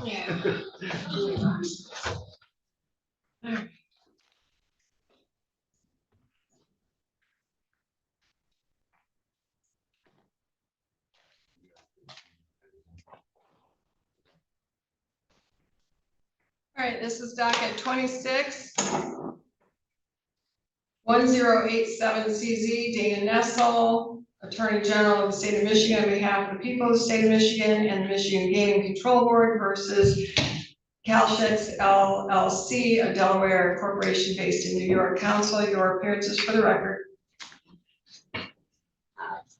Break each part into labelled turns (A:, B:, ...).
A: Yeah. All right, this is docket 26. 1087 CZ, Dana Nessel, Attorney General of the State of Michigan on behalf of the people of the State of Michigan and the Michigan Gaming Control Board versus CalShix LLC, a Delaware corporation based in New York. Counsel, your appearances for the record.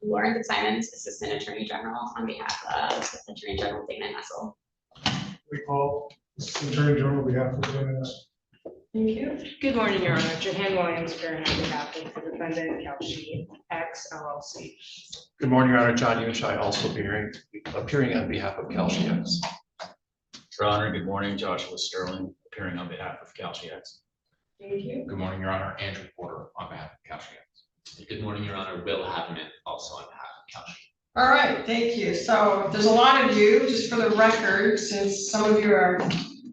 B: Lauren Simons, Assistant Attorney General on behalf of Attorney General Dana Nessel.
C: Recall, Attorney General on behalf of Dana Nessel.
A: Thank you.
D: Good morning, Your Honor. Johann Williams, appearing on behalf of the defendant, CalShix LLC.
E: Good morning, Your Honor. John Unishai, also appearing on behalf of CalShix.
F: Your Honor, good morning. Joshua Sterling, appearing on behalf of CalShix.
A: Thank you.
G: Good morning, Your Honor. Andrew Porter on behalf of CalShix.
H: Good morning, Your Honor. Will Haveman, also on behalf of CalShix.
A: All right, thank you. So there's a lot of you, just for the record, since some of you are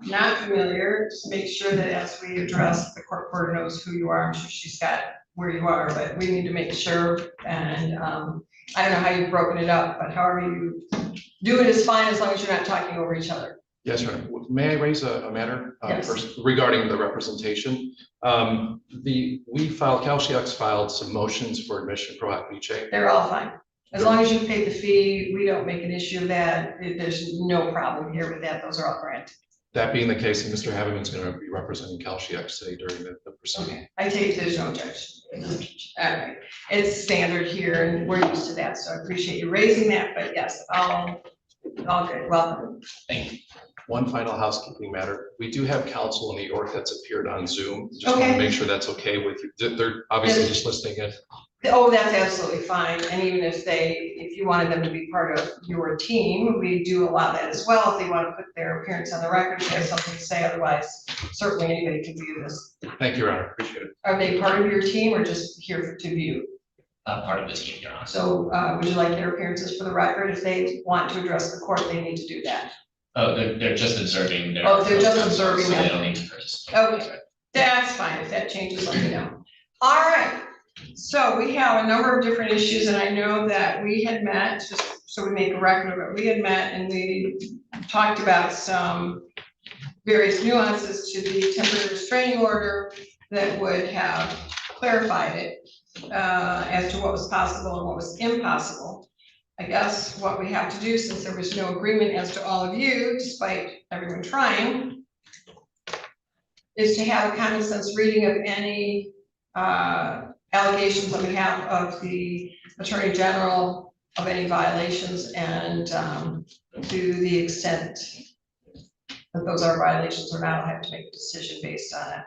A: not familiar, just make sure that as we address, the court reporter knows who you are. I'm sure she's got where you are, but we need to make sure. And I don't know how you've broken it up, but however you do it is fine as long as you're not talking over each other.
E: Yes, Your Honor. May I raise a matter
A: Yes.
E: first regarding the representation? CalShix filed some motions for admission pro hac vice.
A: They're all fine. As long as you pay the fee, we don't make an issue of that. There's no problem here with that. Those are all granted.
E: That being the case, and Mr. Haveman's going to be representing CalShix today during the proceeding.
A: Okay, I take it there's no objection. All right, it's standard here and we're used to that, so I appreciate you raising that, but yes, all good, welcome.
H: Thank you.
E: One final housekeeping matter. We do have counsel in New York that's appeared on Zoom. Just want
A: Okay.
E: to make sure that's okay with you. They're obviously
A: Yes.
E: just listening in.
A: Oh, that's absolutely fine, and even if you wanted them to be part of your team, we do allow that as well, if they want to put their appearance on the record, if they have something to say, otherwise, certainly anybody can view this.
E: Thank you, Your Honor. Appreciate it.
A: Are they part of your team or just here to view?
H: Part of the team, Your Honor.
A: So would you like their appearances for the record? If they want to address the court, they need to do that.
H: Oh, they're just observing.
A: Oh, they're just observing
H: So
A: that.
H: they don't need to participate.
A: Okay, that's fine. If that changes, let me know. All right. So we have a number of different issues, and I know that we had met, just so we make a record of it, we had met and we talked about some various nuances to the temporary restraining order that would have clarified it as to what was possible and what was impossible. I guess what we have to do, since there was no agreement as to all of you, despite everyone trying, is to have a common sense reading of any allegations on behalf of the Attorney General of any violations, and to the extent that those are violations or not, I'll have to make a decision based on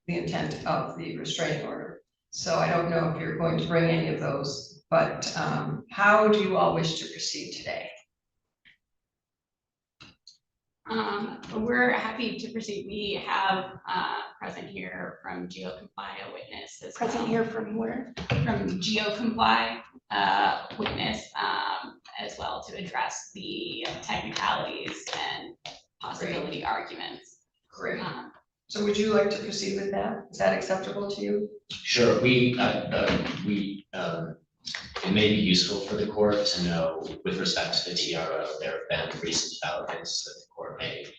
A: the intent of the restraining order. So I don't know if you're going to bring any of those, but how do you all wish to proceed today?
B: We're happy to proceed. We have present here from GeoComply a witness.
D: Present here from where?
B: From GeoComply witness as well, to address the technicalities and possibility arguments.
A: Great. So would you like to proceed with that? Is that acceptable to you?
H: Sure, it may be useful for the court to know, with respect to the TRO, there have been recent developments that the court may be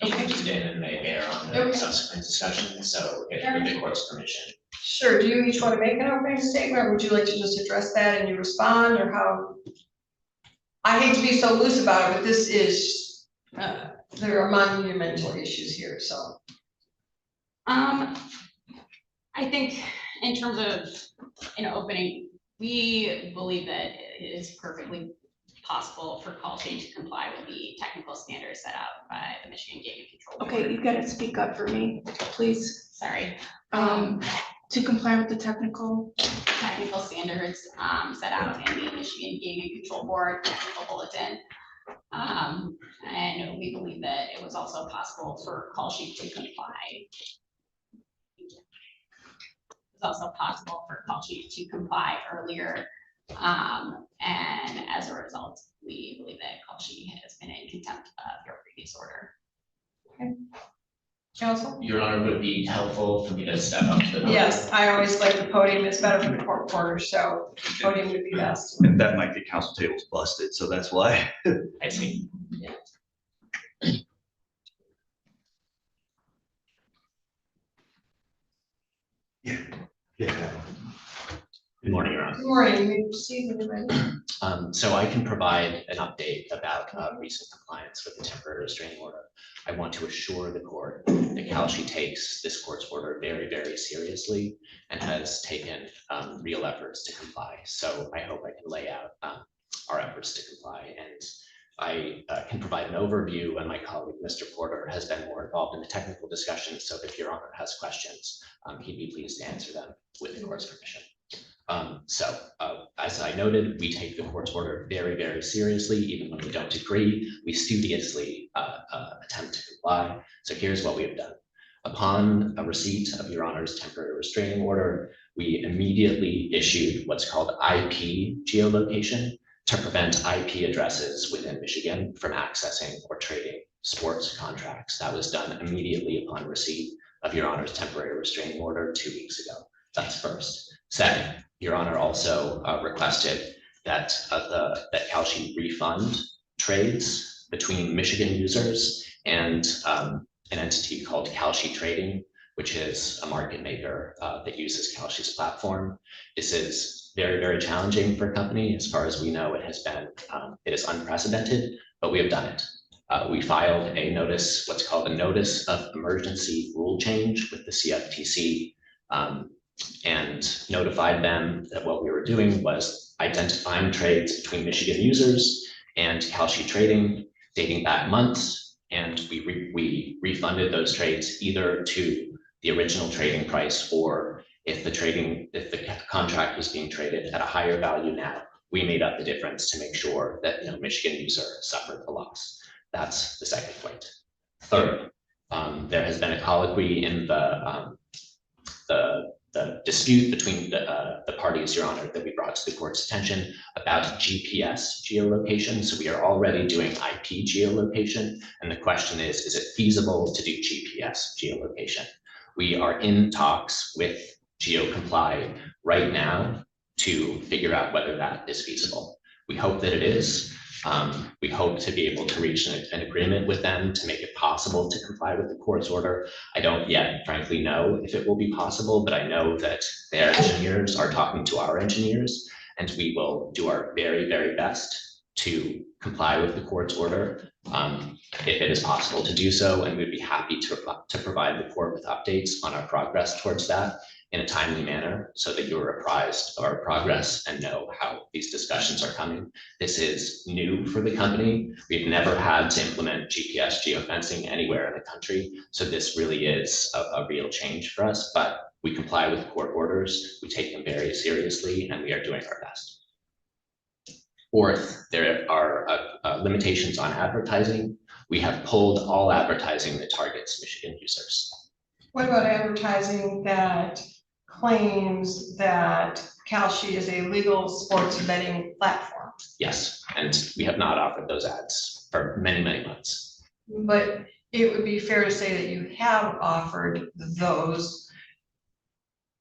H: interested in and may bear on the subsequent discussion. So if with the court's permission.
A: Sure. Do you each want to make an opening statement, or would you like to just address that and you respond, or how? I hate to be so loose about it, but this is, there are monumental issues here, so.
B: I think in terms of an opening, we believe that it is perfectly possible for CalShix to comply with the technical standards set out by the Michigan Gaming Control Board.
D: Okay, you gotta speak up for me, please.
B: Sorry.
D: To comply with the technical
B: Standards set out in the Michigan Gaming Control Board technical bulletin. And we believe that it was also possible for CalShix to comply. It's also possible for CalShix to comply earlier. And as a result, we believe that CalShix has been in contempt of your case order.
A: Counsel?
H: Your Honor, would it be helpful for me to step up to the podium?
A: Yes, I always like the podium, it's better for the court reporter, so podium would be best.
I: And that might get council tables busted, so that's why.
H: I see.
I: Yeah.
H: Good morning, Your Honor.
A: Good morning, you may proceed when you're ready.
H: So I can provide an update about recent compliance with the temporary restraining order. I want to assure the court that Calshi takes this court's order very, very seriously and has taken real efforts to comply. So I hope I can lay out our efforts to comply, and I can provide an overview, and my colleague, Mr. Porter, has been more involved in the technical discussion. So if Your Honor has questions, he'd be pleased to answer them with the court's permission. As I noted, we take the court's order very, very seriously. Even when we don't agree, we studiously attempt to comply. So here's what we have done. Upon a receipt of Your Honor's temporary restraining order, we immediately issued what's called IP geolocation to prevent IP addresses within Michigan from accessing or trading sports contracts. That was done immediately upon receipt of Your Honor's temporary restraining order 2 weeks ago. That's first. Second, Your Honor also requested that that Calshi refund trades between Michigan users and an entity called Calshi Trading, which is a market maker that uses Calshi's platform. This is very, very challenging for a company. As far as we know, it is unprecedented, but we have done it. We filed a notice, what's called a notice of emergency rule change with the CFTC, and notified them that what we were doing was identifying trades between Michigan users and Calshi Trading dating back months, and we refunded those trades either to the original trading price, or if the contract was being traded at a higher value now, we made up the difference to make sure that no Michigan user suffered the loss. That's the second point. Third, there has been a colloquy in the dispute between the parties, Your Honor, that we brought to the court's attention about GPS geolocation. So we are already doing IP geolocation, and the question is it feasible to do GPS geolocation? We are in talks with GeoComply right now to figure out whether that is feasible. We hope that it is. We hope to be able to reach an agreement with them to make it possible to comply with the court's order. I don't yet, frankly, know if it will be possible, but I know that their engineers are talking to our engineers, and we will do our very, very best to comply with the court's order if it is possible to do so, and we'd be happy to provide the court with updates on our progress towards that in a timely manner, so that you're apprised of our progress and know how these discussions are coming. This is new for the company. We've never had to implement GPS geofencing anywhere in the country, so this really is a real change for us, but we comply with court orders, we take them very seriously, and we are doing our best. Fourth, there are limitations on advertising. We have pulled all advertising that targets Michigan users.
A: What about advertising that claims that Calshi is a legal sports betting platform?
H: Yes, and we have not offered those ads for many, many months.
A: But it would be fair to say that you have offered those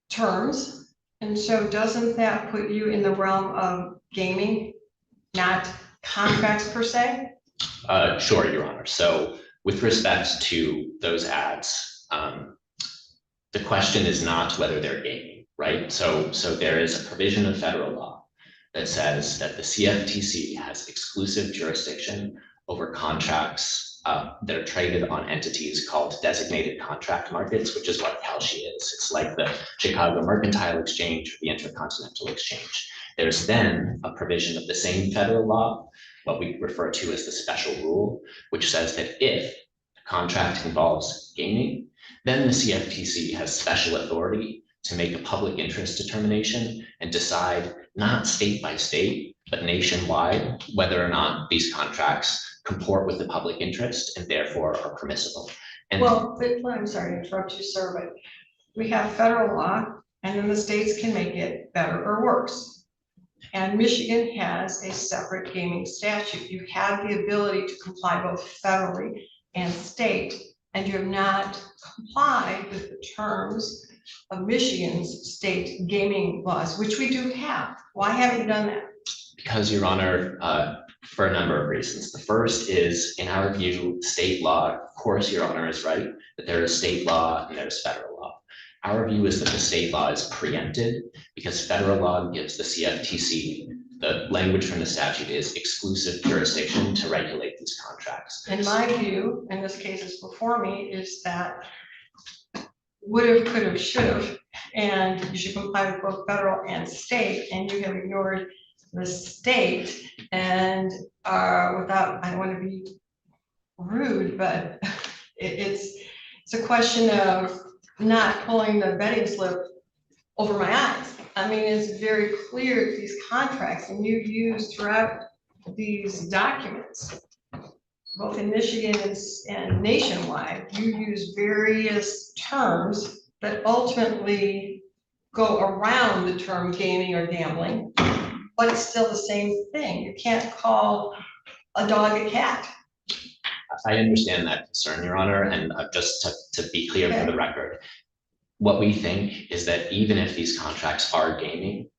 A: terms. And so doesn't that put you in the realm of gaming, not contracts per se?
H: Sure, Your Honor. So with respect to those ads, the question is not whether they're gaming, right? So there is a provision of federal law that says that the CFTC has exclusive jurisdiction over contracts that are traded on entities called designated contract markets, which is what Calshi is. It's like the Chicago Mercantile Exchange or the Intercontinental Exchange. There's then a provision of the same federal law, what we refer to as the special rule, which says that if a contract involves gaming, then the CFTC has special authority to make a public interest determination and decide, not state by state, but nationwide, whether or not these contracts comport with the public interest and therefore are permissible. And
A: Well, but I'm sorry to interrupt you, sir, but we have federal law and then the states can make it better or worse. And Michigan has a separate gaming statute. You have the ability to comply both federally and state, and you have not complied with the terms of Michigan's state gaming laws, which we do have. Why haven't you done that?
H: Because, Your Honor, for a number of reasons. The first is, in our view, state law, of course, Your Honor is right, that there is state law and there's federal law. Our view is that the state law is preempted because federal law gives the CFTC, the language from the statute is exclusive jurisdiction to regulate these contracts.
A: In my view, and this case is before me, is that would have, could have, should have, and you should comply with both federal and state, and you have ignored the state. And without, I don't want to be rude, but it's a question of not pulling the betting slip over my eyes. I mean, it's very clear that these contracts, and you use throughout these documents, both in Michigan and nationwide, you use various terms that ultimately go around the term gaming or gambling, but it's still the same thing. You can't call a dog a cat.
H: I understand that concern, Your Honor, and just to be clear for the record, what we think is that even if these contracts are gaming,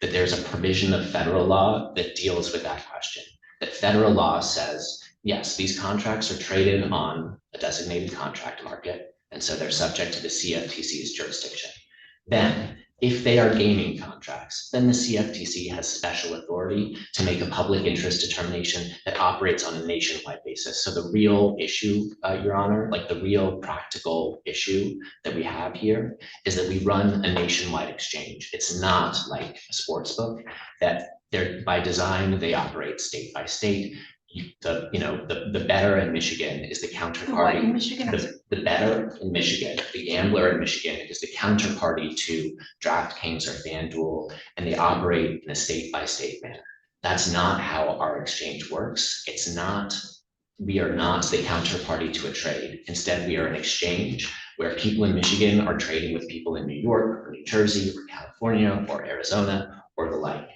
H: that there's a provision of federal law that deals with that question. That federal law says, yes, these contracts are traded on a designated contract market, and so they're subject to the CFTC's jurisdiction. Then, if they are gaming contracts, then the CFTC has special authority to make a public interest determination that operates on a nationwide basis. So the real issue, Your Honor, like the real practical issue that we have here is that we run a nationwide exchange. It's not like a sports book that they're by design, they operate state by state. The bettor in Michigan is the counterparty.
A: In Michigan?
H: The bettor in Michigan, the gambler in Michigan is the counterparty to DraftKings or FanDuel, and they operate in a state by state manner. That's not how our exchange works. We are not the counterparty to a trade. Instead, we are an exchange where people in Michigan are trading with people in New York or New Jersey or California or Arizona or the like.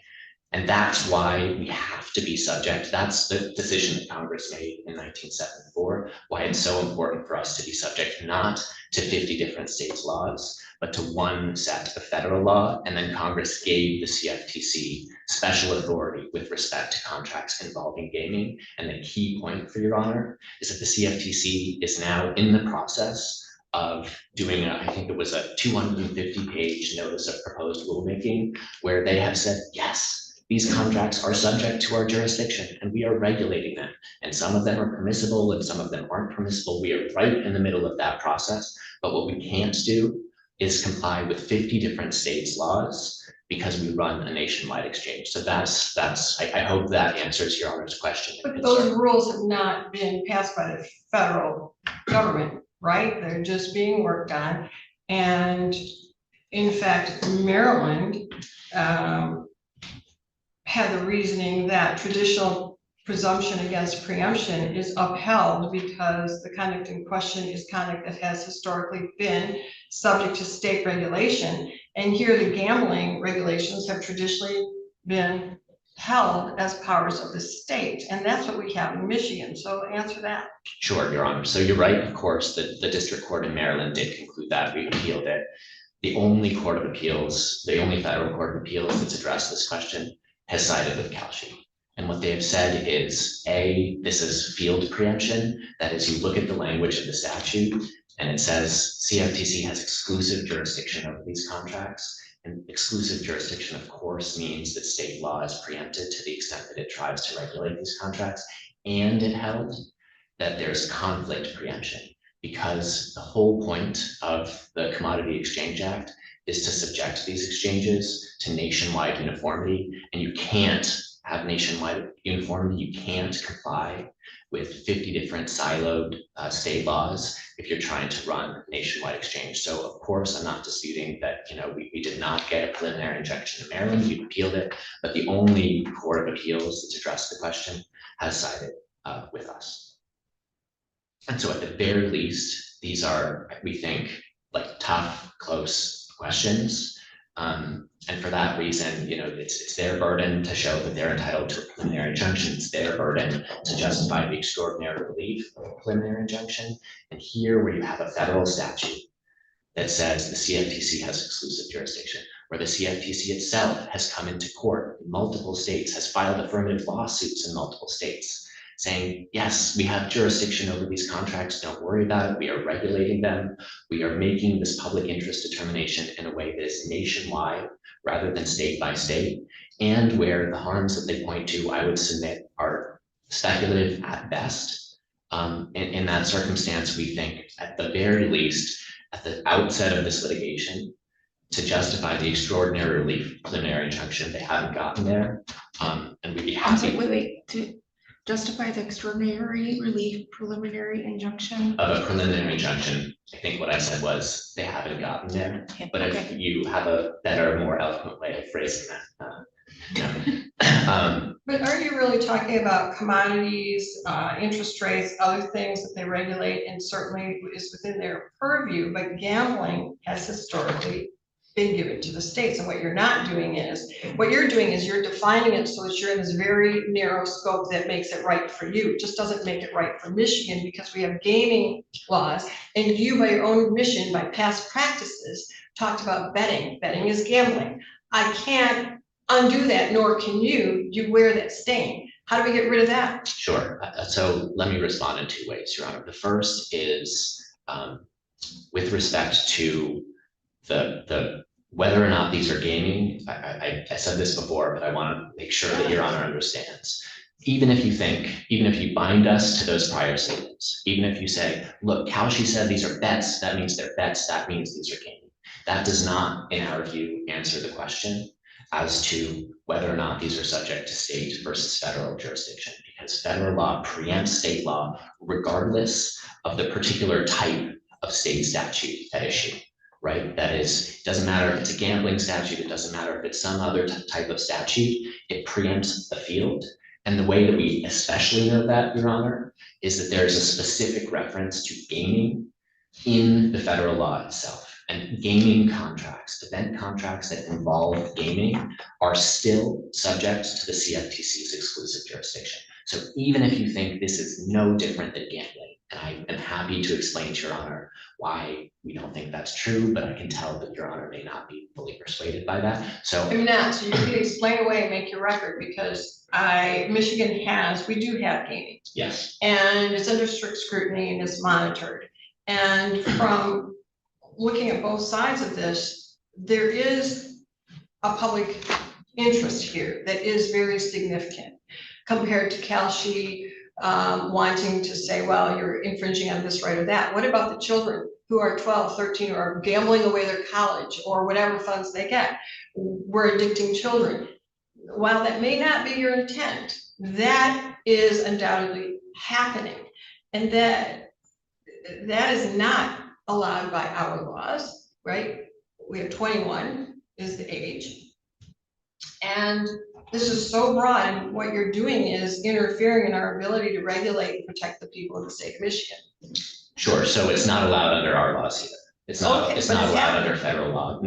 H: And that's why we have to be subject. That's the decision that Congress made in 1974, why it's so important for us to be subject not to 50 different states' laws, but to one set of federal law. And then Congress gave the CFTC special authority with respect to contracts involving gaming. And the key point, for Your Honor, is that the CFTC is now in the process of doing, I think it was a 250-page notice of proposed rulemaking, where they have said, yes, these contracts are subject to our jurisdiction and we are regulating them. And some of them are permissible and some of them aren't permissible. We are right in the middle of that process. But what we can't do is comply with 50 different states' laws because we run a nationwide exchange. So I hope that answers Your Honor's question.
A: But those rules have not been passed by the federal government, right? They're just being worked on. And in fact, Maryland, had the reasoning that traditional presumption against preemption is upheld because the conduct in question is conduct that has historically been subject to state regulation. And here the gambling regulations have traditionally been held as powers of the state. And that's what we have in Michigan. So answer that.
H: Sure, Your Honor. So you're right, of course, that the district court in Maryland did conclude that. We appealed it. The only court of appeals, the only federal court of appeals that's addressed this question has sided with Calshi. And what they have said is, A, this is field preemption. That is, you look at the language of the statute and it says CFTC has exclusive jurisdiction over these contracts. And exclusive jurisdiction, of course, means that state law is preempted to the extent that it tries to regulate these contracts. And it held that there's conflict preemption because the whole point of the Commodity Exchange Act is to subject these exchanges to nationwide uniformity, and you can't have nationwide uniformity. You can't comply with 50 different siloed state laws if you're trying to run a nationwide exchange. So of course, I'm not disputing that we did not get a preliminary injunction in Maryland. We appealed it, but the only court of appeals that's addressed the question has sided with us. And so at the very least, these are, we think, like tough, close questions. And for that reason, it's their burden to show that they're entitled to a preliminary injunction. It's their burden to justify the extraordinary relief of a preliminary injunction. And here, where you have a federal statute that says the CFTC has exclusive jurisdiction, where the CFTC itself has come into court in multiple states, has filed affirmative lawsuits in multiple states, saying, yes, we have jurisdiction over these contracts, don't worry about it, we are regulating them, we are making this public interest determination in a way that is nationwide rather than state by state, and where the harms that they point to, I would submit, are speculative at best. In that circumstance, we think, at the very least, at the outset of this litigation, to justify the extraordinary relief preliminary injunction, they haven't gotten there, and we'd be happy.
D: Wait, to justify the extraordinary relief preliminary injunction?
H: Of a preliminary injunction, I think what I said was they haven't gotten there, but if you have a better, more eloquent way of phrasing that.
A: But are you really talking about commodities, interest rates, other things that they regulate, and certainly is within their purview, but gambling has historically been given to the states, and what you're doing is you're defining it so that you're in this very narrow scope that makes it right for you. It just doesn't make it right for Michigan, because we have gaming laws, and you, by your own admission, by past practices, talked about betting. Betting is gambling. I can't undo that, nor can you. You wear that stain. How do we get rid of that?
H: Sure. So let me respond in two ways, Your Honor. The first is with respect to the whether or not these are gaming. I said this before, but I want to make sure that Your Honor understands. Even if you bind us to those prior statements, even if you say, look, Kalshi said these are bets, that means they're bets, that means these are gaming. That does not, in our view, answer the question as to whether or not these are subject to state versus federal jurisdiction, because federal law preempts state law regardless of the particular type of state statute at issue, right? That is, it doesn't matter if it's a gambling statute, it doesn't matter if it's some other type of statute, it preempts the field. And the way that we especially know that, Your Honor, is that there's a specific reference to gaming in the federal law itself. And gaming contracts, event contracts that involve gaming, are still subject to the CFTC's exclusive jurisdiction. So even if you think this is no different than gambling, and I am happy to explain to Your Honor why we don't think that's true, but I can tell that Your Honor may not be fully persuaded by that. So
A: I'm not, so you can explain away and make your record, because Michigan we do have gaming.
H: yes,
A: And it's under strict scrutiny and it's monitored. And from looking at both sides of this, there is a public interest here that is very significant compared to Kalshi wanting to say, well, you're infringing on this right or that. What about the children who are 12, 13, or are gambling away their college or whatever funds they get? We're addicting children. While that may not be your intent, that is undoubtedly happening. And that is not allowed by our laws, right? We have 21 is the age. And this is so broad, and what you're doing is interfering in our ability to regulate and protect the people of the state of Michigan.
H: sure. So it's not allowed under our laws either. It's not
A: Okay,
H: it's
A: but
H: not
A: it's
H: allowed
A: happening.
H: under federal law.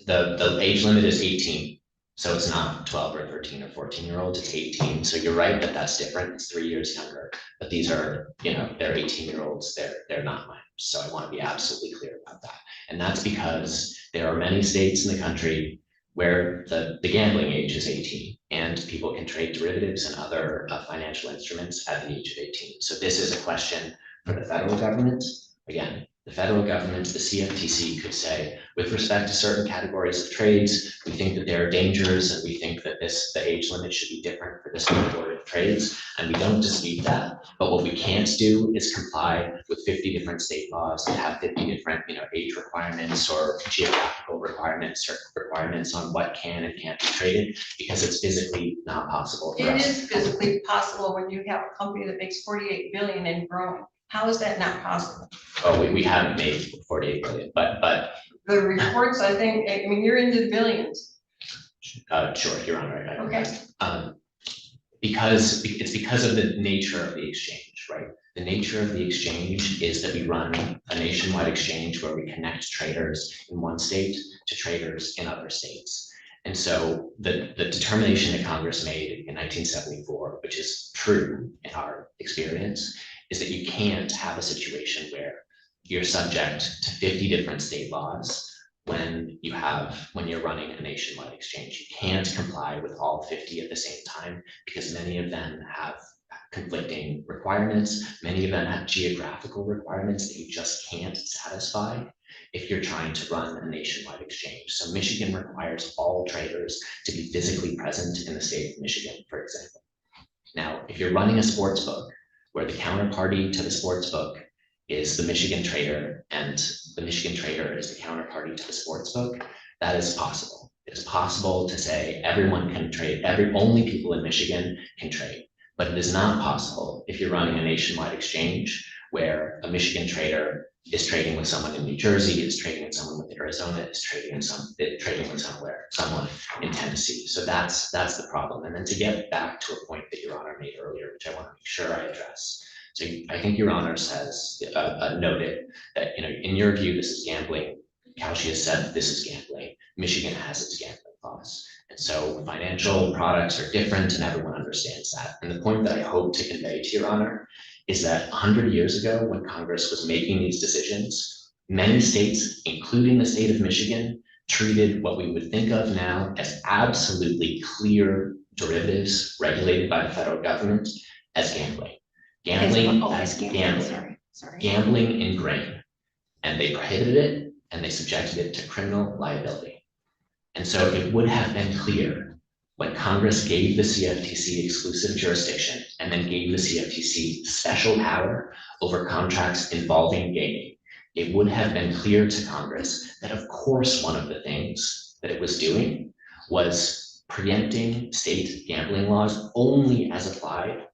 H: The age limit is 18. So it's not 12 or 13 or 14-year-olds, it's 18. So you're right that that's different. It's 3 years younger. But these are, they're 18-year-olds. They're not minors. So I want to be absolutely clear about that. And that's because there are many states in the country where the gambling age is 18 and people can trade derivatives and other financial instruments at the age of 18. So this is a question for the federal government. Again, the federal government, the CFTC, could say, with respect to certain categories of trades, we think that there are dangers and we think that the age limit should be different for this category of trades. And we don't dispute that. But what we can't do is comply with 50 different state laws that have 50 different, age requirements or geographical requirements or requirements on what can and can't be traded, because it's physically not possible for
A: It
H: us.
A: is physically possible when you have a company that makes 48 billion and growing. How is that not possible?
H: Oh, we haven't made 48 billion, but
A: The reports, I mean, you're into the billions.
H: sure, Your Honor.
A: Okay.
H: Because of the nature of the exchange, right? The nature of the exchange is that we run a nationwide exchange where we connect traders in one state to traders in other states. And so the determination that Congress made in 1974, which is true in our experience, is that you can't have a situation where you're subject to 50 different state laws when you're running a nationwide exchange. You can't comply with all 50 at the same time because many of them have conflicting requirements. Many of them have geographical requirements that you just can't satisfy if you're trying to run a nationwide exchange. So Michigan requires all traders to be physically present in the state of Michigan, for example. Now, if you're running a sports book where the counterparty to the sports book is the Michigan trader and the Michigan trader is the counterparty to the sports book, that is possible. It's possible to say everyone can trade, only people in Michigan can trade. But it is not possible if you're running a nationwide exchange where a Michigan trader is trading with someone in New Jersey, is trading with someone with Arizona, is trading with someone in Tennessee. So that's the problem. And then to get back to a point that Your Honor made earlier, which I want to make sure I address. So I think Your Honor says noted that in your view this is gambling. Cauchy has said this is gambling. Michigan has its gambling laws. And so financial products are different and everyone understands that. And the point that I hope to convey to Your Honor is that 100 years ago when Congress was making these decisions, many states, including the state of Michigan, treated what we would think of now as absolutely clear derivatives regulated by the federal government as gambling. Gambling as gambling. Gambling in grain. And they prohibited it and they subjected it to criminal liability. And so it would have been clear when Congress gave the CFTC exclusive jurisdiction and then gave the CFTC special power over contracts involving gaming, it would have been clear to Congress that of course one of the things that it was doing was preempting state gambling laws only as applied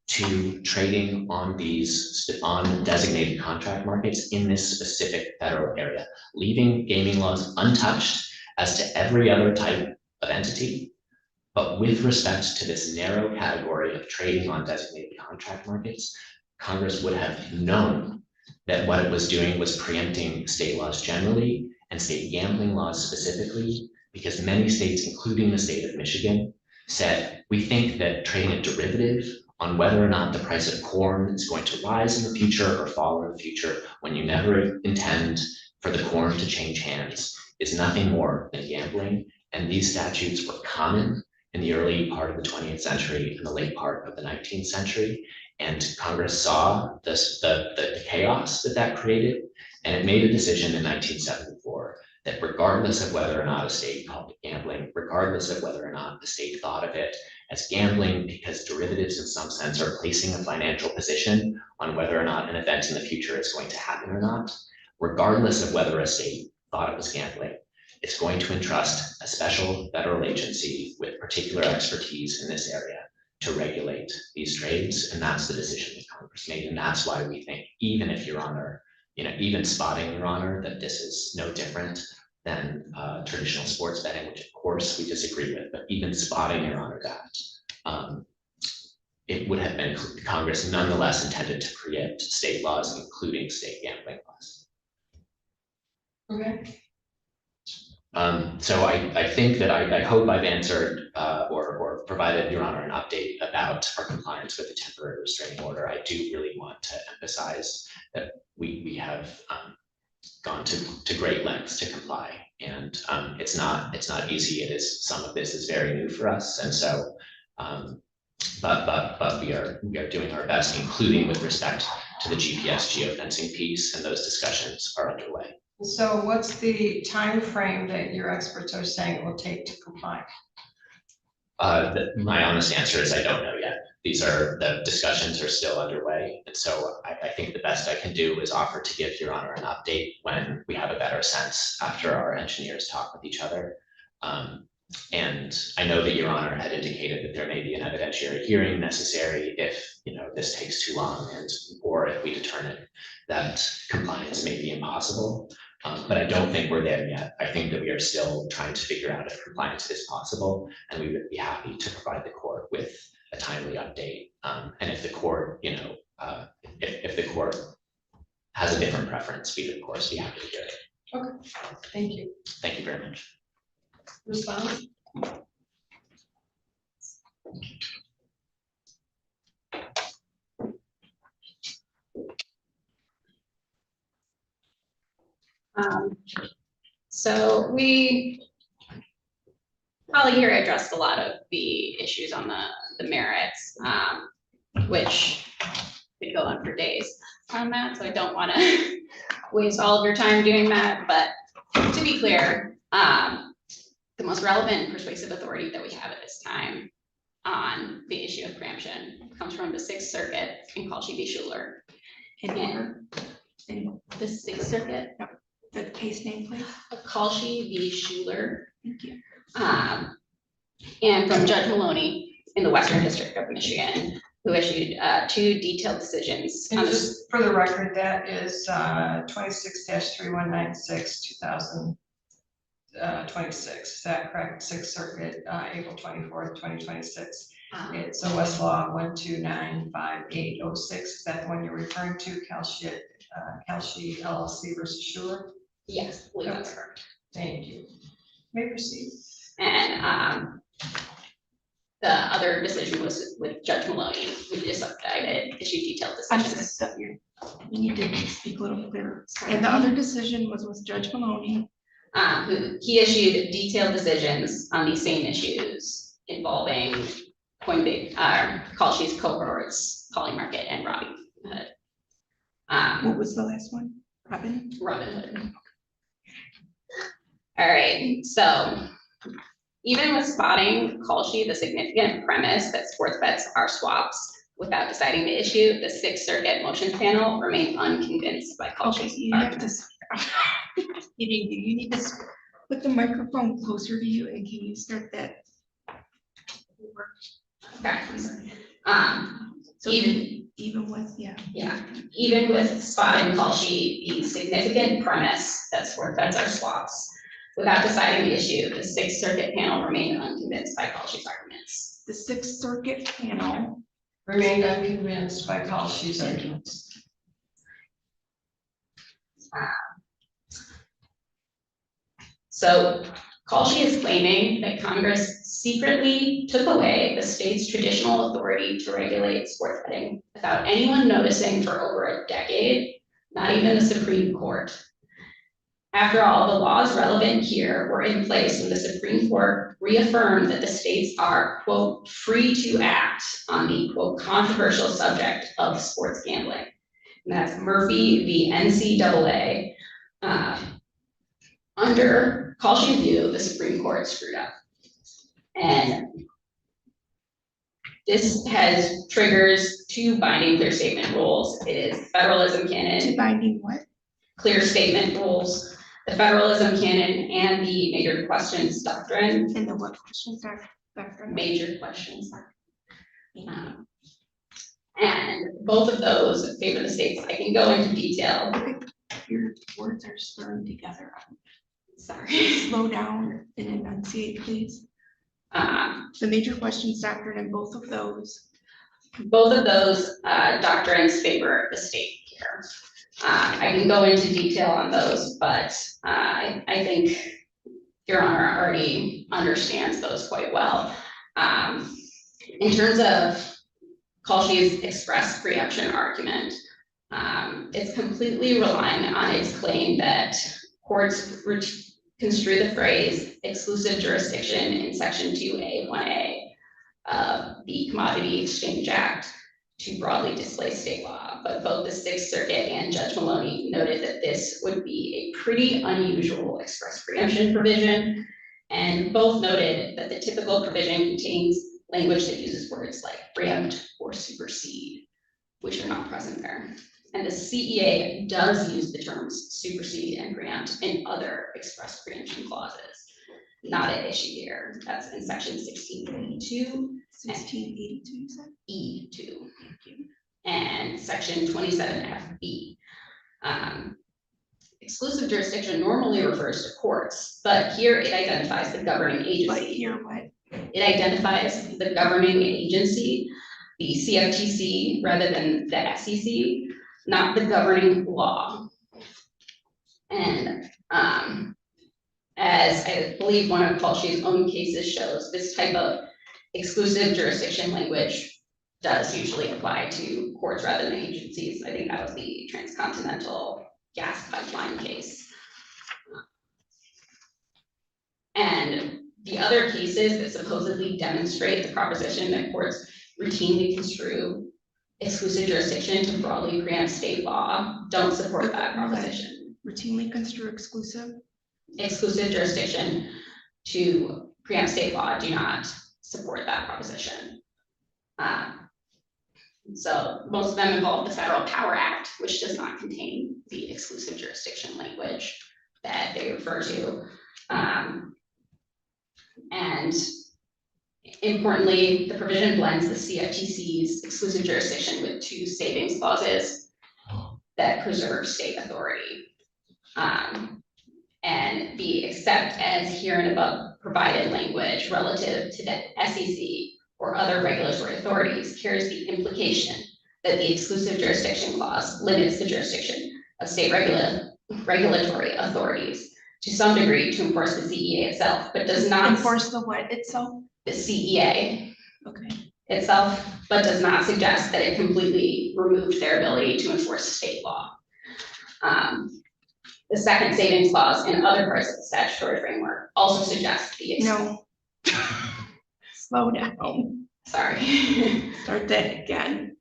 H: to trading on designated contract markets in this specific federal area, leaving gaming laws untouched as to every other type of entity. But with respect to this narrow category of trading on designated contract markets, Congress would have known that what it was doing was preempting state laws generally and state gambling laws specifically, because many states, including the state of Michigan, said, we think that trading a derivative on whether or not the price of corn is going to rise in the future or fall in the future when you never intend for the corn to change hands is nothing more than gambling. And these statutes were common in the early part of the 20th century and the late part of the 19th century. And Congress saw the chaos that created, and it made a decision in 1974 that regardless of whether or not a state called it gambling, regardless of whether or not the state thought of it as gambling, because derivatives in some sense are placing a financial position on whether or not an event in the future is going to happen or not, regardless of whether a state thought it was gambling, it's going to entrust a special federal agency with particular expertise in this area to regulate these trades. And that's the decision that Congress made. And that's why we think, even if Your Honor, even spotting Your Honor, that this is no different than traditional sports betting, which of course we disagree with, but even spotting Your Honor that, it would have been Congress nonetheless intended to preempt state laws, including state gambling laws.
A: Okay.
H: So I think that I hope I've answered or provided Your Honor an update about our compliance with the temporary restraining order. I do really want to emphasize that we have gone to great lengths to comply, and it's not easy. It is, some of this is very new for us, and so but we are doing our best, including with respect to the GPS geofencing piece, and those discussions are underway.
A: So what's the time frame that your experts are saying it will take to comply?
H: My honest answer is I don't know yet. The discussions are still underway. And so I think the best I can do is offer to give Your Honor an update when we have a better sense after our engineers talk with each other. And I know that Your Honor had indicated that there may be an evidentiary hearing necessary if this takes too long, or if we determine that compliance may be impossible. But I don't think we're there yet. I think that we are still trying to figure out if compliance is possible, and we would be happy to provide the court with a timely update. And if the court, If the court has a different preference, we would of course be happy to hear it.
A: Thank you.
H: Thank you very much.
A: Response?
B: So we probably here addressed a lot of the issues on the merits, which could go on for days on that, so I don't want to waste all of your time doing that, but to be clear, the most relevant and persuasive authority that we have at this time on the issue of preemption comes from the Sixth Circuit in Kalshi v. Schuler. And the Sixth Circuit,
J: The case name, please.
B: Kalshi v. Schuler.
J: Thank you.
B: And from Judge Maloney in the Western District of Michigan, who issued 2 detailed decisions.
A: And just for the record, that is 26-3196, 2026. Is that correct? Sixth Circuit, April 24th, 2026. It's a Westlaw 1295806. Is that the one you're referring to, Kalshi LLC versus Schuler?
B: Yes, I believe that's correct.
A: Thank you. May proceed.
B: And the other decision was with Judge Maloney, who decided issued detailed
J: I'm
B: decisions.
J: just stop you. You need to speak a little clearer. And the other decision was with Judge Maloney.
B: He issued detailed decisions on these same issues involving Coinbase, Kalshi's cohorts, Polymarket, and Robinhood.
J: What was the last one?
B: Robinhood. All right, so even with spotting Kalshi the significant premise that sports bets are swaps without deciding the issue, the Sixth Circuit motions panel remained unconvinced by
J: Okay,
B: Kalshi's
J: you have
B: arguments.
J: to, you need to put the microphone closer to you, and can you start that?
B: Okay.
J: So even with, yeah.
B: Yeah, even with spotting Kalshi the significant premise that sports bets are swaps, without deciding the issue, the Sixth Circuit panel remained unconvinced by Kalshi's arguments.
J: The Sixth Circuit panel.
A: Remained unconvinced by Kalshi's arguments.
B: So Kalshi is claiming that Congress secretly took away the state's traditional authority to regulate sports betting without anyone noticing for over a decade, not even the Supreme Court. After all, the laws relevant here were in place when the Supreme Court reaffirmed that the states are, quote, free to act on the, quote, controversial subject of sports gambling. And that's Murphy v. NCAA. Under Kalshi's view, the Supreme Court screwed up. And this triggers 2 binding clear statement rules. It is federalism canon.
J: 2 binding what?
B: Clear statement rules, the federalism canon and the major questions doctrine.
J: And the what questions are?
B: Major questions. And both of those favor the states. I can go into detail.
J: Your words are slurring together.
B: Sorry.
J: Slow down and enunciate, please. The major questions doctrine and both of those.
B: Doctrines favor the state here. I can go into detail on those, but I think Your Honor already understands those quite well. In terms of Kalshi's express preemption argument, it's completely relying on its claim that courts construe the phrase exclusive jurisdiction in section 2A1A of the Commodity Exchange Act to broadly displace state law. But both the Sixth Circuit and Judge Maloney noted that this would be a pretty unusual express preemption provision. And both noted that the typical provision contains language that uses words like preempt or supersede, which are not present there. And the CEA does use the terms supersede and preempt in other express preemption clauses. Not an issue here. That's in section 1682.
J: 1682, you said?
B: E2. And section 27FB. Exclusive jurisdiction normally refers to courts, but here it identifies the governing agency.
J: But here what?
B: It identifies the governing agency the CFTC rather than the SEC, not the governing law. And as I believe one of Kalshi's own cases shows, this type of exclusive jurisdiction language does usually apply to courts rather than agencies. I think that was the transcontinental gas pipeline case. And the other cases that supposedly demonstrate the proposition that courts routinely construe exclusive jurisdiction to broadly preempt state law don't support that proposition.
J: Routinely construe exclusive.
B: Exclusive jurisdiction to preempt state law do not support that proposition. So most of them involve the Federal Power Act, which does not contain the exclusive jurisdiction language that they refer to. And importantly, the provision blends the CFTC's exclusive jurisdiction with two savings clauses that preserve state authority. And the except as here and above provided language relative to the SEC or other regulatory authorities carries the implication that the exclusive jurisdiction clause limits the jurisdiction of state regulatory authorities to some degree to enforce the CEA itself, but does not
J: Enforce the what itself?
B: the CEA
J: Okay.
B: itself, but does not suggest that it completely removed their ability to enforce state law. The second savings clause and other parts of the statutory framework also suggest the
J: No. Slow down.
B: Sorry.
J: Start that again.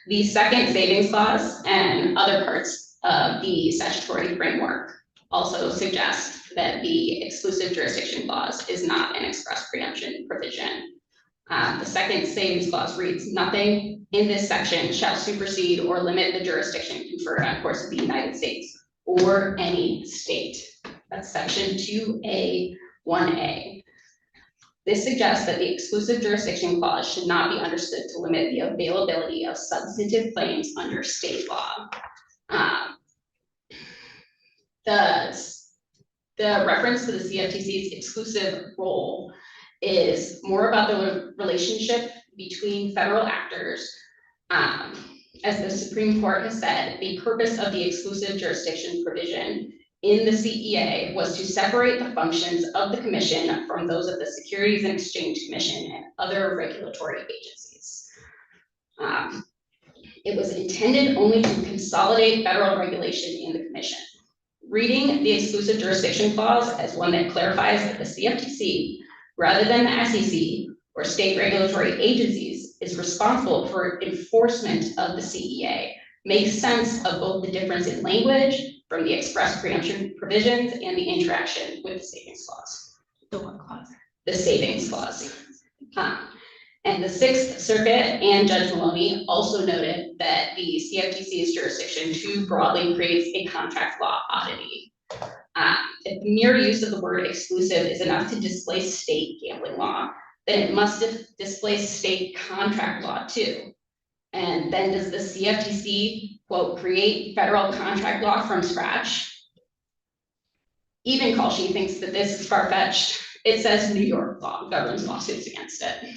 B: The second savings clause and other parts of the statutory framework also suggest that the exclusive jurisdiction clause is not an express preemption provision. The second savings clause reads, nothing in this section shall supersede or limit the jurisdiction conferred on courts of the United States or any state. That's section 2A, 1A. This suggests that the exclusive jurisdiction clause should not be understood to limit the availability of substantive claims under state law. The reference to the CFTC's exclusive role is more about the relationship between federal actors. As the Supreme Court has said, the purpose of the exclusive jurisdiction provision in the CEA was to separate the functions of the commission from those of the Securities and Exchange Commission and other regulatory agencies. It was intended only to consolidate federal regulation in the commission. Reading the exclusive jurisdiction clause as one that clarifies that the CFTC, rather than the SEC or state regulatory agencies, is responsible for enforcement of the CEA makes sense of both the difference in language from the express preemption provisions and the interaction with the savings clause.
J: The what clause?
B: The savings clause. And the Sixth Circuit and Judge Maloney also noted that the CFTC's jurisdiction too broadly creates a contract law oddity. If the mere use of the word exclusive is enough to displace state gambling law, then it must displace state contract law too. And then does the CFTC, quote, create federal contract law from scratch? Even Kalshi thinks that this is far-fetched. It says New York law governs lawsuits against it.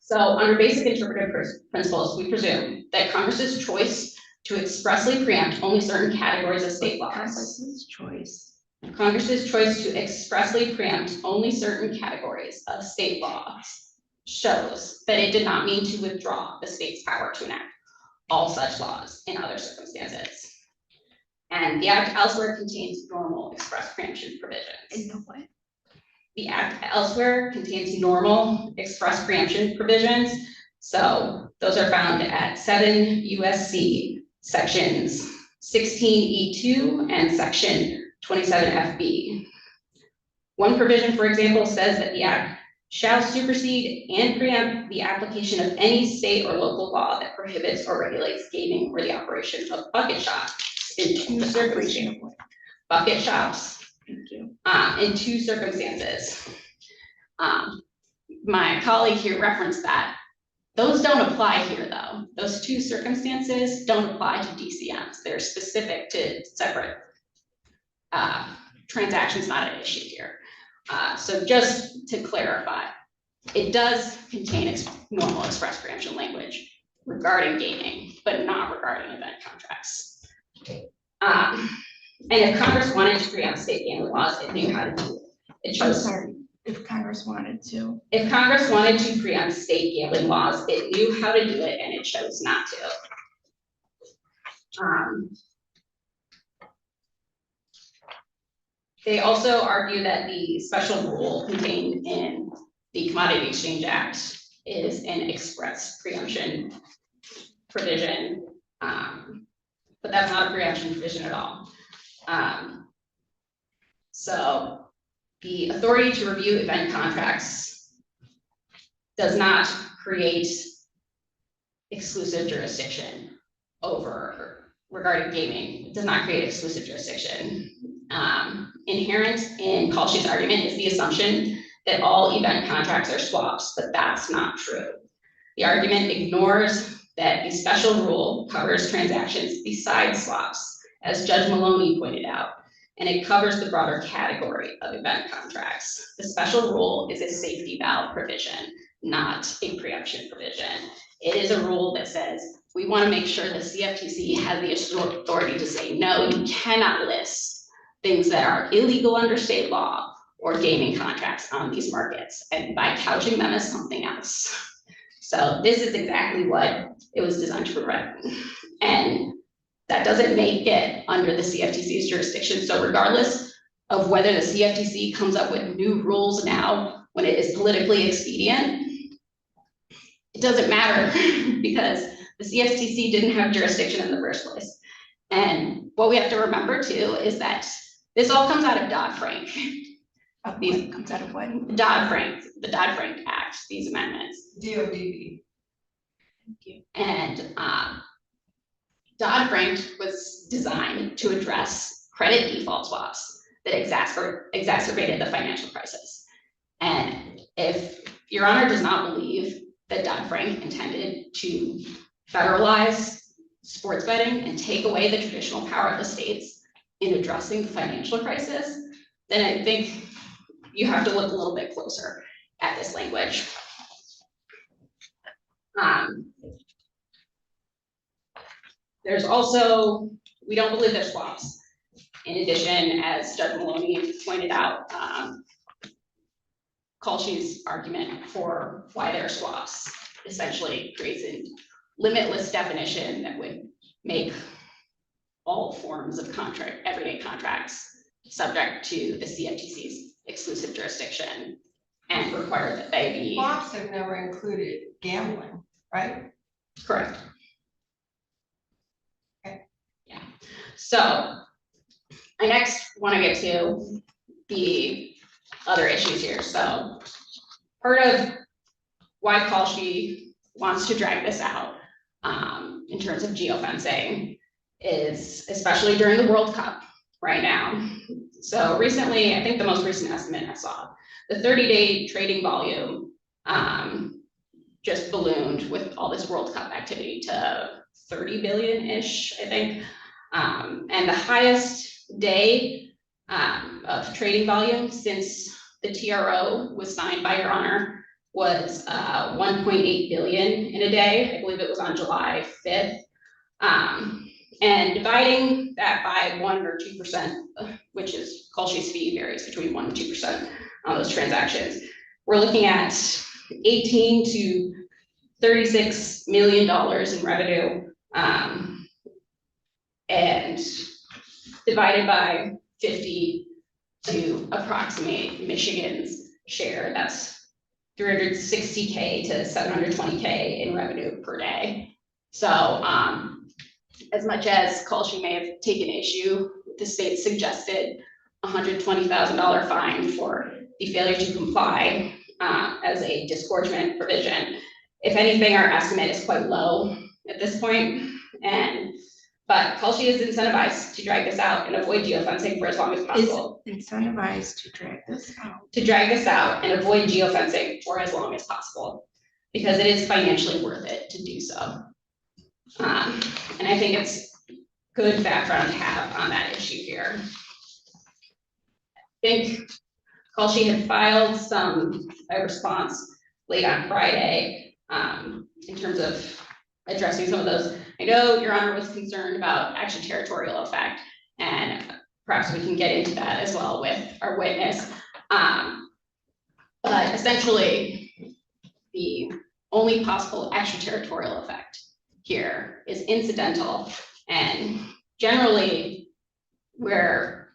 B: So under basic interpretive principles, we presume that Congress's choice to expressly preempt only certain categories of state laws.
J: Congress's choice.
B: Congress's choice to expressly preempt only certain categories of state laws shows that it did not mean to withdraw the state's power to enact all such laws in other circumstances. And the Act elsewhere contains normal express preemption provisions.
J: In the what?
B: The Act elsewhere contains normal express preemption provisions. So those are found at 7 USC sections 16E2 and section 27FB. One provision, for example, says that the Act shall supersede and preempt the application of any state or local law that prohibits or regulates gaming or the operation of bucket shops in two circumstances. Bucket shops.
J: Thank you.
B: In two circumstances. My colleague here referenced that. Those don't apply here though. Those two circumstances don't apply to DCMs. They're specific to separate transactions, not an issue here. So just to clarify, It does contain normal express preemption language regarding gaming, but not regarding event contracts. And if Congress wanted to preempt state gambling laws, it knew how to do it. It
J: I'm
B: chose.
J: sorry, if Congress wanted to.
B: If Congress wanted to preempt state gambling laws, it knew how to do it and it chose not to. They also argue that the special rule contained in the Commodity Exchange Act is an express preemption provision, but that's not a preemption provision at all. So the authority to review event contracts does not create exclusive jurisdiction regarding gaming. It does not create exclusive jurisdiction. Inherent in Kalshi's argument is the assumption that all event contracts are swaps, but that's not true. The argument ignores that the special rule covers transactions besides swaps, as Judge Maloney pointed out, and it covers the broader category of event contracts. The special rule is a safety valve provision, not a preemption provision. It is a rule that says we want to make sure the CFTC has the authority to say, no, you cannot list things that are illegal under state law or gaming contracts on these markets, and by couching them as something else. So this is exactly what it was designed to prevent. And that doesn't make it under the CFTC's jurisdiction. So regardless of whether the CFTC comes up with new rules now when it is politically expedient, it doesn't matter because the CFTC didn't have jurisdiction in the first place. And what we have to remember too is that this all comes out of Dodd-Frank.
J: What comes out of what?
B: The Dodd-Frank Act, these amendments.
A: DODB.
J: Thank you.
B: And Dodd-Frank was designed to address credit default swaps that exacerbated the financial crisis. And if Your Honor does not believe that Dodd-Frank intended to federalize sports betting and take away the traditional power of the states in addressing the financial crisis, then I think you have to look a little bit closer at this language. There's also, we don't believe there's swaps. In addition, as Judge Maloney pointed out, Kalshi's argument for why there are swaps essentially creates a limitless definition that would make all forms of everyday contracts subject to the CFTC's exclusive jurisdiction and require that they be.
A: Swaps have never included gambling, right?
B: Correct.
A: Okay.
B: Yeah. So I next want to get to the other issues here. So part of why Kalshi wants to drag this out in terms of geofencing is especially during the World Cup right now. So recently, I think the most recent estimate I saw, the 30-day trading volume just ballooned with all this World Cup activity to 30 billion-ish, I think. And the highest day of trading volume since the TRO was signed by Your Honor was 1.8 billion in a day. I believe it was on July 5th. And dividing that by 1 or 2%, which is Kalshi's fee varies between 1 and 2% on those transactions, we're looking at $18 to $36 million in revenue, and divided by 50 to approximate Michigan's share. That's 360K to 720K in revenue per day. So as much as Kalshi may have taken issue with the state's suggested $120,000 fine for the failure to comply as a disgorgement provision, if anything, our estimate is quite low at this point. But Kalshi is incentivized to drag this out and avoid geofencing for as long as possible.
J: Is incentivized to drag this out.
B: To drag this out and avoid geofencing for as long as possible, because it is financially worth it to do so. And I think it's good background to have on that issue here. I think Kalshi had filed a response late on Friday, in terms of addressing some of those. I know Your Honor was concerned about extraterritorial effect, and perhaps we can get into that as well with our witness. But essentially, the only possible extraterritorial effect here is incidental, and generally where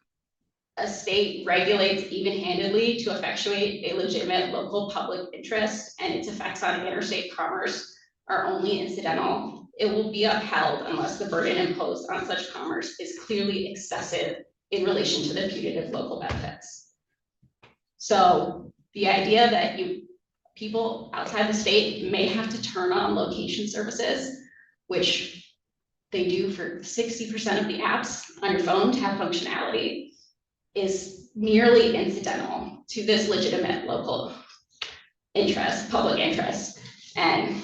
B: a state regulates even-handedly to effectuate a legitimate local public interest and its effects on interstate commerce are only incidental, it will be upheld unless the burden imposed on such commerce is clearly excessive in relation to the putative local benefits. So the idea that people outside the state may have to turn on location services, which they do for 60% of the apps on your phone to have functionality, is merely incidental to this legitimate local interest, public interest. And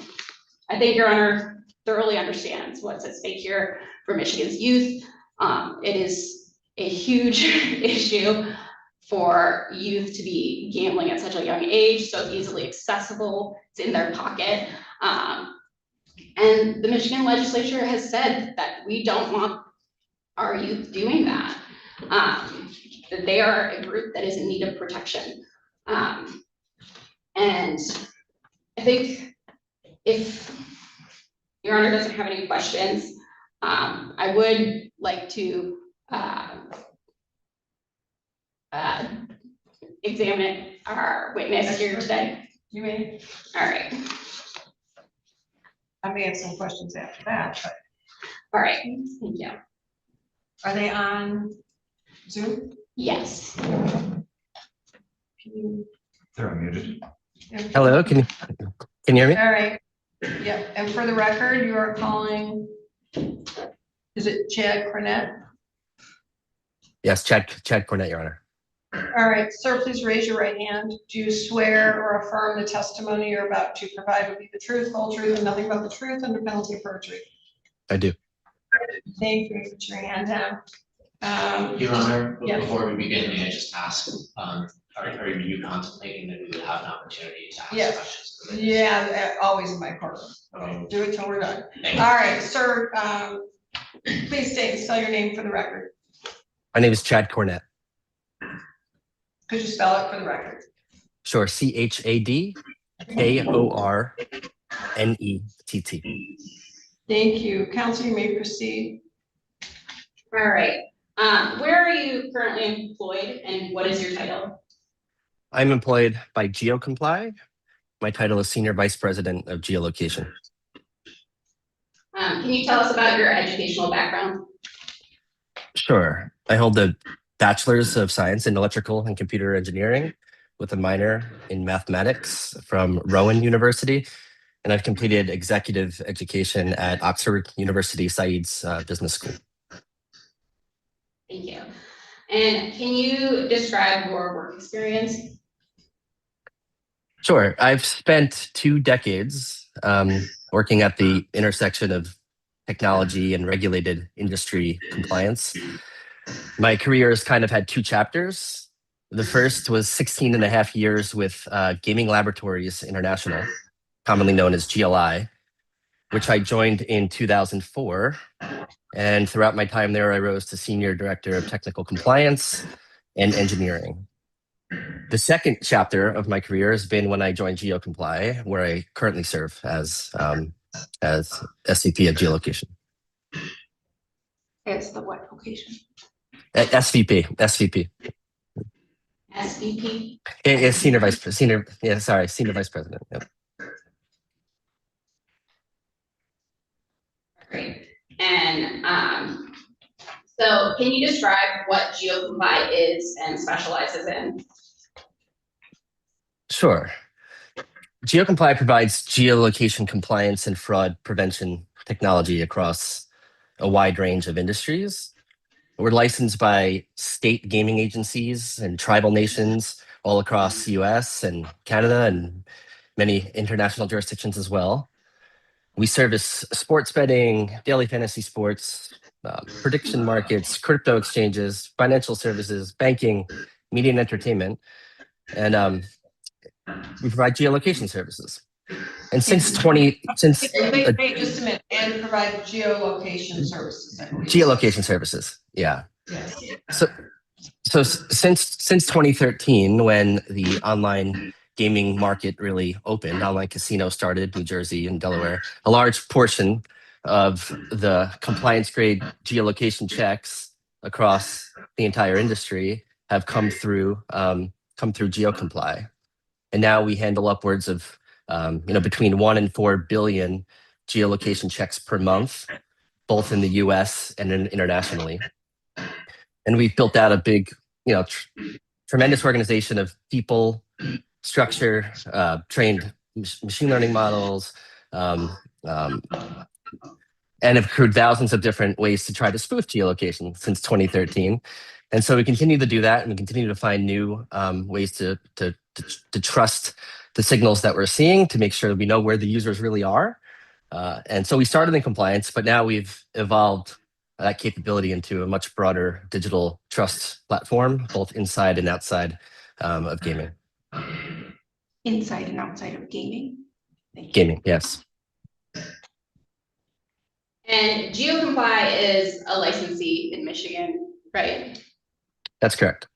B: I think Your Honor thoroughly understands what's at stake here for Michigan's youth. It is a huge issue for youth to be gambling at such a young age, so easily accessible, it's in their pocket. And the Michigan legislature has said that we don't want our youth doing that. That they are a group that is in need of protection. And I think if Your Honor doesn't have any questions, I would like to examine our witness here today.
A: You may,
B: All right,
A: I may have some questions after that, but
B: all right, thank you.
A: are they on Zoom?
B: Yes.
A: Can you-
G: They're unmuted.
K: Hello, can you hear me?
A: All right, yeah, and for the record, you are calling, is it Chad Cornett?
K: Yes, Chad Cornett, Your Honor.
A: All right, sir, please raise your right hand. Do you swear or affirm the testimony you're about to provide will be the truth, whole truth, and nothing but the truth under penalty of perjury?
K: I do.
A: Thank you. Put your hand down.
H: Your Honor,
A: Yeah.
H: before we begin, may I just ask, are you contemplating that we would have an opportunity to ask
A: Yes.
H: questions? of the witness?
A: Yeah, always in my courtroom.
H: Okay.
A: Do it till we're done.
H: Thank
A: All
H: you.
A: right, sir, please state and spell your name for the record.
K: My name is Chad Cornett.
A: Could you spell it for the record?
K: Sure, ChadKornett.
A: Thank you. Counsel, you may proceed.
B: All right. Where are you currently employed and what is your title?
K: I'm employed by GeoComply. My title is Senior Vice President of Geolocation.
B: Can you tell us about your educational background?
K: Sure. I hold a Bachelor's of Science in Electrical and Computer Engineering with a minor in mathematics from Rowan University. And I've completed executive education at Oxford University Said's Business School.
B: Thank you. And can you describe your work experience?
K: Sure. I've spent 2 decades working at the intersection of technology and regulated industry compliance. My career has kind of had 2 chapters. The first was 16 and a half years with Gaming Laboratories International, commonly known as GLI, which I joined in 2004. And throughout my time there, I rose to Senior Director of Technical Compliance and Engineering. The second chapter of my career has been when I joined GeoComply, where I currently serve as SVP of Geolocation.
J: It's the what location?
K: SVP.
B: SVP?
K: It's Senior Vice President. Yep.
B: Great. And so can you describe what GeoComply is and specializes in?
K: Sure. GeoComply provides geolocation compliance and fraud prevention technology across a wide range of industries. We're licensed by state gaming agencies and tribal nations all across the US and Canada and many international jurisdictions as well. We service sports betting, daily fantasy sports, prediction markets, crypto exchanges, financial services, banking, media and entertainment. And we provide geolocation services. And since
A: Wait, just a minute, and provide geolocation services, I believe.
K: geolocation services, yeah.
A: Yes.
K: So since 2013, when the online gaming market really opened, online casino started, New Jersey and Delaware, a large portion of the compliance grade geolocation checks across the entire industry have come through GeoComply. And now we handle upwards of between 1 and 4 billion geolocation checks per month, both in the US and internationally. And we've built out a big, tremendous organization of people, structure, trained machine learning models, and have accrued thousands of different ways to try to spoof geolocation since 2013. And so we continue to do that, and we continue to find new ways to trust the signals that we're seeing, to make sure that we know where the users really are. And so we started in compliance, but now we've evolved that capability into a much broader digital trust platform, both inside and outside of gaming.
J: Inside and outside of gaming? Thank you.
K: Gaming, yes.
B: And GeoComply is a licensee in Michigan, right?
K: That's correct.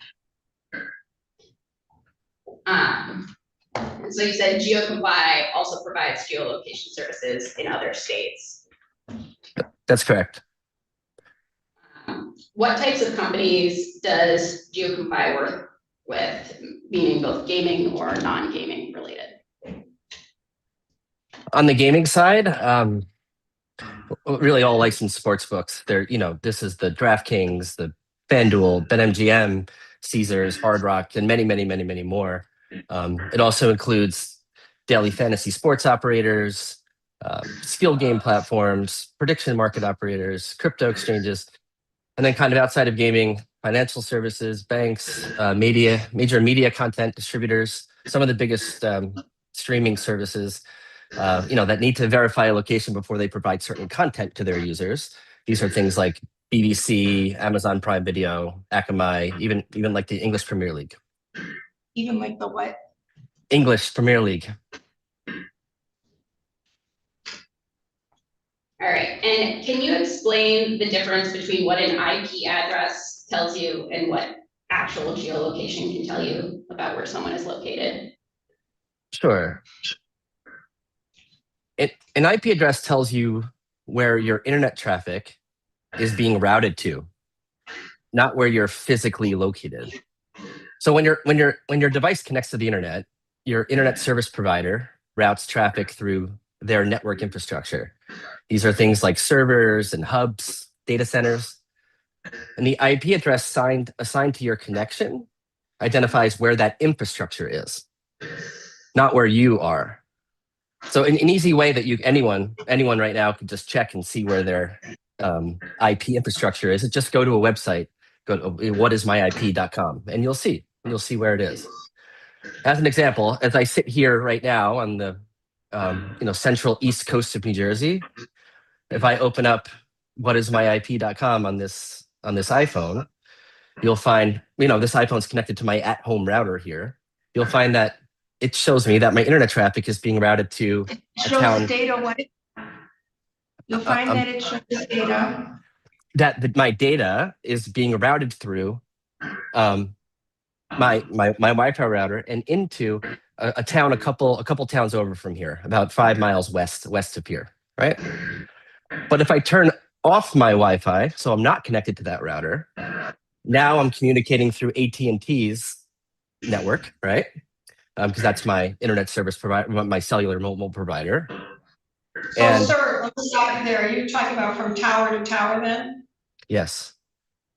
B: So you said GeoComply also provides geolocation services in other states.
K: That's correct.
B: What types of companies does GeoComply work with, meaning both gaming or non-gaming related?
K: On the gaming side, really all licensed sports books. This is the DraftKings, the FanDuel, BetMGM, Caesars, Hard Rock, and many, many, many, many more. It also includes daily fantasy sports operators, skill game platforms, prediction market operators, crypto exchanges, and then kind of outside of gaming, financial services, banks, major media content distributors, some of the biggest streaming services, that need to verify a location before they provide certain content to their users. These are things like BBC, Amazon Prime Video, Akamai, even like the English Premier League.
J: Even like the what?
K: English Premier League.
B: All right, and can you explain the difference between what an IP address tells you and what actual geolocation can tell you about where someone is located?
K: Sure. An IP address tells you where your internet traffic is being routed to, not where you're physically located. So when your device connects to the internet, your internet service provider routes traffic through their network infrastructure. These are things like servers and hubs, data centers. And the IP address assigned to your connection identifies where that infrastructure is, not where you are. So an easy way that anyone right now can just check and see where their IP infrastructure is just go to a website, go to whatismyip.com, and you'll see where it is. As an example, as I sit here right now on the central east coast of New Jersey, if I open up whatismyip.com on this iPhone, you'll find, this iPhone's connected to my at-home router here. You'll find that it shows me that my internet traffic is being routed to a town.
J: Data what? You'll find that it shows data.
K: That my data is being routed through my Wi-Fi router and into a town a couple towns over from here, about 5 miles west of here, right? But if I turn off my Wi-Fi, so I'm not connected to that router, now I'm communicating through AT&T's network, right? Because that's my internet service provider, my cellular mobile provider.
A: So, sir, let's stop you there. Are you talking about from tower to tower then?
K: Yes.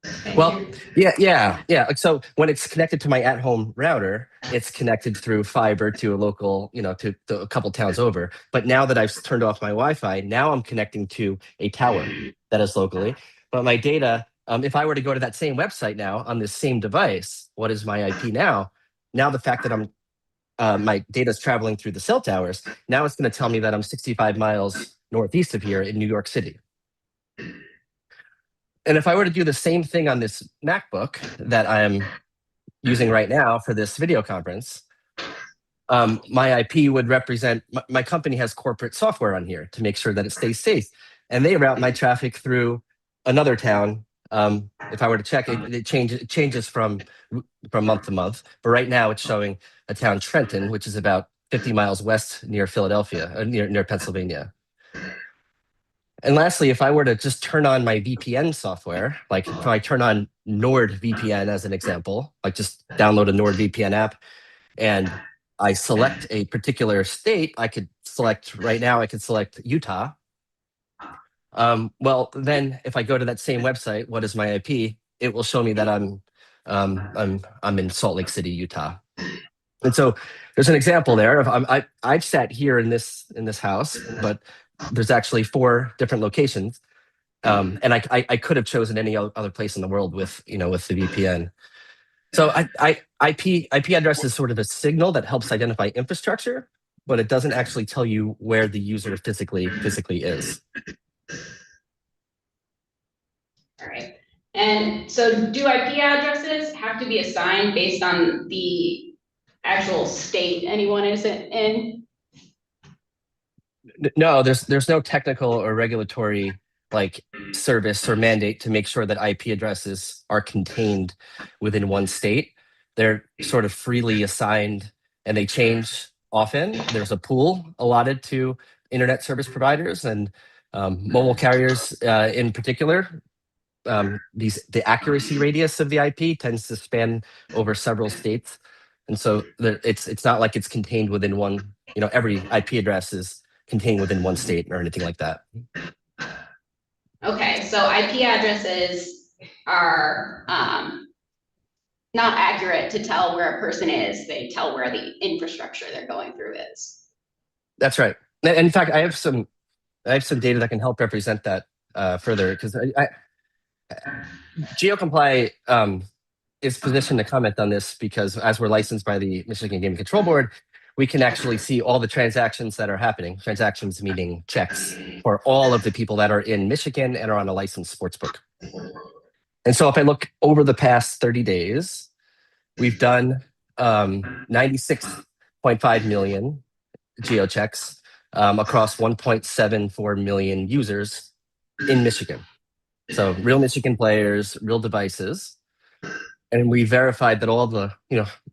A: Thank
K: Well,
A: you.
K: yeah. So when it's connected to my at-home router, it's connected through fiber to a local, to a couple towns over. But now that I've turned off my Wi-Fi, now I'm connecting to a tower that is locally. But my data, if I were to go to that same website now on this same device, what is my IP now? Now the fact that my data is traveling through the cell towers, now it's going to tell me that I'm 65 miles northeast of here in New York City. And if I were to do the same thing on this MacBook that I'm using right now for this video conference, my IP would represent, my company has corporate software on here to make sure that it stays safe. And they route my traffic through another town. If I were to check it, it changes from month to month. But right now it's showing a town, Trenton, which is about 50 miles west near Philadelphia, near Pennsylvania. And lastly, if I were to just turn on my VPN software, like if I turn on NordVPN as an example, like just download a NordVPN app and I select a particular state, I could select right now, I could select Utah. Well, then if I go to that same website, what is my IP? It will show me that I'm in Salt Lake City, Utah. And so there's an example there of I've sat here in this house, but there's actually 4 different locations. And I could have chosen any other place in the world with the VPN. So IP address is sort of a signal that helps identify infrastructure, but it doesn't actually tell you where the user physically is.
B: All right. And so do IP addresses have to be assigned based on the actual state anyone is in?
K: No, there's no technical or regulatory like service or mandate to make sure that IP addresses are contained within one state. They're sort of freely assigned and they change often. There's a pool allotted to internet service providers and mobile carriers in particular. The accuracy radius of the IP tends to span over several states. And so it's not like it's contained within one, every IP address is contained within one state or anything like that.
B: Okay, so IP addresses are not accurate to tell where a person is. They tell where the infrastructure they're going through is.
K: That's right. And in fact, I have some data that can help represent that further because GeoComply is positioned to comment on this because as we're licensed by the Michigan Gaming Control Board, we can actually see all the transactions that are happening. Transactions meaning checks for all of the people that are in Michigan and are on a licensed sportsbook. And so if I look over the past 30 days, we've done 96.5 million geo checks across 1.74 million users in Michigan. So real Michigan players, real devices. And we verified that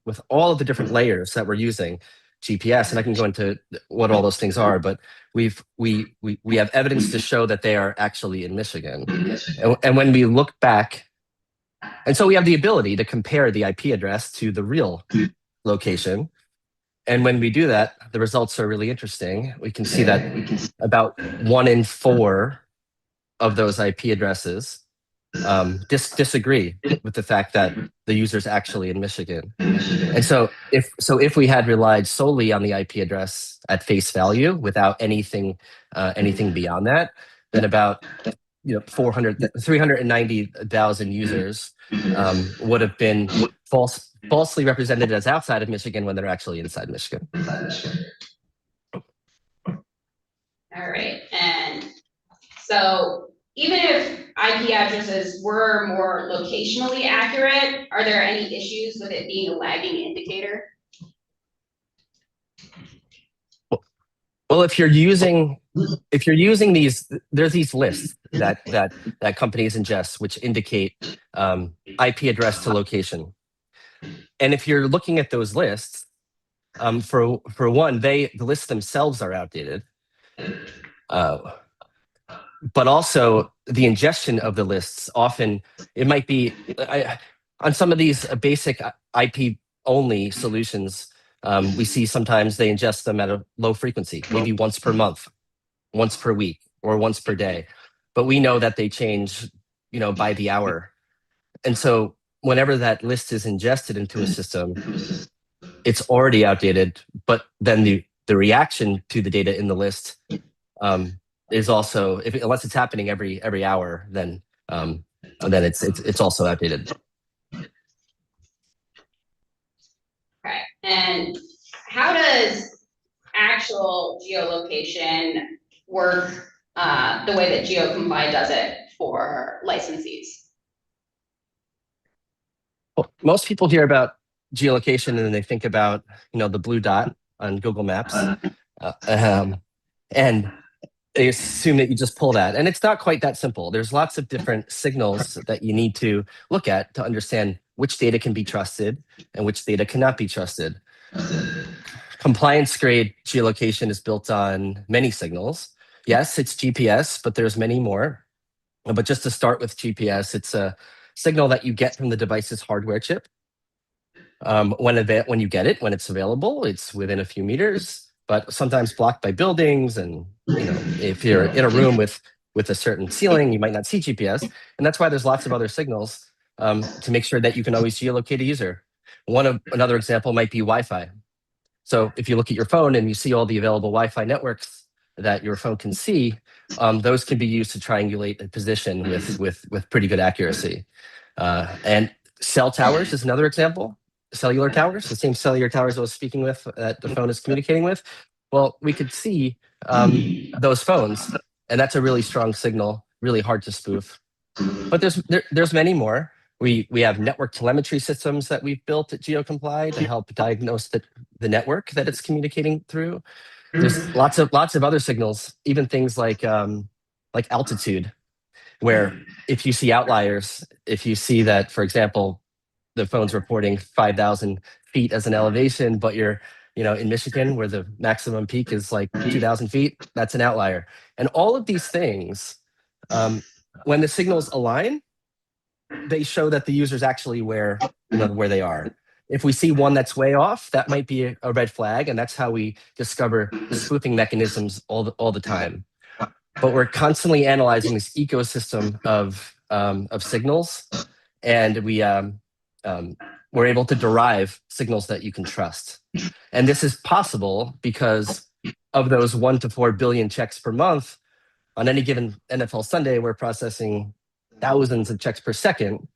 K: with all of the different layers that we're using, GPS, and I can go into what all those things are, but we have evidence to show that they are actually in Michigan. And when we look back, and so we have the ability to compare the IP address to the real location. And when we do that, the results are really interesting. We can see that about 1 in 4 of those IP addresses disagree with the fact that the user is actually in Michigan. And so if we had relied solely on the IP address at face value without anything beyond that, then about 390,000 users would have been falsely represented as outside of Michigan when they're actually inside Michigan.
B: All right, and so even if IP addresses were more locationally accurate, are there any issues with it being a lagging indicator?
K: Well, if you're using these, there's these lists that companies ingest, which indicate IP address to location. And if you're looking at those lists, for one, the lists themselves are outdated. But also the ingestion of the lists often, it might be on some of these basic IP only solutions, we see sometimes they ingest them at a low frequency, maybe once per month, once per week, or once per day. But we know that they change, by the hour. And so whenever that list is ingested into a system, it's already outdated, but then the reaction to the data in the list is also, unless it's happening every hour, then it's also outdated.
B: Okay, and how does actual geolocation work the way that GeoComply does it for licensees?
K: Well, most people hear about geolocation and then they think about the blue dot on Google Maps. And they assume that you just pull that. And it's not quite that simple. There's lots of different signals that you need to look at to understand which data can be trusted and which data cannot be trusted. Compliance grade geolocation is built on many signals. Yes, it's GPS, but there's many more. But just to start with GPS, it's a signal that you get from the device's hardware chip. When you get it, when it's available, it's within a few meters, but sometimes blocked by buildings. And if you're in a room with a certain ceiling, you might not see GPS. And that's why there's lots of other signals to make sure that you can always geolocate a user. Another example might be Wi-Fi. So if you look at your phone and you see all the available Wi-Fi networks that your phone can see, those can be used to triangulate a position with pretty good accuracy. And cell towers is another example. Cellular towers, the same cellular towers I was speaking with that the phone is communicating with. Well, we could see those phones, and that's a really strong signal, really hard to spoof. But there's many more. We have network telemetry systems that we've built at GeoComply to help diagnose the network that it's communicating through. There's lots of other signals, even things like altitude, where if you see outliers, if you see that, for example, the phone's reporting 5,000 feet as an elevation, but you're in Michigan where the maximum peak is like 2,000 feet, that's an outlier. And all of these things, when the signals align, they show that the user's actually where they are. If we see one that's way off, that might be a red flag, and that's how we discover spoofing mechanisms all the time. But we're constantly analyzing this ecosystem of signals, and we're able to derive signals that you can trust. And this is possible because of those 1 to 4 billion checks per month. On any given NFL Sunday, we're processing thousands of checks per second.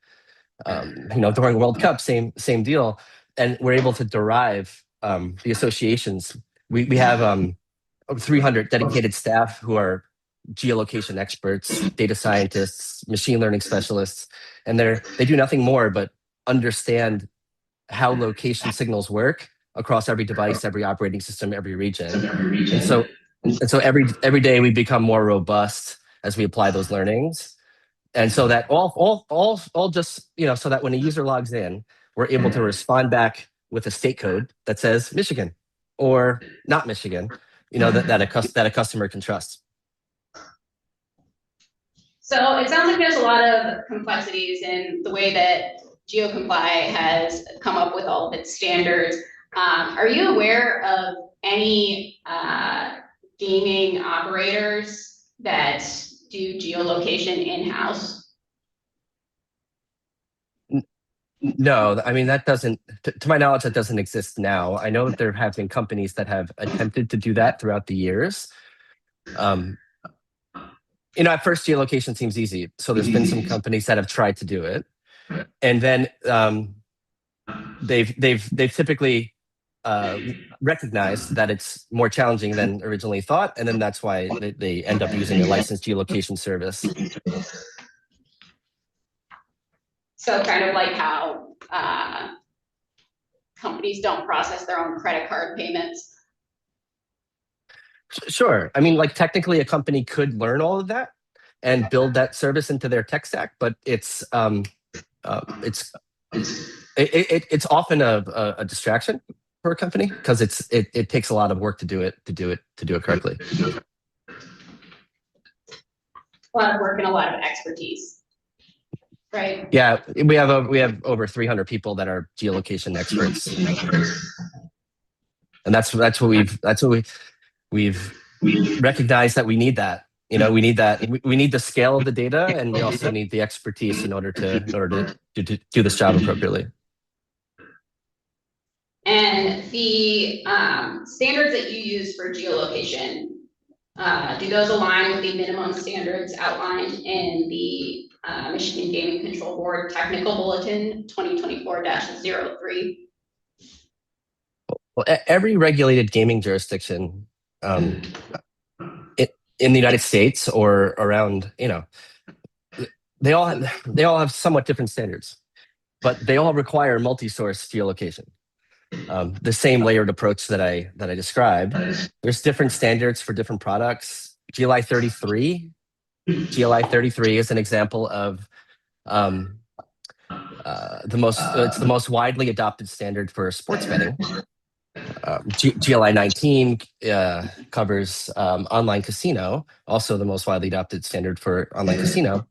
K: During World Cup, same deal. And we're able to derive the associations. We have 300 dedicated staff who are geolocation experts, data scientists, machine learning specialists, and they do nothing more but understand how location signals work across every device, every operating system, every region. And so every day we become more robust as we apply those learnings. And so that all just, so that when a user logs in, we're able to respond back with a state code that says Michigan or not Michigan, that a customer can trust.
B: So it sounds like there's a lot of complexities in the way that GeoComply has come up with all of its standards. Are you aware of any gaming operators that do geolocation in-house?
K: No, I mean, that doesn't, to my knowledge, that doesn't exist now. I know that there have been companies that have attempted to do that throughout the years. At first, geolocation seems easy. So there's been some companies that have tried to do it. And then they've typically recognized that it's more challenging than originally thought. And then that's why they end up using a licensed geolocation service.
B: So kind of like how companies don't process their own credit card payments.
K: Sure. I mean, like technically a company could learn all of that and build that service into their tech stack, but it's often a distraction for a company because it takes a lot of work to do it correctly.
B: A lot of work and a lot of expertise, right?
K: Yeah, we have over 300 people that are geolocation experts, and that's what we've recognized that we need that. We need that. We need the scale of the data, and we also need the expertise in order to do this job appropriately.
B: And the standards that you use for geolocation, do those align with the minimum standards outlined in the Michigan Gaming Control Board Technical Bulletin 2024-03?
K: Well, every regulated gaming jurisdiction in the United States or around, they all have somewhat different standards, but they all require multi-source geolocation. the same layered approach that I described. There's different standards for different products. GLI 33 is an example of it's the most widely adopted standard for sports betting. GLI 19 covers online casino, also the most widely adopted standard for online casino.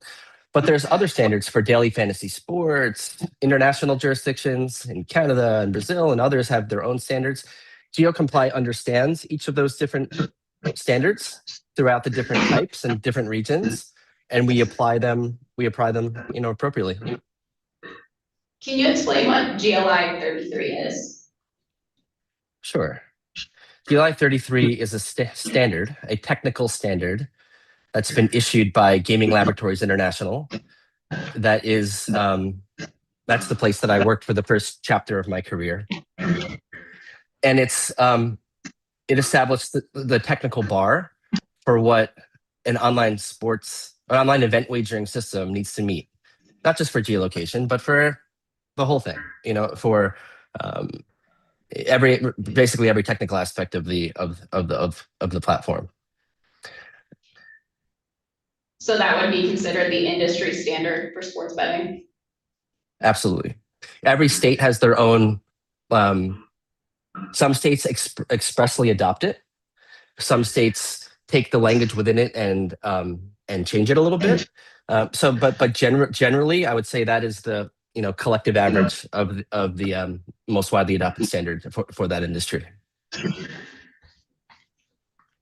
K: But there's other standards for daily fantasy sports. International jurisdictions in Canada and Brazil and others have their own standards. GeoComply understands each of those different standards throughout the different types and different regions, and we apply them appropriately.
B: Can you explain what GLI 33 is?
K: Sure. GLI 33 is a standard, a technical standard that's been issued by Gaming Laboratories International. That is, that's the place that I worked for the first chapter of my career. And it established the technical bar for what an online event wagering system needs to meet, not just for geolocation, but for the whole thing, for basically every technical aspect of the platform.
B: So that would be considered the industry standard for sports betting?
K: Absolutely. Every state has their own, some states expressly adopt it. Some states take the language within it and change it a little bit. But generally, I would say that is the collective average of the most widely adopted standard for that industry.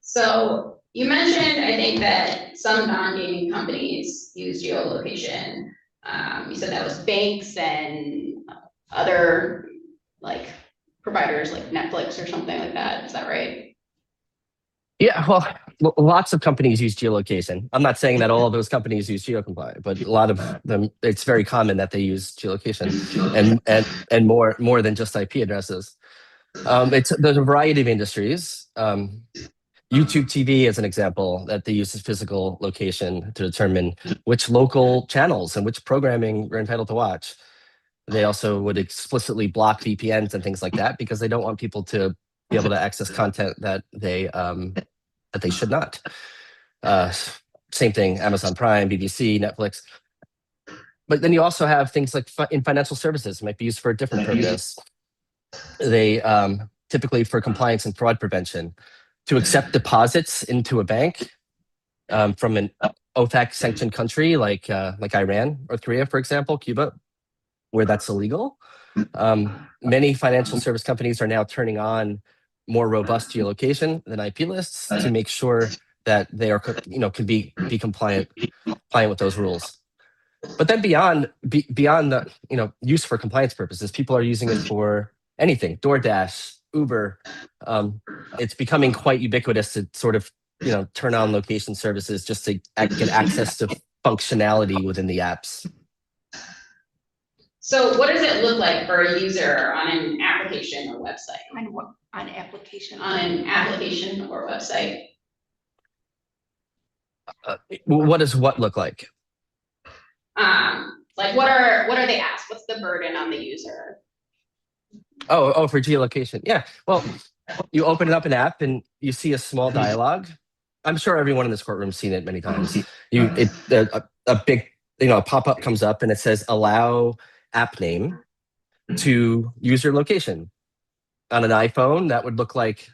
B: So you mentioned, I think, that some non-gaming companies use geolocation. You said that was banks and other providers like Netflix or something like that. Is that right?
K: Yeah, well, lots of companies use geolocation. I'm not saying that all of those companies use GeoComply, but a lot of them, it's very common that they use geolocation and more than just IP addresses. There's a variety of industries. YouTube TV is an example that they use physical location to determine which local channels and which programming you're entitled to watch. They also would explicitly block VPNs and things like that because they don't want people to be able to access content that they should not. Same thing, Amazon Prime, BBC, Netflix. But then you also have things like in financial services, might be used for a different purpose. They typically for compliance and fraud prevention, to accept deposits into a bank from an OFAC sanctioned country like Iran or Korea, for example, Cuba, where that's illegal. Many financial service companies are now turning on more robust geolocation than IP lists to make sure that they are, can be compliant with those rules. But then beyond the use for compliance purposes, people are using it for anything. DoorDash, Uber. It's becoming quite ubiquitous to sort of turn on location services just to get access to functionality within the apps.
B: So what does it look like for a user on an application or website?
J: On application.
B: On an application or website?
K: What does what look like?
B: Like what are they asked? What's the burden on the user?
K: Oh, for geolocation. Yeah. Well, you open up an app and you see a small dialogue. I'm sure everyone in this courtroom has seen it many times. A big, a pop-up comes up and it says allow app name to use your location. On an iPhone, that would look like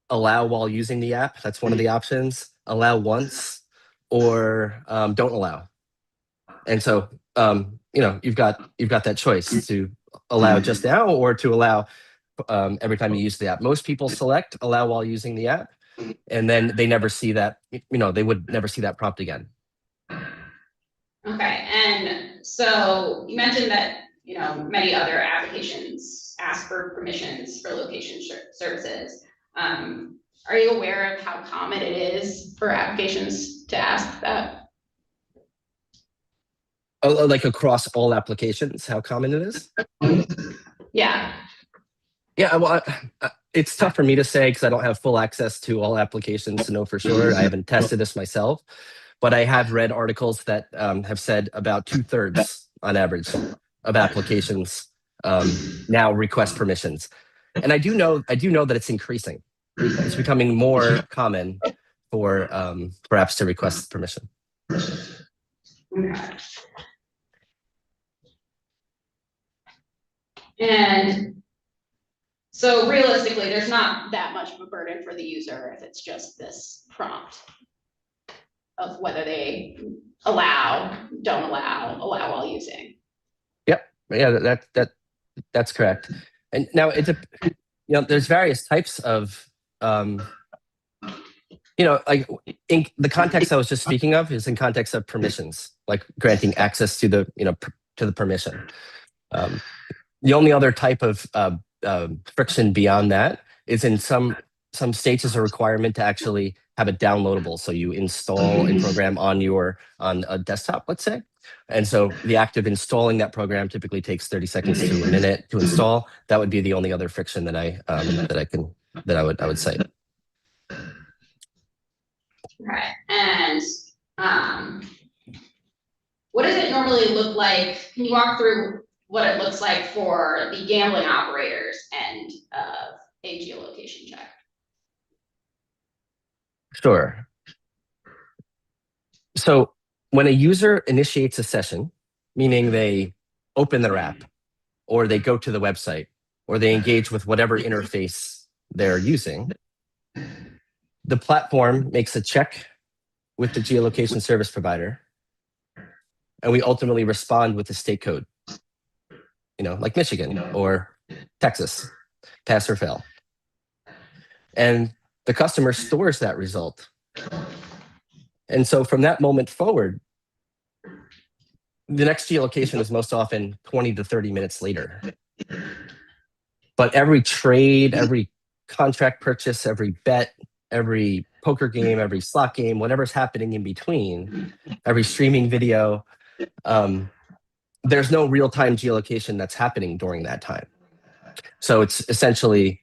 K: allow while using the app. That's one of the options. Allow once or don't allow. And so you've got that choice to allow just now or to allow every time you use the app. Most people select allow while using the app, and then they never see that, they would never see that prompt again.
B: Okay, and so you mentioned that, many other applications ask for permissions for location services. Are you aware of how common it is for applications to ask that?
K: Like across all applications, how common it is?
B: Yeah.
K: Yeah, well, it's tough for me to say because I don't have full access to all applications to know for sure. I haven't tested this myself, but I have read articles that have said about 2/3 on average of applications now request permissions. And I do know that it's increasing. It's becoming more common for apps to request permission.
B: Okay. And so realistically, there's not that much of a burden for the user if it's just this prompt of whether they allow, don't allow while using.
K: Yep. Yeah, that's correct. And now there's various types of like in the context I was just speaking of is in context of permissions, like granting access to the to the permission. The only other type of friction beyond that is in some states is a requirement to actually have it downloadable. So you install a program on a desktop, let's say. And so the act of installing that program typically takes 30 seconds to a minute to install. That would be the only other friction that I would say.
B: Okay, and what does it normally look like? Can you walk through what it looks like for the gambling operators and a geolocation check?
K: Sure. So when a user initiates a session, meaning they open their app, or they go to the website, or they engage with whatever interface they're using, the platform makes a check with the geolocation service provider, and we ultimately respond with the state code, like Michigan or Texas, pass or fail. And the customer stores that result. And so from that moment forward, the next geolocation is most often 20 to 30 minutes later. But every trade, every contract purchase, every bet, every poker game, every slot game, whatever's happening in between, every streaming video, there's no real-time geolocation that's happening during that time. So it's essentially,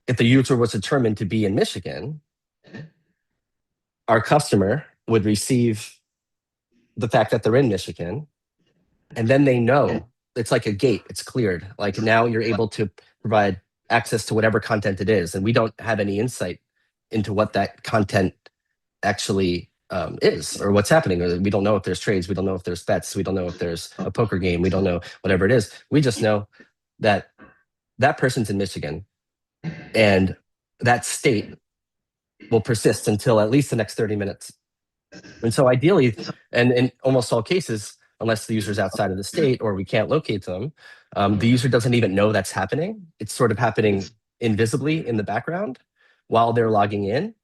K: if the user was determined to be in Michigan, our customer would receive the fact that they're in Michigan, and then they know it's like a gate, it's cleared. Like now you're able to provide access to whatever content it is, and we don't have any insight into what that content actually is or what's happening. We don't know if there's trades, we don't know if there's bets, we don't know if there's a poker game, we don't know whatever it is. We just know that that person's in Michigan, and that state will persist until at least the next 30 minutes. And so ideally, and in almost all cases, unless the user's outside of the state or we can't locate them, the user doesn't even know that's happening. It's sort of happening invisibly in the background while they're logging in.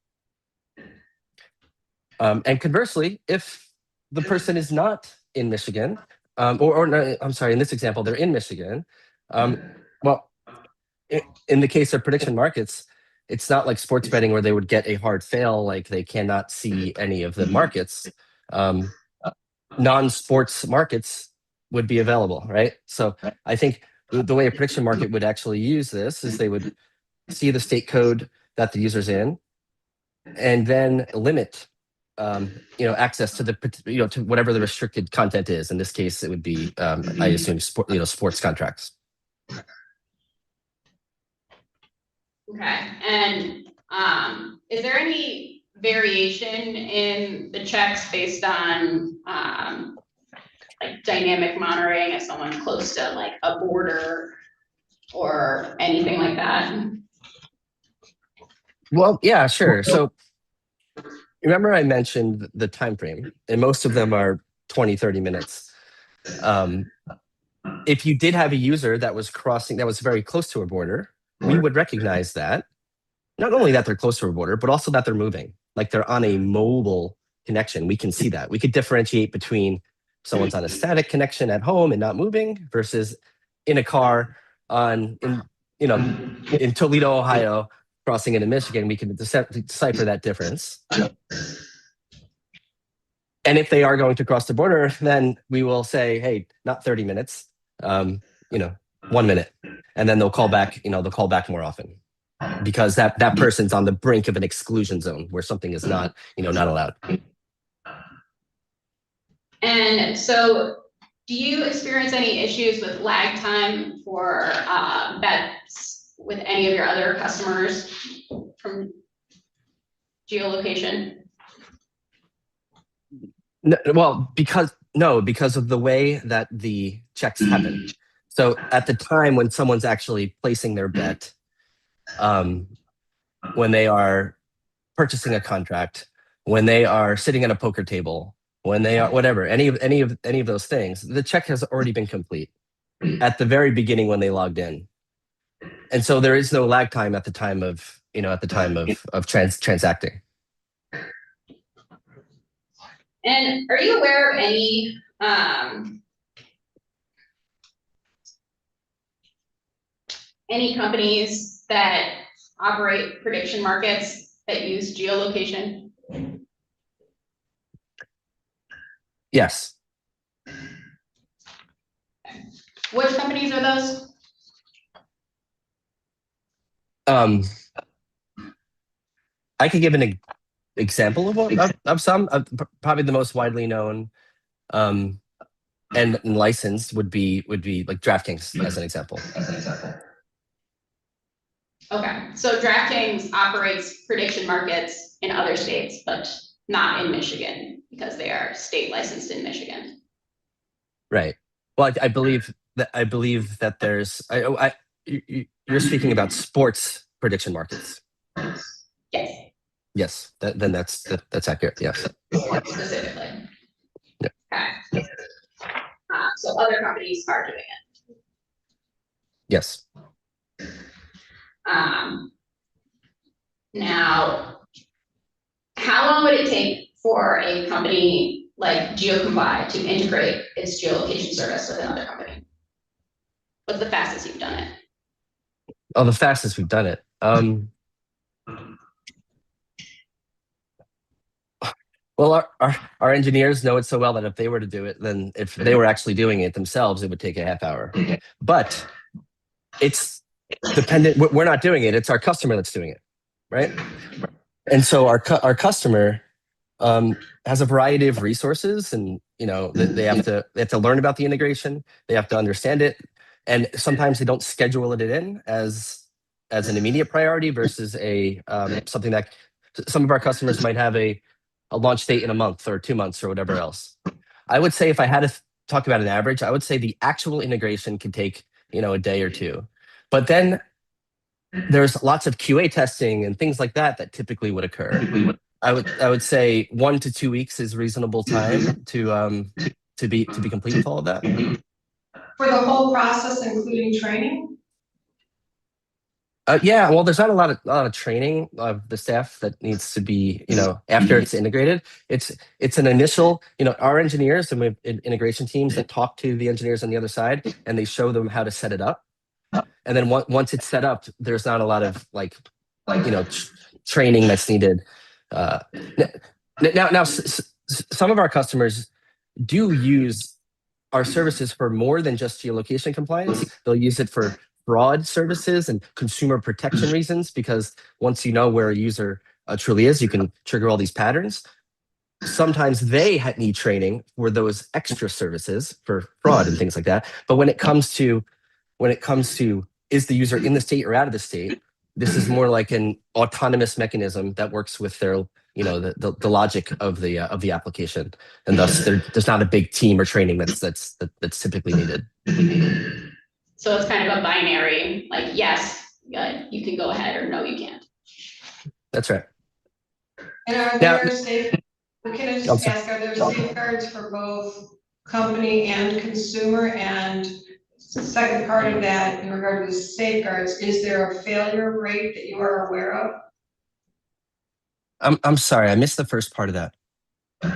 K: And conversely, if the person is not in Michigan, or no, I'm sorry, in this example, they're in Michigan, well, in the case of prediction markets, it's not like sports betting where they would get a hard fail, like they cannot see any of the markets. Non-sports markets would be available, right? So I think the way a prediction market would actually use this is they would see the state code that the user's in, and then limit access to the to whatever the restricted content is. In this case, it would be I assume sports contracts.
B: Okay, and is there any variation in the checks based on like dynamic monitoring of someone close to like a border or anything like that?
K: Well, yeah, sure. So remember I mentioned the time frame, and most of them are 20, 30 minutes. If you did have a user that was very close to a border, we would recognize that. Not only that they're close to a border, but also that they're moving, like they're on a mobile connection. We can see that. We could differentiate between someone's on a static connection at home and not moving versus in a car in Toledo, Ohio, crossing into Michigan. We can decipher that difference. And if they are going to cross the border, then we will say, hey, not 30 minutes, 1 minute. And then they'll call back, they'll call back more often, because that person's on the brink of an exclusion zone where something is not, not allowed.
B: And so do you experience any issues with lag time for bets with any of your other customers from geolocation?
K: Well, because of the way that the checks happen. So at the time when someone's actually placing their bet, when they are purchasing a contract, when they are sitting at a poker table, when they are whatever, any of those things, the check has already been complete at the very beginning when they logged in. And so there is no lag time at the time of, transacting.
B: And are you aware of any companies that operate prediction markets that use geolocation?
K: Yes.
B: Which companies are those?
K: I could give an example of some. Probably the most widely known and licensed would be like DraftKings as an example.
B: Okay, so DraftKings operates prediction markets in other states, but not in Michigan because they are state licensed in Michigan.
K: Right. Well, I believe that there's. You're speaking about sports prediction markets.
B: Yes.
K: Yes. That's accurate. Yes.
B: Specifically.
K: Yeah.
B: Okay. So other companies are doing it.
K: Yes.
B: Now, how long would it take for a company like GeoComply to integrate its geolocation service with another company? What's the fastest you've done it?
K: Oh, the fastest we've done it. Well, our engineers know it so well that if they were to do it, then if they were actually doing it themselves, it would take a half hour. But it's dependent. We're not doing it. It's our customer that's doing it, right? And so our customer has a variety of resources, and they have to learn about the integration. They have to understand it, and sometimes they don't schedule it in as an immediate priority versus something that some of our customers might have a launch date in a month or 2 months or whatever else. I would say if I had to talk about an average, I would say the actual integration could take a day or two, but then there's lots of QA testing and things like that typically would occur. I would say 1 to 2 weeks is reasonable time to be complete with all of that.
A: For the whole process, including training?
K: Yeah, well, there's not a lot of training of the staff that needs to be, after it's integrated. It's an initial, our engineers and we have integration teams that talk to the engineers on the other side and they show them how to set it up. And then once it's set up, there's not a lot of training that's needed. Now, some of our customers do use our services for more than just geolocation compliance. They'll use it for fraud services and consumer protection reasons, because once you know where a user truly is, you can trigger all these patterns. Sometimes they need training for those extra services for fraud and things like that. But when it comes to is the user in the state or out of the state, this is more like an autonomous mechanism that works with their the logic of the application, and thus there's not a big team or training that's typically needed.
B: So it's kind of a binary, like yes, you can go ahead, or no, you can't.
K: That's right.
A: And are there safeguards for both company and consumer? And the second part of that, in regard to the safeguards, is there a failure rate that you are aware of?
K: I'm sorry, I missed the first part of that.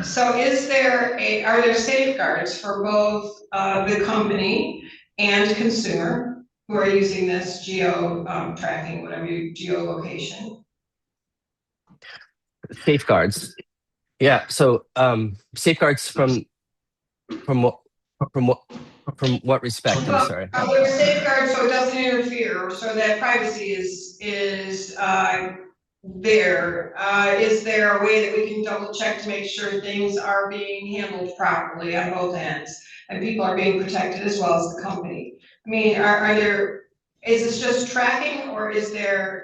A: So are there safeguards for both the company and consumer who are using this tracking, whatever geolocation?
K: Safeguards. Yeah. So safeguards from what respect? I'm sorry.
A: There's safeguards so it doesn't interfere, so that privacy is there. Is there a way that we can double check to make sure things are being handled properly on both ends and people are being protected as well as the company? I mean, are there Is this just tracking, or is the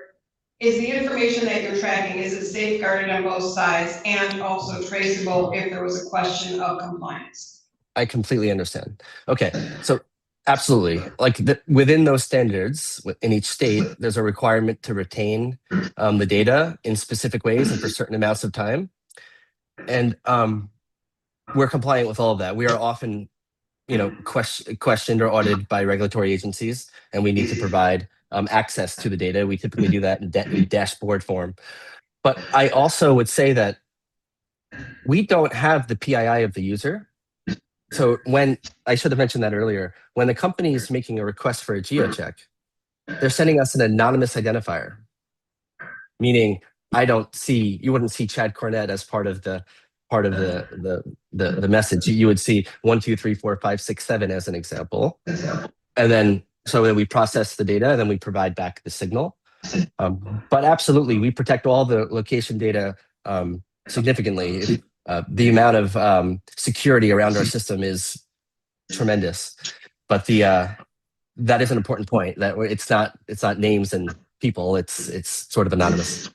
A: information that you're tracking, is it safeguarded on both sides and also traceable if there was a question of compliance?
K: I completely understand. Okay, so absolutely. Like within those standards, in each state, there's a requirement to retain the data in specific ways and for certain amounts of time. And we're compliant with all of that. We are often, questioned or audited by regulatory agencies, and we need to provide access to the data. We typically do that in dashboard form. But I also would say that we don't have the PII of the user. So I should have mentioned that earlier, when the company is making a request for a geocheck, they're sending us an anonymous identifier, meaning you wouldn't see Chad Cornett as part of the message. You would see 1, 2, 3, 4, 5, 6, 7 as an example. And then we process the data and then we provide back the signal. But absolutely, we protect all the location data significantly. The amount of security around our system is tremendous. But that is an important point, that it's not names and people, it's sort of anonymous.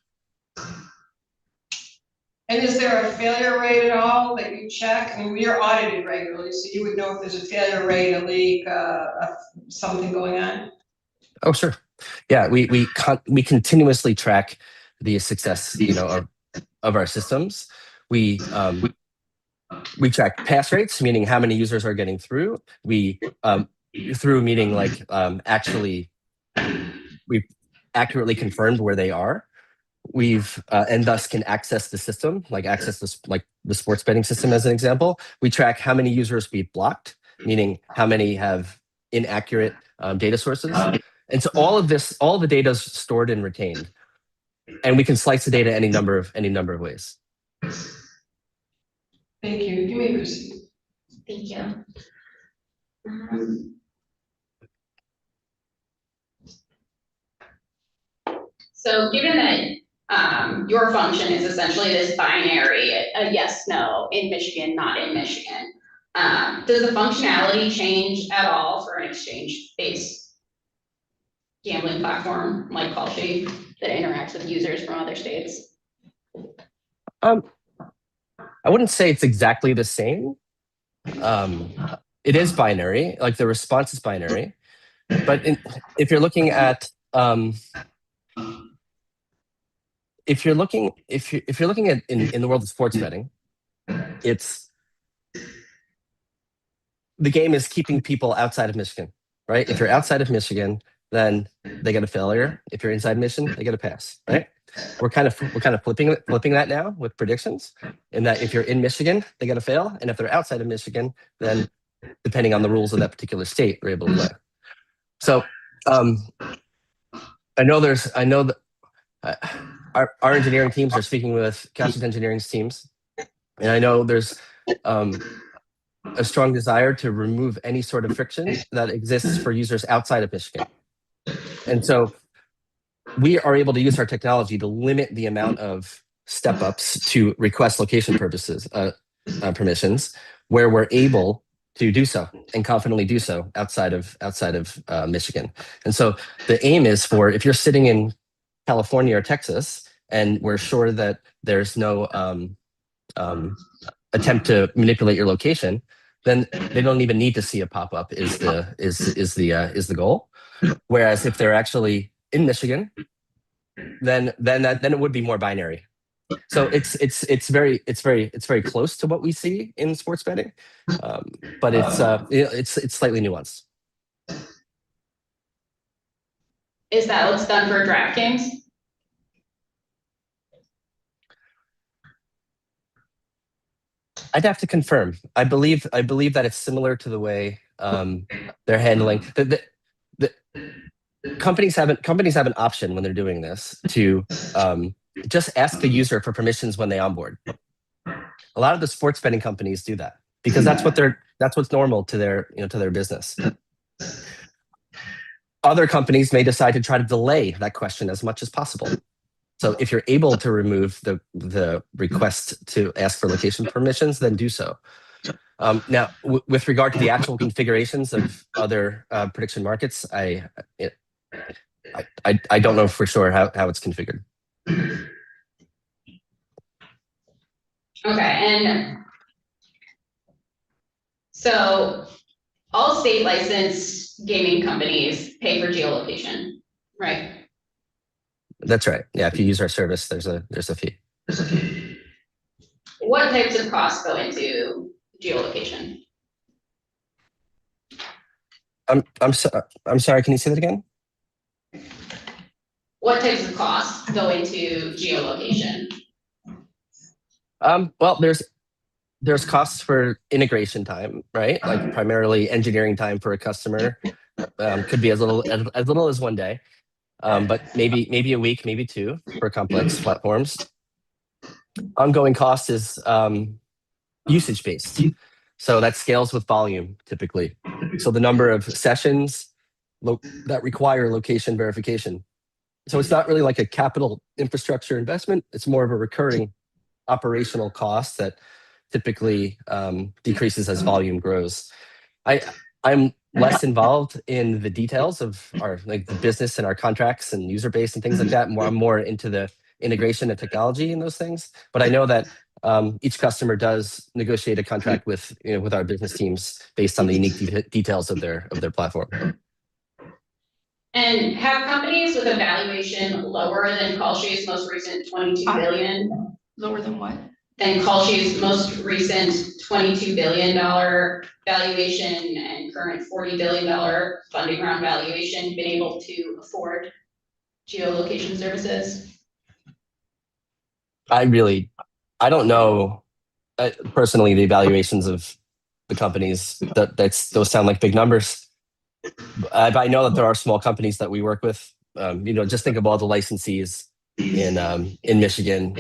A: And is there a failure rate at all that you check? I mean, we are audited regularly, so you would know if there's a failure rate, a leak, something going on.
K: Oh, sure. Yeah, we continuously track the success, of our systems. We track pass rates, meaning how many users are getting through. Through meaning like we've accurately confirmed where they are. And thus can access the system, like the sports betting system as an example. We track how many users we've blocked, meaning how many have inaccurate data sources. And so all the data is stored and retained, and we can slice the data any number of ways.
A: Thank you. You may proceed.
L: Thank you. So given that your function is essentially this binary, a yes, no, in Michigan, not in Michigan, does the functionality change at all for an exchange-based gambling platform like Callsheet that interacts with users from other states?
K: I wouldn't say it's exactly the same. It is binary, like the response is binary. But if you're looking at if you're looking at in the world of sports betting, it's the game is keeping people outside of Michigan, right? If you're outside of Michigan, then they get a failure. If you're inside Michigan, they get a pass, right? We're kind of flipping that now with predictions, in that if you're in Michigan, they get a fail, and if they're outside of Michigan, then depending on the rules of that particular state, they're able to play. So I know that our engineering teams are speaking with Callsheet Engineering's teams, and I know there's a strong desire to remove any sort of friction that exists for users outside of Michigan. And so we are able to use our technology to limit the amount of step-ups to request location permissions, where we're able to do so and confidently do so outside of Michigan. And so the aim is for, if you're sitting in California or Texas, and we're sure that there's no attempt to manipulate your location, then they don't even need to see a pop-up is the goal. Whereas if they're actually in Michigan, then it would be more binary. So it's very close to what we see in sports betting, but it's slightly nuanced.
L: Is that what's done for DraftKings?
K: I'd have to confirm. I believe that it's similar to the way they're handling the companies have an option when they're doing this to just ask the user for permissions when they onboard. A lot of the sports betting companies do that because that's what's normal to their business. Other companies may decide to try to delay that question as much as possible. So if you're able to remove the request to ask for location permissions, then do so. Now, with regard to the actual configurations of other prediction markets, I don't know for sure how it's configured.
L: Okay, and so all state licensed gaming companies pay for geolocation, right?
K: That's right. Yeah, if you use our service, there's a fee.
L: What types of costs go into geolocation?
K: I'm sorry. Can you say that again?
L: What types of costs go into geolocation?
K: Well, there's costs for integration time, right? Like primarily engineering time for a customer. Could be as little as 1 day, but maybe a week, maybe two for complex platforms. Ongoing cost is usage based, so that scales with volume typically. So the number of sessions that require location verification. So it's not really like a capital infrastructure investment. It's more of a recurring operational cost that typically decreases as volume grows. I'm less involved in the details of our like the business and our contracts and user base and things like that. I'm more into the integration of technology and those things. But I know that each customer does negotiate a contract with with our business teams based on the unique details of their platform.
L: And have companies with a valuation lower than Kalshi's most recent 22 billion?
J: Lower than what?
L: Than Kalshi's most recent $22 billion valuation and current $40 billion funding round valuation been able to afford geolocation services?
K: I don't know personally the evaluations of the companies. Those sound like big numbers. I know that there are small companies that we work with. Just think of all the licensees in Michigan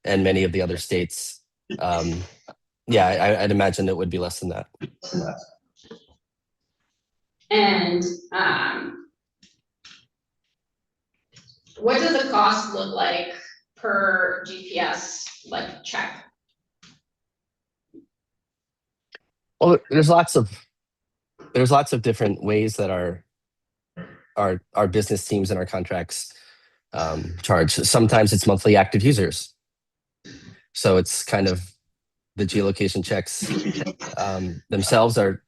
K: and many of the other states. Yeah, I'd imagine it would be less than that.
L: And what does the cost look like per GPS check?
K: Well, there's lots of different ways that our business teams and our contracts charge. Sometimes it's monthly active users. So it's kind of the geolocation checks themselves are,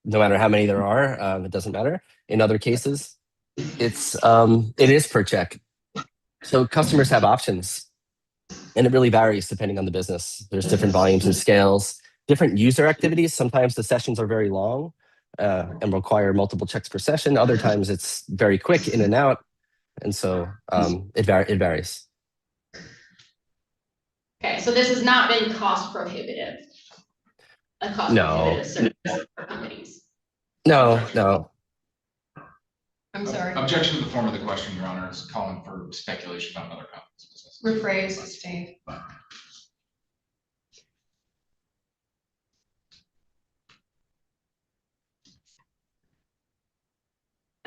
K: no matter how many there are, it doesn't matter. In other cases, it is per check. So customers have options, and it really varies depending on the business. There's different volumes and scales, different user activities. Sometimes the sessions are very long and require multiple checks per session. Other times it's very quick in and out. And so it varies.
L: Okay, so this has not been cost prohibitive. A cost prohibitive service for companies.
K: No.
A: I'm sorry,
G: Objection to the form of the question, Your Honor, is calling for speculation about another company's business.
A: rephrase, Steve.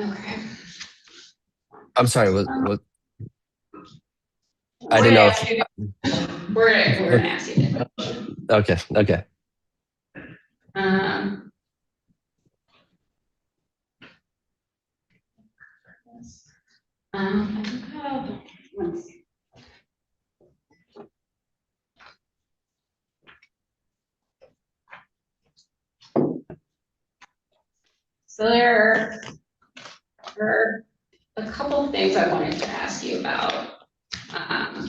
L: Okay.
K: I'm sorry, what? I didn't know if
L: We're gonna ask you a question.
K: Okay.
L: Let's see. So there are a couple of things I wanted to ask you about.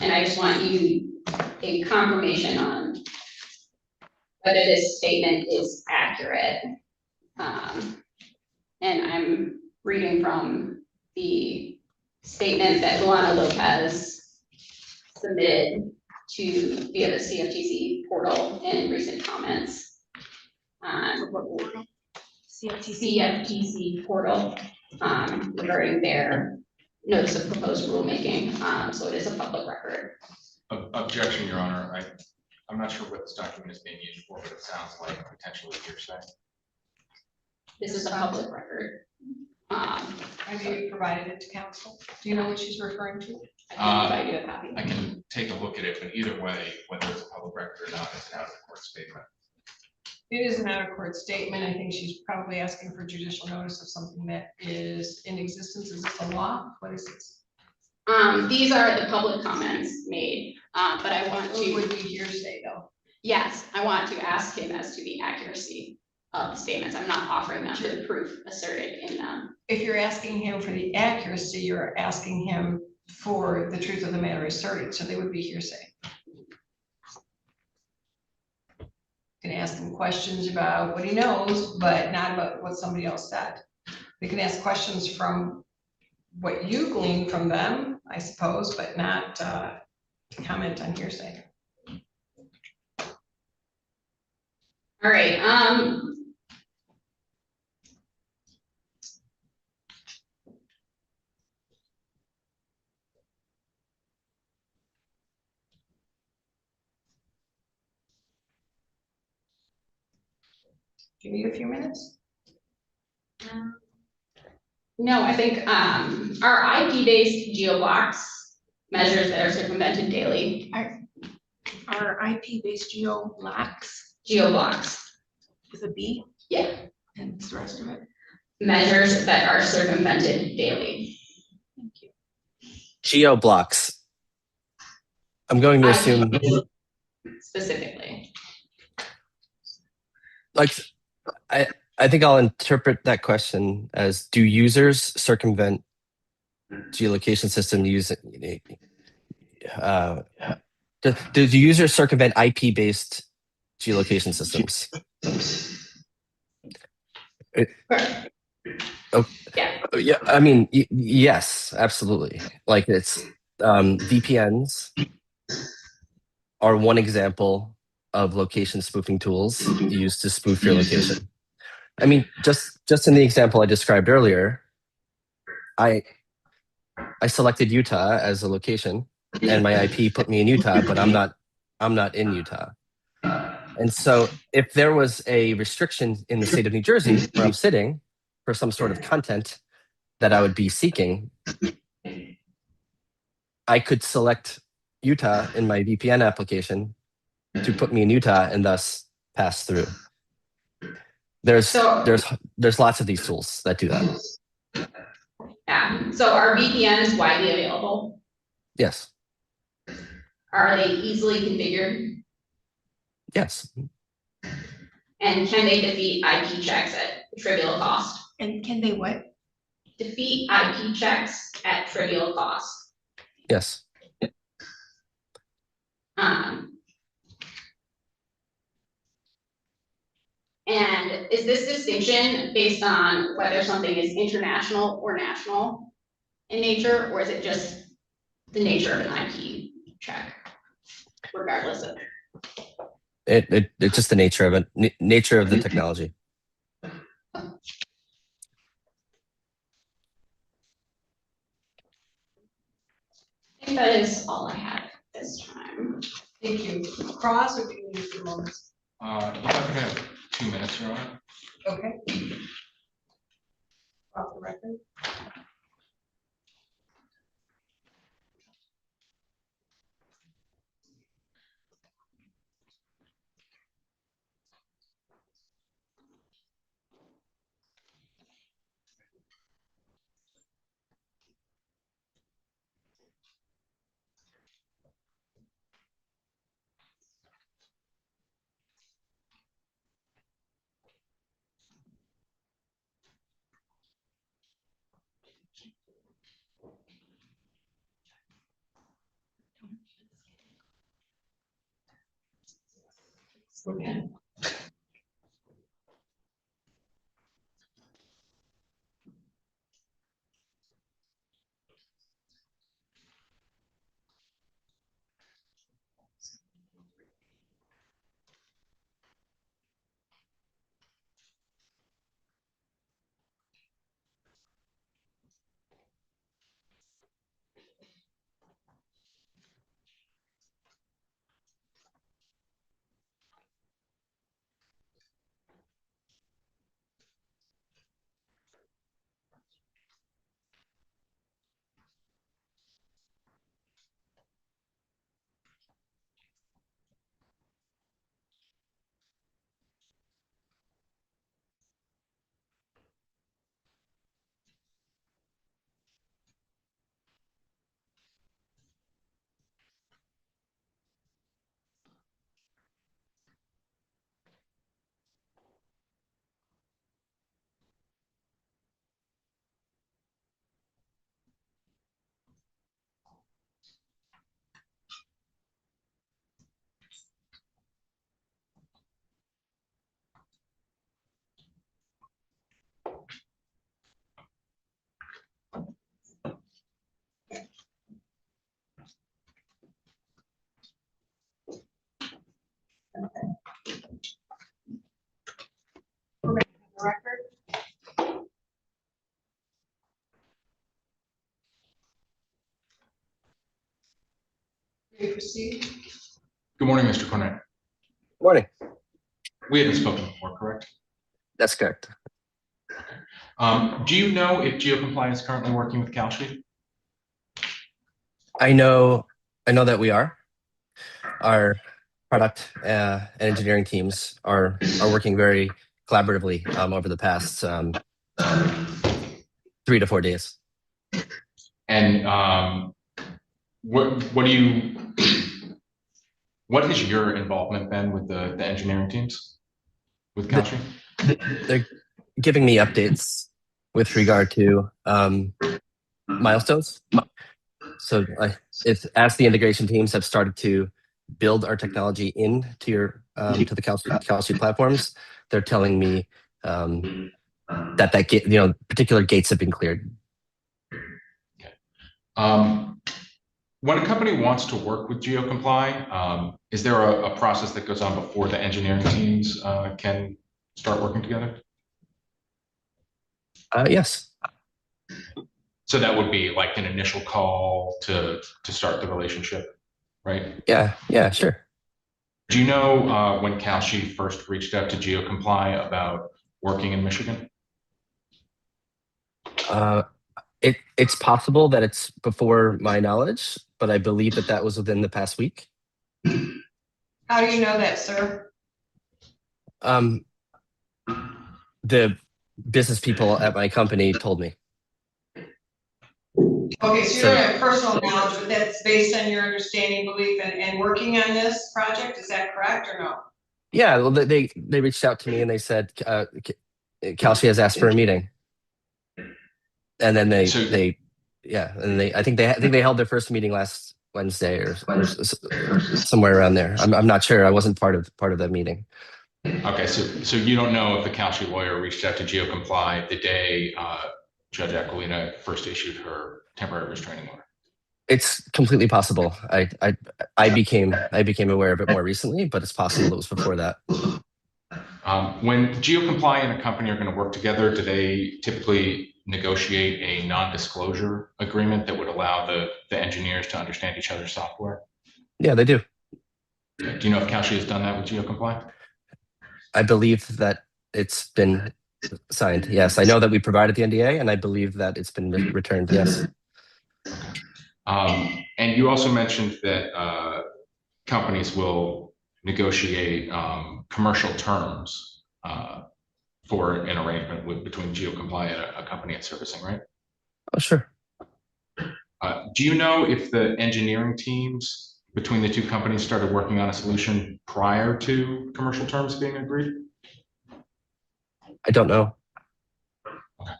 L: And I just want you a confirmation on whether this statement is accurate. And I'm reading from the statement that Luana Lopez submitted via the CFTC portal in recent comments. CFTC portal regarding their notice of proposed rulemaking. So it is a public record.
G: Objection, Your Honor. I'm not sure what this document is being used for, but it sounds like potentially hearsay.
L: This is a public record.
A: Have you provided it to counsel? Do you know what she's referring to?
L: I can provide you a copy.
G: I can take a look at it, but either way, whether it's a public record or not, it's an out of court statement.
A: It is an out-of-court statement. I think she's probably asking for judicial notice of something that is in existence. Is this a law? What is this?
L: These are the public comments made, but I want
A: What would
L: to,
A: be hearsay though?
L: yes, I want to ask him as to the accuracy of the statements. I'm not offering them for the proof asserted in them.
A: If you're asking him for the accuracy, you're asking him for the truth of the matter asserted, so they would be hearsay. You can ask him questions about what he knows, but not about what somebody else said. We can ask questions from what you gleaned from them, I suppose, but not to comment on hearsay.
L: All right,
A: Do you need a few minutes?
L: no, I think, our IP-based geoblocks measures that are circumvented daily,
J: Our IP-based geo blocks
L: geoblocks,
J: with a B
L: yeah,
J: and what's the rest of it.
L: measures that are circumvented daily.
J: Thank you.
K: Geo blocks. I'm going to assume,
L: Specifically,
K: like, I think I'll interpret that question as, do users circumvent geolocation system using, do users circumvent IP-based geolocation systems?
L: correct,
K: Oh,
L: yeah,
K: yeah, I mean, yes, absolutely. Like it's VPNs are one example of location spoofing tools used to spoof your location. I mean, just in the example I described earlier, I selected Utah as a location, and my IP put me in Utah, but I'm not in Utah. And so, if there was a restriction in the state of New Jersey where I'm sitting for some sort of content that I would be seeking, I could select Utah in my VPN application to put me in Utah and thus pass through. There's lots of these tools that do that.
L: yeah, so are VPNs widely available?
K: Yes.
L: Are they easily configured?
K: Yes.
L: And can they defeat IP checks at trivial cost?
J: And can they what?
L: Defeat IP checks at trivial cost.
K: Yes.
L: And is this distinction based on whether something is international or national in nature, or is it just the nature of an IP check, regardless of?
K: It's just the nature of it, nature of the technology.
L: I think that is all I have this time.
A: Thank you. Cross, or do you need a few moments?
G: If I could have 2 minutes, Your Honor.
A: Okay. Off the record. Okay. May we proceed?
G: Good morning, Mr. Cornett.
K: Morning.
G: We haven't spoken before, correct?
K: That's correct.
G: Do you know if GeoComply is currently working with CalSheet?
K: I know that we are. Our product and engineering teams are working very collaboratively over the past 3 to 4 days.
G: And what has your involvement been with the engineering teams with CalSheet?
K: They're giving me updates with regard to milestones. So as the integration teams have started to build our technology into your to the CalSheet platforms, they're telling me that gate, particular gates have been cleared.
G: When a company wants to work with GeoComply, is there a process that goes on before the engineering teams can start working together?
K: Yes.
G: So that would be like an initial call to start the relationship, right?
K: Yeah, sure.
G: Do you know when CalSheet first reached out to GeoComply about working in Michigan?
K: It's possible that it's before my knowledge, but I believe that was within the past week.
A: How do you know that, sir?
K: The business people at my company told me.
A: Okay, so you don't have personal knowledge, but that's based on your understanding, belief, and working on this project, is that correct or no?
K: Yeah, well, they reached out to me and they said, CalSheet has asked for a meeting. And then I think they held their first meeting last Wednesday or somewhere around there. I'm not sure. I wasn't part of that meeting.
G: Okay, so you don't know if the CalSheet lawyer reached out to GeoComply the day Judge Aquilina first issued her temporary restraining order?
K: It's completely possible. I became aware of it more recently, but it's possible it was before that.
G: When GeoComply and a company are going to work together, do they typically negotiate a non-disclosure agreement that would allow the engineers to understand each other's software?
K: Yeah, they do.
G: Do you know if CalSheet has done that with GeoComply?
K: I believe that it's been signed. Yes, I know that we provided the NDA, and I believe that it's been returned. Yes.
G: And you also mentioned that companies will negotiate commercial terms for an arrangement between GeoComply and a company it's servicing, right?
K: Oh, sure.
G: Do you know if the engineering teams between the two companies started working on a solution prior to commercial terms being agreed?
K: I don't know.
G: Okay.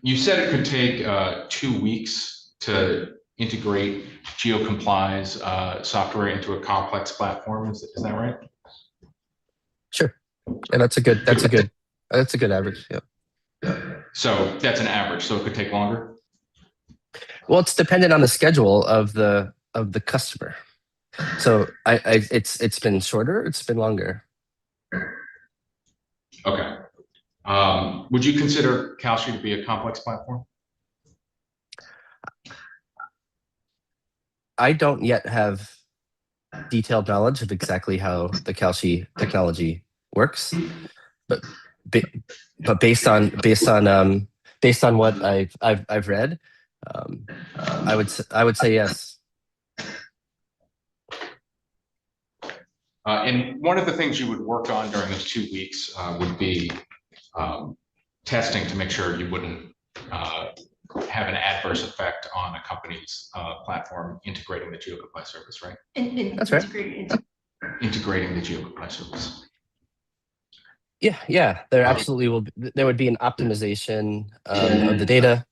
G: You said it could take 2 weeks to integrate GeoComply's software into a complex platform. Is that right?
K: Sure. Yeah, that's a good average. Yeah.
G: So that's an average. So it could take longer.
K: Well, it's dependent on the schedule of the customer. So it's been shorter. It's been longer.
G: Okay. Would you consider CalSheet to be a complex platform?
K: I don't yet have detailed knowledge of exactly how the CalSheet technology works, but based on what I've read, I would say yes.
G: And one of the things you would work on during those 2 weeks would be testing to make sure you wouldn't have an adverse effect on a company's platform integrating the GeoComply service, right?
K: That's right.
G: Integrating the GeoComply service.
K: Yeah. There absolutely will. There would be an optimization of the data.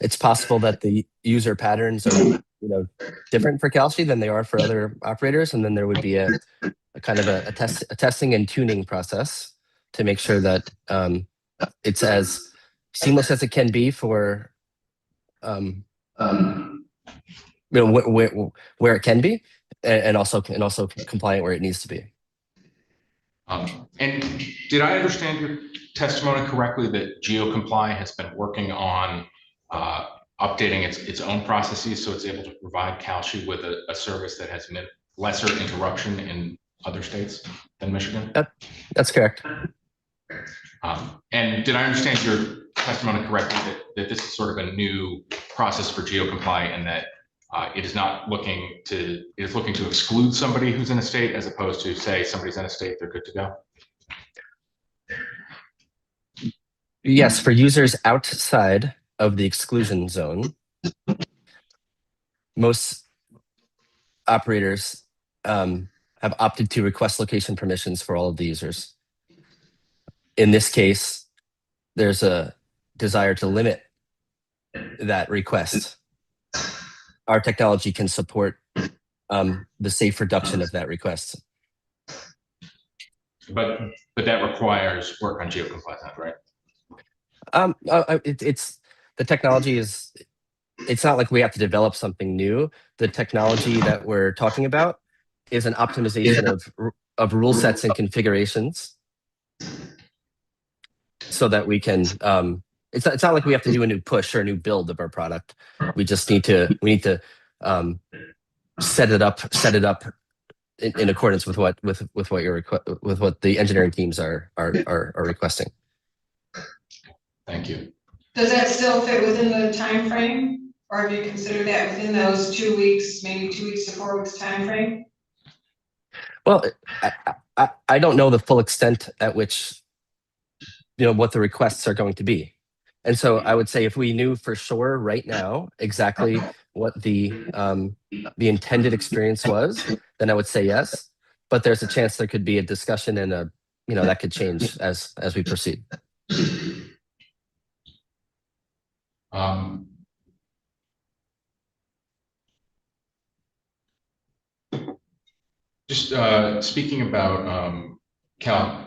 K: It's possible that the user patterns are different for CalSheet than they are for other operators, and then there would be a kind of a testing and tuning process to make sure that it's as seamless as it can be for where it can be, and also compliant where it needs to be.
G: And did I understand your testimony correctly that GeoComply has been working on updating its own processes so it's able to provide Calci with a service that has lesser interruption in other states than Michigan?
K: That's correct.
G: And did I understand your testimony correctly that this is sort of a new process for GeoComply and that it is looking to exclude somebody who's in a state as opposed to say somebody's in a state, they're good to go?
K: Yes, for users outside of the exclusion zone, most operators have opted to request location permissions for all of the users. In this case, there's a desire to limit that request. Our technology can support the safe reduction of that request.
G: But that requires work on GeoComply, right?
K: It's the technology is. It's not like we have to develop something new. The technology that we're talking about is an optimization of rule sets and configurations, so that we can. It's not like we have to do a new push or a new build of our product. We just need to set it up in accordance with what the engineering teams are requesting.
G: Thank you.
A: Does that still fit within the time frame, or have you considered that within those 2 weeks, maybe 2 weeks to 4 weeks time frame?
K: Well, I don't know the full extent at which, what the requests are going to be. And so I would say if we knew for sure right now exactly what the intended experience was, then I would say yes. But there's a chance there could be a discussion and that could change as we proceed.
G: Just speaking about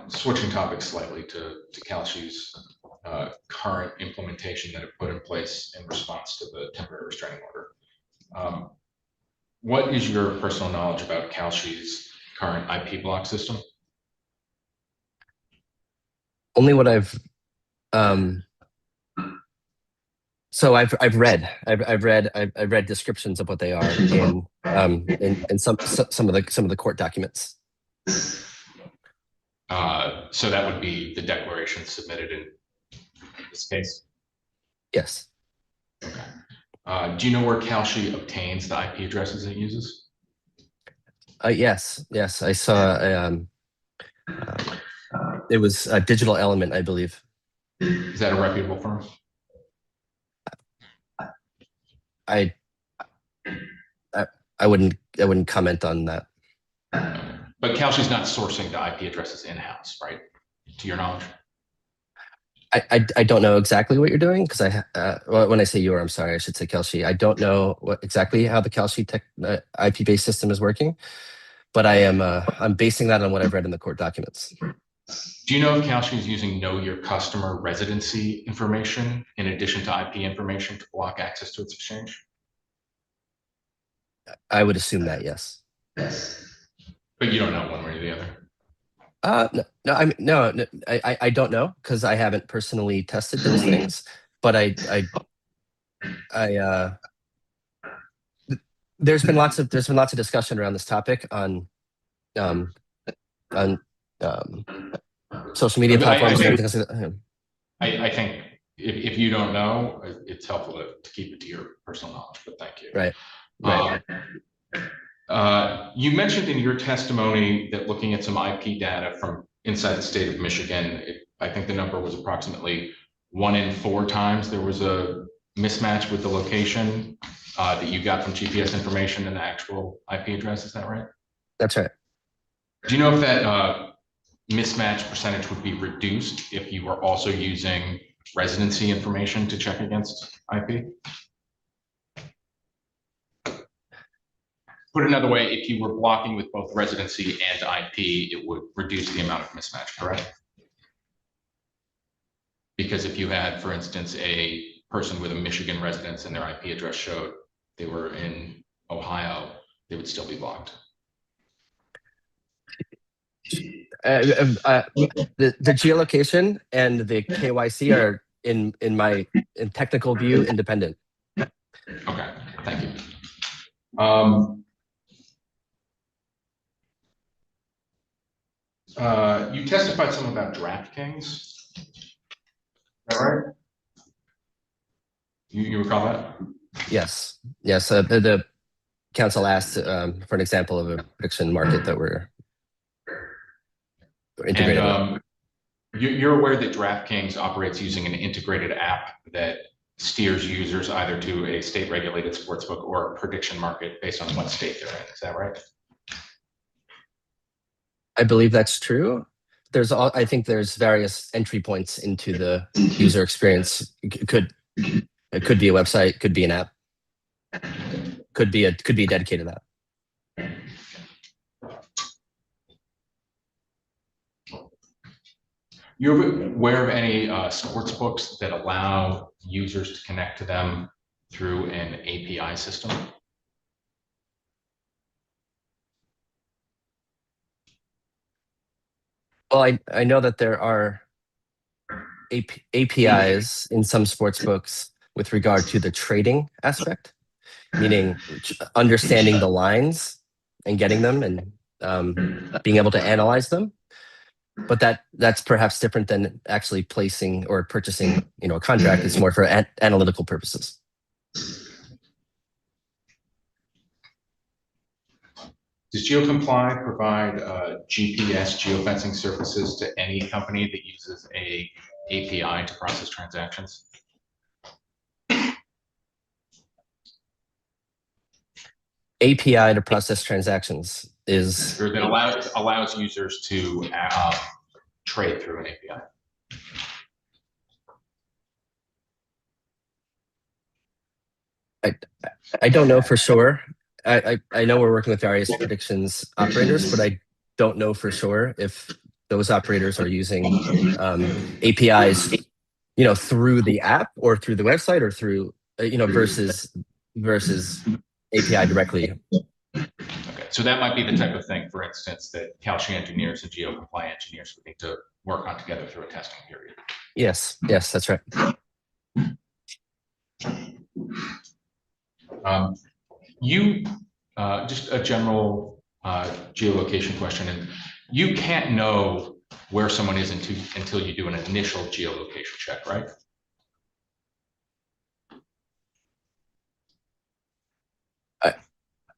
G: switching topics slightly to Calci's current implementation that it put in place in response to the temporary restraining order. What is your personal knowledge about Calci's current IP block system?
K: Only what I've so I've read descriptions of what they are in some of the court documents.
G: So that would be the declaration submitted in this case?
K: Yes.
G: Okay. Do you know where Calci obtains the IP addresses it uses?
K: Yes. I saw it was a Digital Element, I believe.
G: Is that a reputable firm?
K: I wouldn't comment on that.
G: But Calci's not sourcing the IP addresses in-house, right? To your knowledge?
K: I don't know exactly what you're doing because when I say you, I'm sorry, I should say Calci. I don't know exactly how the Calci IP-based system is working, but I'm basing that on what I've read in the court documents.
G: Do you know if Calci is using know your customer residency information in addition to IP information to block access to its exchange?
K: I would assume that, yes.
G: But you don't know one way or the other?
K: I don't know because I haven't personally tested those things, but there's been lots of discussion around this topic on social media platforms.
G: I think if you don't know, it's helpful to keep it to your personal knowledge, but thank you.
K: Right.
G: You mentioned in your testimony that looking at some IP data from inside the state of Michigan, I think the number was approximately 1 in 4 times there was a mismatch with the location that you got from GPS information and the actual IP address. Is that right?
K: That's right.
G: Do you know if that mismatch percentage would be reduced if you were also using residency information to check against IP? Put another way, if you were blocking with both residency and IP, it would reduce the amount of mismatch, correct? Because if you had, for instance, a person with a Michigan residence and their IP address showed they were in Ohio, they would still be blocked.
K: The geolocation and the KYC are in technical view independent.
G: Okay, thank you. You testified some about DraftKings. Is that right? You recall that?
K: Yes, yes. The council asked for an example of a prediction market that we're integrated with.
G: And you're aware that DraftKings operates using an integrated app that steers users either to a state-regulated sportsbook or a prediction market based on what state they're in. Is that right?
K: I believe that's true. I think there's various entry points into the user experience. It could be a website, could be an app, could be a dedicated app.
G: You're aware of any sports books that allow users to connect to them through an API system?
K: Well, I know that there are APIs in some sports books with regard to the trading aspect, meaning understanding the lines and getting them and being able to analyze them. But that's perhaps different than actually placing or purchasing, a contract. It's more for analytical purposes.
G: Does GeoComply provide GPS geofencing services to any company that uses a API to process transactions?
K: API to process transactions is...
G: Or that allows users to trade through an API.
K: I don't know for sure. I know we're working with various predictions operators, but I don't know for sure if those operators are using APIs, through the app or through the website or through, versus API directly.
G: Okay, so that might be the type of thing, for instance, that Calci engineers and GeoComply engineers would need to work on together through a testing period.
K: Yes, that's right.
G: Just a general geolocation question, and you can't know where someone is until you do an initial geolocation check, right?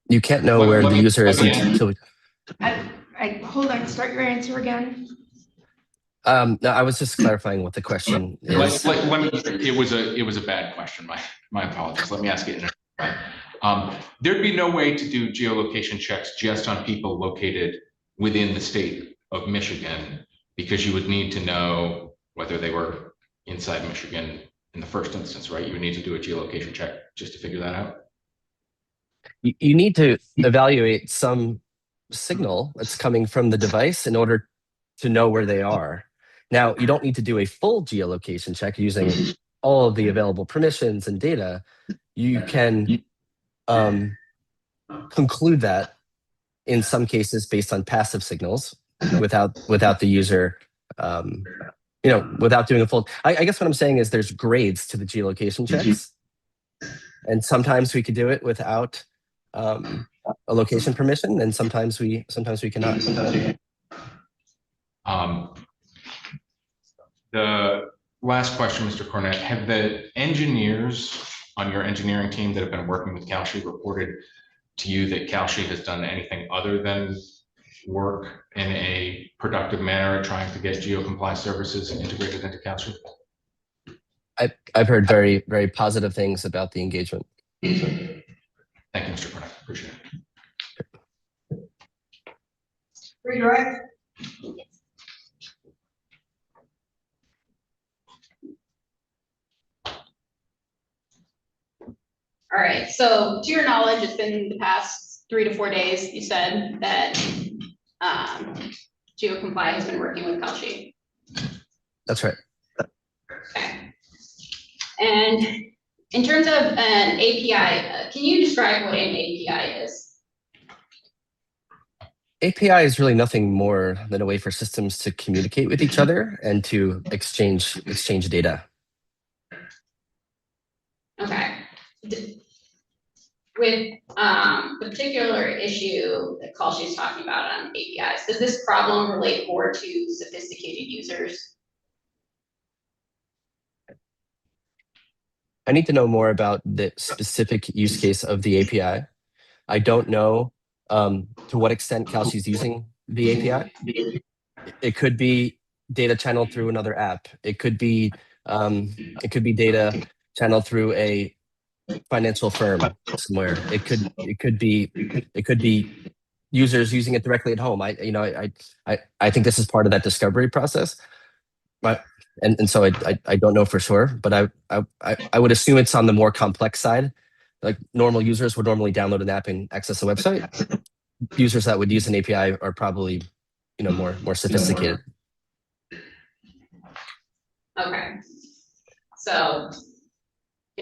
K: You can't know where the user is until...
J: Hold on, start your answer again.
K: No, I was just clarifying what the question is.
G: It was a bad question. My apologies. Let me ask it in a way. There'd be no way to do geolocation checks just on people located within the state of Michigan, because you would need to know whether they were inside Michigan in the first instance, right? You would need to do a geolocation check just to figure that out.
K: You need to evaluate some signal that's coming from the device in order to know where they are. Now, you don't need to do a full geolocation check using all of the available permissions and data. You can conclude that in some cases based on passive signals without the user, without doing a full... I guess what I'm saying is there's grades to the geolocation checks. And sometimes we could do it without a location permission, and sometimes we cannot.
G: The last question, Mr. Cornett, have the engineers on your engineering team that have been working with Calci reported to you that Calci has done anything other than work in a productive manner trying to get GeoComply services integrated into Calci?
K: I've heard very, very positive things about the engagement.
G: Thank you, Mr. Cornett. Appreciate it.
A: Redirect.
L: All right, so to your knowledge, it's been the past 3 to 4 days, you said that GeoComply has been working with Calci.
K: That's right.
L: Okay. And in terms of an API, can you describe what an API is?
K: API is really nothing more than a way for systems to communicate with each other and to exchange data.
L: Okay. with, the particular issue that call she's talking about on APIs, does this problem relate more to sophisticated users?
K: I need to know more about the specific use case of the API. I don't know to what extent Kalshi's using the API. It could be data channeled through another app. It could be data channeled through a financial firm somewhere. It could be users using it directly at home. I think this is part of that discovery process. But and so I don't know for sure, but I would assume it's on the more complex side. Like normal users would normally download an app and access a website. Users that would use an API are probably, more sophisticated.
L: Okay. So,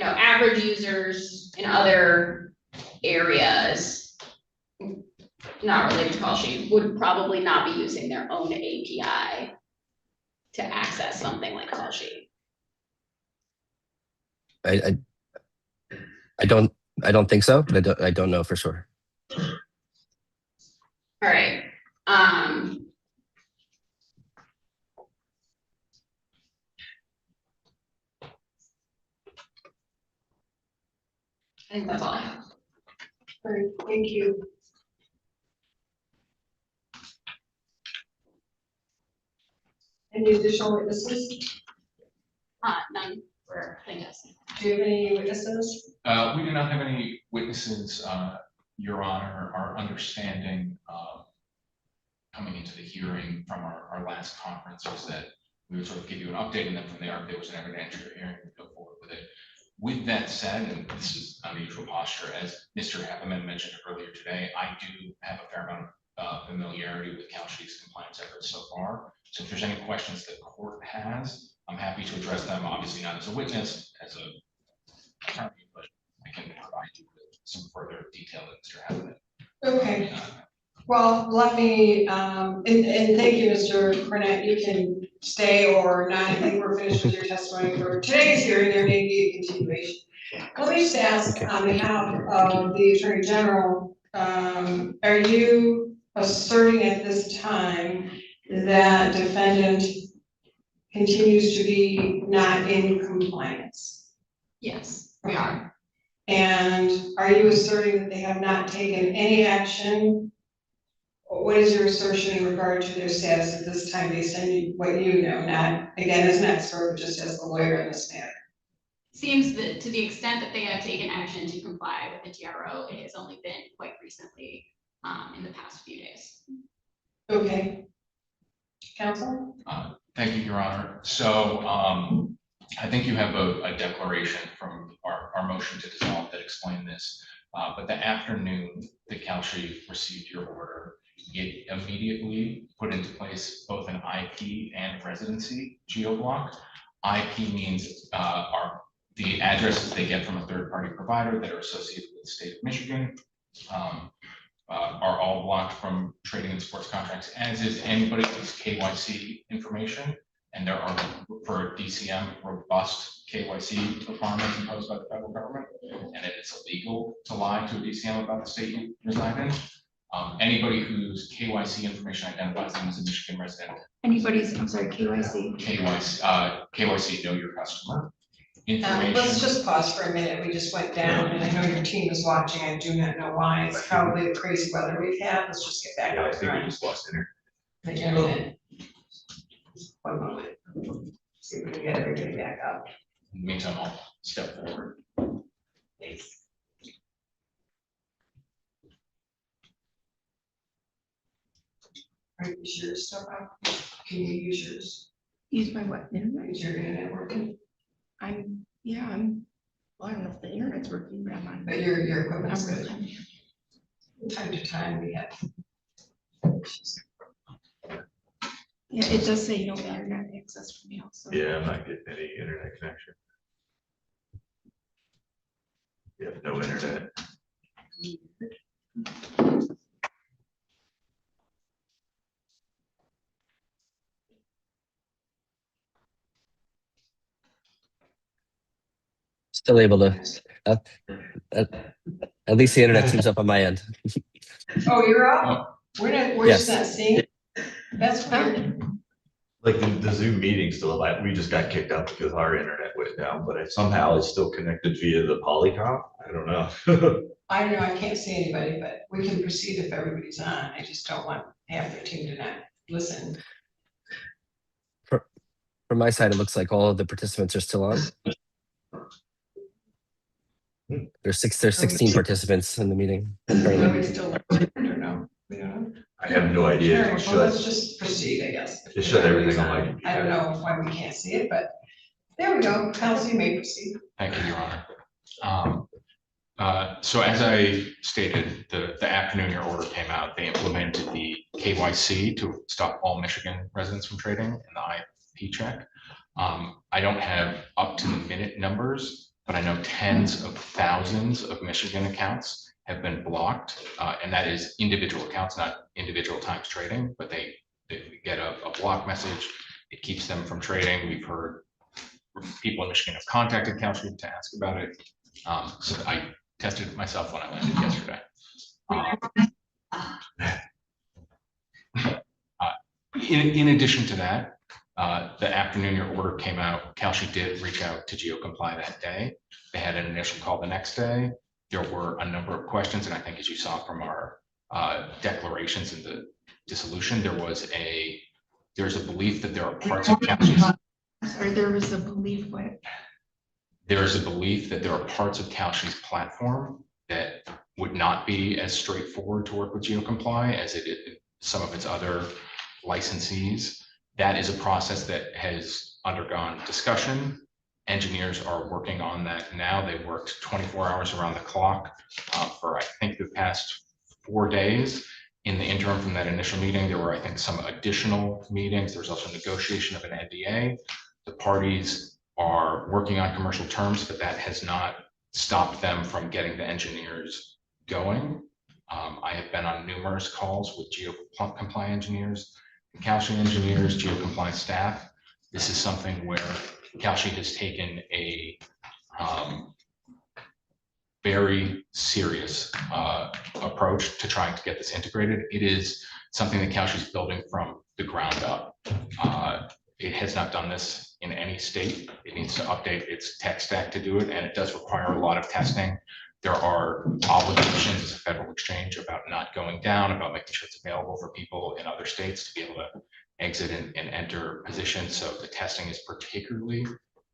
L: average users in other areas, not related to call sheet, would probably not be using their own API to access something like call sheet.
K: I don't think so, but I don't know for sure.
L: All right. I think that's all I have.
A: All right, thank you. Any additional witnesses?
B: None for plaintiffs.
A: Do you have any witnesses?
G: We do not have any witnesses, Your Honor. Our understanding coming into the hearing from our last conference was that we would sort of give you an update, and then from there, if there was an evidentiary hearing, we'd go forward with it. With that said, and this is unusual posture, as Mr. Heffernan mentioned earlier today, I do have a fair amount of familiarity with Kalshi's compliance efforts so far. So if there's any questions the court has, I'm happy to address them, obviously not as a witness, as a attorney, but I can provide you with some further detail that Mr. Heffernan.
A: Okay. Well, let me, and thank you, Mr. Cornett. You can stay or not. I think we're finished with your testimony for today's hearing. There may be a continuation. Let me just ask on behalf of the Attorney General, are you asserting at this time that defendant continues to be not in compliance?
L: Yes, we are.
A: And are you asserting that they have not taken any action? What is your assertion in regard to their status at this time, based on what you know, not again as an expert, but just as a lawyer in this matter?
B: Seems that to the extent that they have taken action to comply with the TRO, it has only been quite recently, in the past few days.
A: Okay. Counsel?
G: Thank you, Your Honor. So I think you have a declaration from our motion to dissolve that explained this. But the afternoon that Kalshi received your order, it immediately put into place both an IP and residency geoblock. IP means the addresses they get from a third-party provider that are associated with the state of Michigan are all blocked from trading in sports contracts, as is anybody's KYC information. And there are, for DCM, robust KYC requirements imposed by the federal government, and it is illegal to lie to a DCM about the state you reside in. Anybody whose KYC information identifies them as a Michigan resident.
J: I'm sorry, KYC.
G: KYC, know your customer. Information.
A: Let's just pause for a minute. We just went down, and I know your team is watching. I do not know why. It's probably the crazy weather we've had. Let's just get back.
I: Yeah, I think we just lost
A: the internet. One moment. See if we can get everybody back up.
G: In the meantime, I'll step forward.
A: Thanks. Are you sure stuff up? Can you use yours?
J: Use my what? Internet?
A: Is your internet working?
J: Well, I don't know if the internet's working, but I'm on.
A: But your equipment's
J: I'm
A: good.
J: on.
A: From time to time, we have.
J: Yeah, it does say no internet access for me also.
I: Yeah, I'm not getting any internet connection. You have no internet.
K: Still able to Uh, At at least the internet seems up on my end.
A: Oh, you're out? We're just
K: Yes.
A: not seeing it? That's weird.
I: Like the Zoom meeting still, like, we just got kicked out because our internet went down, but somehow it's still connected via the Polycom. I don't know.
A: I don't know, I can't see anybody, but we can proceed if everybody's on. I just don't want half the team to not listen.
K: From my side, it looks like all of the participants are still on. There's 16 participants in the meeting currently.
A: Nobody's still, or no, we don't know.
I: I have no idea.
A: All right,
I: It
A: well, let's
I: shut,
A: just proceed, I guess.
I: it shut everything on my computer.
A: I don't know why we can't see it, but there we go. Council, you may proceed.
G: Thank you, Your Honor. So as I stated, the afternoon your order came out, they implemented the KYC to stop all Michigan residents from trading and the IP check. I don't have up to the minute numbers, but I know tens of thousands of Michigan accounts have been blocked. And that is individual accounts, not individual times trading, but they get a block message. It keeps them from trading. We've heard people in Michigan have contacted Calstream to ask about it. So I tested it myself when I landed yesterday. In addition to that, the afternoon your order came out, Calstream did reach out to GeoComply that day. They had an initial call the next day. There were a number of questions, and I think as you saw from our declarations in the dissolution, there's a belief that there are parts of Calstream's.
J: Sorry, there was a belief what?
G: There is a belief that there are parts of Calstream's platform that would not be as straightforward to work with GeoComply as it is some of its other licensees. That is a process that has undergone discussion. Engineers are working on that now. They worked 24 hours around the clock for, I think, the past 4 days. In the interim from that initial meeting, there were, I think, some additional meetings. There's also negotiation of an NDA. The parties are working on commercial terms, but that has not stopped them from getting the engineers going. I have been on numerous calls with GeoComply engineers, Calstream engineers, GeoComply staff. This is something where Calstream has taken a very serious approach to trying to get this integrated. It is something that Calstream is building from the ground up. It has not done this in any state. It needs to update its tech stack to do it, and it does require a lot of testing. There are obligations as a federal exchange about not going down, about making sure it's available for people in other states to be able to exit and enter positions. So the testing is particularly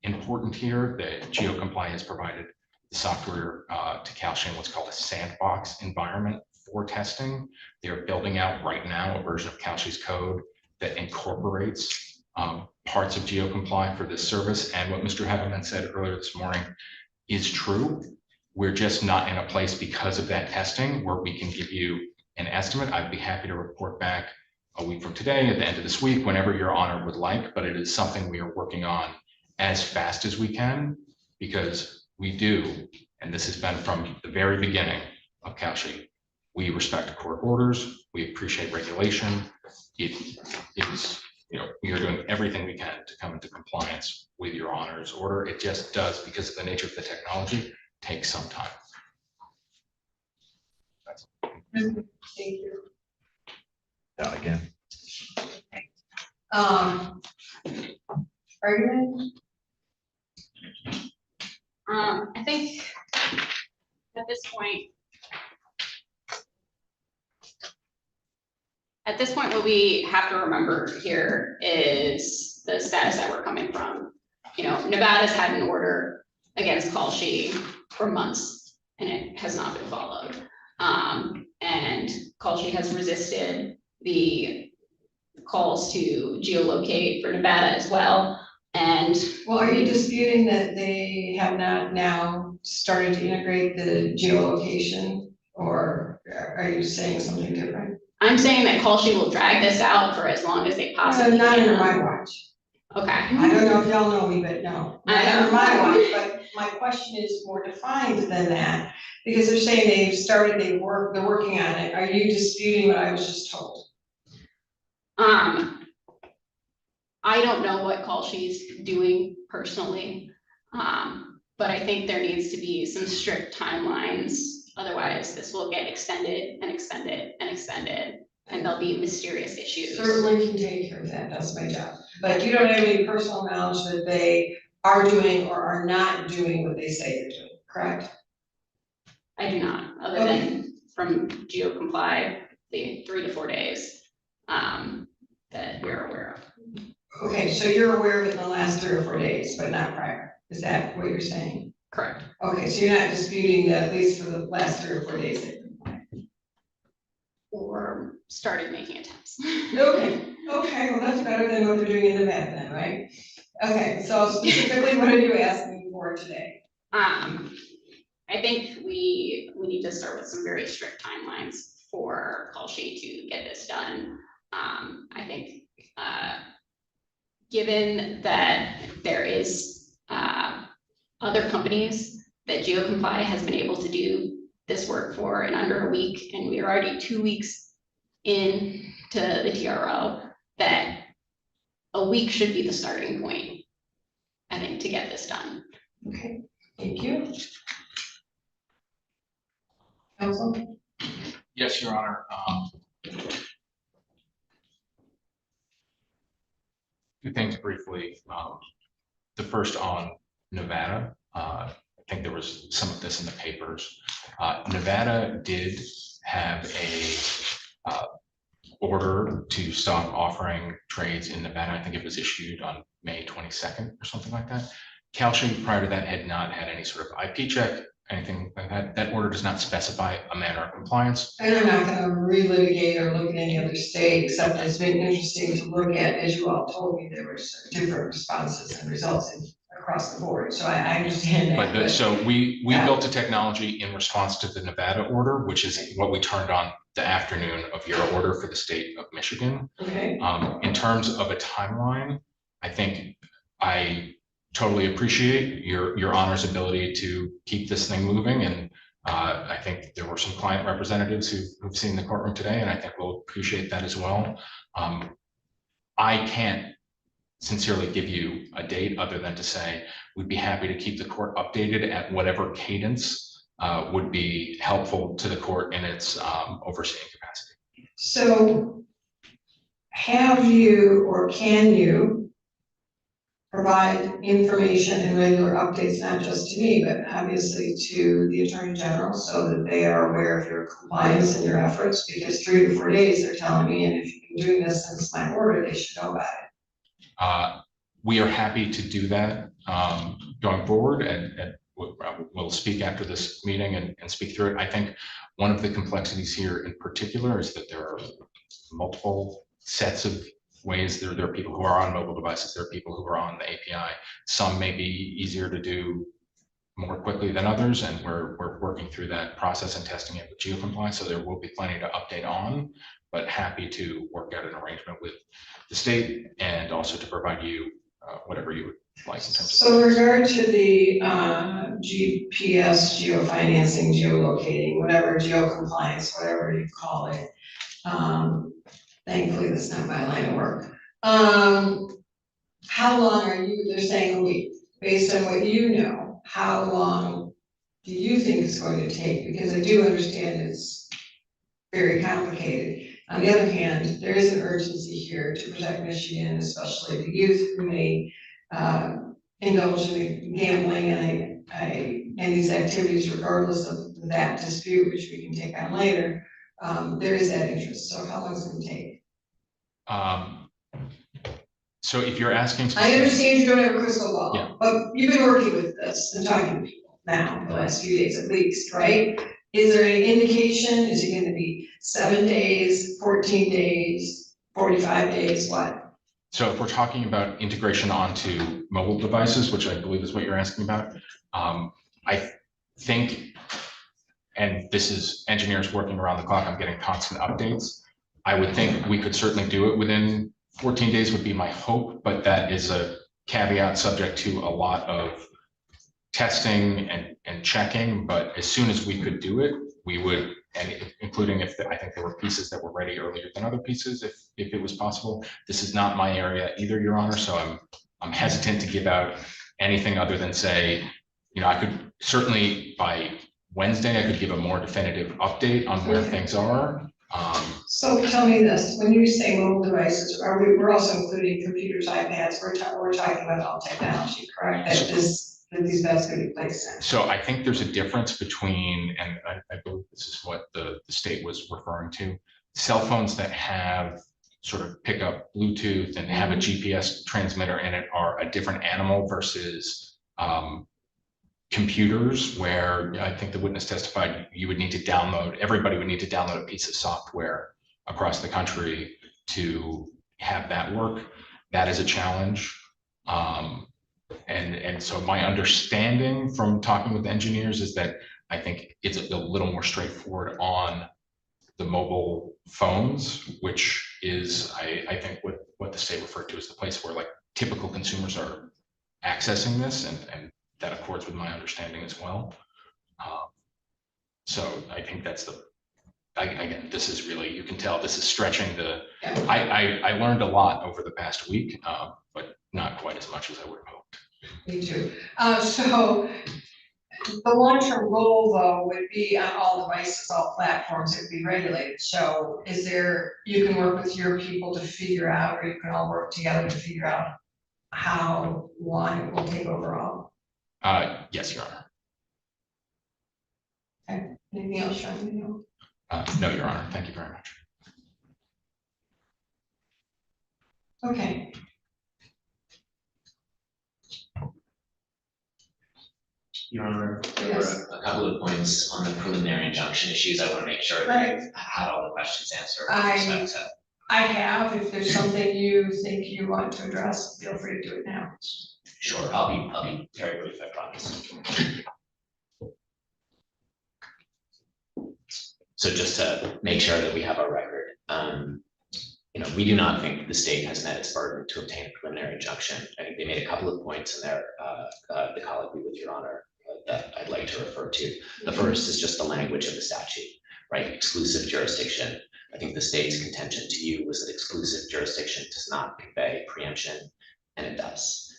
G: important here. That GeoComply has provided the software to Calstream, what's called a sandbox environment for testing. They're building out right now a version of Calstream's code that incorporates parts of GeoComply for this service. And what Mr. Haveman said earlier this morning is true. We're just not in a place because of that testing where we can give you an estimate. I'd be happy to report back a week from today, at the end of this week, whenever your honor would like, but it is something we are working on as fast as we can, because we do, and this has been from the very beginning of Calstream, we respect court orders, we appreciate regulation. It is, we are doing everything we can to come into compliance with your honor's order. It just does, because of the nature of the technology, take some time.
A: Thank you.
I: Down again.
A: Argument?
B: I think at this point, what we have to remember here is the status that we're coming from. Nevada's had an order against Calstream for months, and it has not been followed. And Calstream has resisted the calls to geolocate for Nevada as well. And
A: well, are you disputing that they have not now started to integrate the geolocation, or are you saying something different?
B: I'm saying that Calstream will drag this out for as long as they possibly
A: not
B: can.
A: under my watch.
B: Okay.
A: I don't know if y'all know me, but no,
B: I
A: not
B: know.
A: under my watch. But my question is more defined than that, because they're saying they've started, they're working on it. Are you disputing what I was just told?
B: I don't know what Calstream's doing personally.
L: But I think there needs to be some strict timelines, otherwise this will get extended and extended and extended, and there'll be mysterious issues.
A: Certainly can take care of that, that's my job. But you don't have any personal knowledge that they are doing or are not doing what they say they're doing, correct?
L: I do not, other than from GeoComply, the 3 to 4 days, that we're aware of.
A: Okay, so you're aware of it in the last 3 or 4 days, but not prior, is that what you're saying?
L: Correct.
A: Okay, so you're not disputing that at least for the last 3 or 4 days they've been playing?
L: Or started making attempts.
A: Okay, well, that's better than what they're doing in the back then, right? Okay, so specifically, what are you asking for today?
L: I think we need to start with some very strict timelines for Call Sheet to get this done. I think, given that there is, other companies that GeoComply has been able to do this work for in under a week, and we are already 2 weeks in to the TRO, that a week should be the starting point, I think, to get this done.
A: Okay, thank you. Council?
G: Yes, Your Honor. Two things briefly. The first on Nevada. I think there was some of this in the papers. Nevada did have a order to stop offering trades in Nevada. I think it was issued on May 22nd or something like that. Calshi prior to that had not had any sort of IP check, anything like that. That order does not specify a manner of compliance.
A: And I'm not gonna relitigate or look at any other state, except that it's been interesting to look at, as you all told me, there were different responses and results across the board, so I understand that.
G: But so we
A: Yeah.
G: built a technology in response to the Nevada order, which is what we turned on the afternoon of your order for the state of Michigan.
A: Okay,
G: In terms of a timeline, I think I totally appreciate your honor's ability to keep this thing moving. And I think there were some client representatives who've seen the courtroom today, and I think we'll appreciate that as well. I can't sincerely give you a date other than to say we'd be happy to keep the court updated at whatever cadence would be helpful to the court in its overseeing capacity.
A: so have you or can you provide information and regular updates, not just to me, but obviously to the Attorney General, so that they are aware of your compliance and your efforts? Because 3 to 4 days, they're telling me, and if you've been doing this since my order, they should know about it.
G: We are happy to do that going forward, and we'll speak after this meeting and speak through it. I think one of the complexities here in particular is that there are multiple sets of ways. There are people who are on mobile devices, there are people who are on the API. Some may be easier to do more quickly than others, and we're working through that process and testing it with GeoComply, so there will be plenty to update on, but happy to work out an arrangement with the state and also to provide you whatever you would like in terms of.
A: So in regard to the GPS, geofinancing, geolocating, whatever, geocompliance, whatever you call it, thankfully, that's not my line of work. How long are you, they're saying a week, based on what you know, how long do you think it's going to take? Because I do understand it's very complicated. On the other hand, there is an urgency here to protect Michigan, especially the youth who may indulge in gambling and these activities regardless of that dispute, which we can take on later. There is that interest. So how long is it going to take?
G: So if you're asking.
A: I understand you don't have a crystal ball,
G: Yeah.
A: but you've been working with this and talking to people now the last few days at least, right? Is there any indication? Is it going to be 7 days, 14 days, 45 days, what?
G: So if we're talking about integration onto mobile devices, which I believe is what you're asking about, I think, and this is engineers working around the clock, I'm getting constant updates. I would think we could certainly do it within 14 days would be my hope, but that is a caveat subject to a lot of testing and checking. But as soon as we could do it, we would, and including if I think there were pieces that were ready earlier than other pieces, if it was possible. This is not my area either, Your Honor, so I'm hesitant to give out anything other than say, I could certainly by Wednesday, I could give a more definitive update on where
A: Okay.
G: things are.
A: So tell me this, when you say mobile devices, we're also including computers, iPads, we're talking about all technology, correct? That these beds could be placed in.
G: So I think there's a difference between, and I believe this is what the state was referring to, cell phones that have sort of pick up Bluetooth and have a GPS transmitter in it are a different animal versus computers, where I think the witness testified you would need to download, everybody would need to download a piece of software across the country to have that work. That is a challenge. And so my understanding from talking with engineers is that I think it's a little more straightforward on the mobile phones, which is, I think what the state referred to as the place where like typical consumers are accessing this, and that accords with my understanding as well. So I think that's again, this is really, you can tell this is stretching the, I learned a lot over the past week, but not quite as much as I would have hoped.
A: Me too. So the long-term goal though would be on all devices, all platforms, it would be regulated. So is there, you can work with your people to figure out, or you can all work together to figure out how one will take over all?
G: Yes, Your Honor.
A: Okay, anything else, Sean?
G: No, Your Honor, thank you very much.
A: Okay.
H: Your Honor, there
A: Yes.
H: were a couple of points on the preliminary injunction issues. I want to make sure that you've had all the questions answered.
A: I have, if there's something you think you want to address, feel free to do it now.
H: Sure, I'll be very brief, I promise. So just to make sure that we have our record, we do not think the state has met its burden to obtain a preliminary injunction. I think they made a couple of points in their the colloquy with Your Honor that I'd like to refer to. The first is just the language of the statute, right? Exclusive jurisdiction. I think the state's contention to you was that exclusive jurisdiction does not convey preemption, and it does.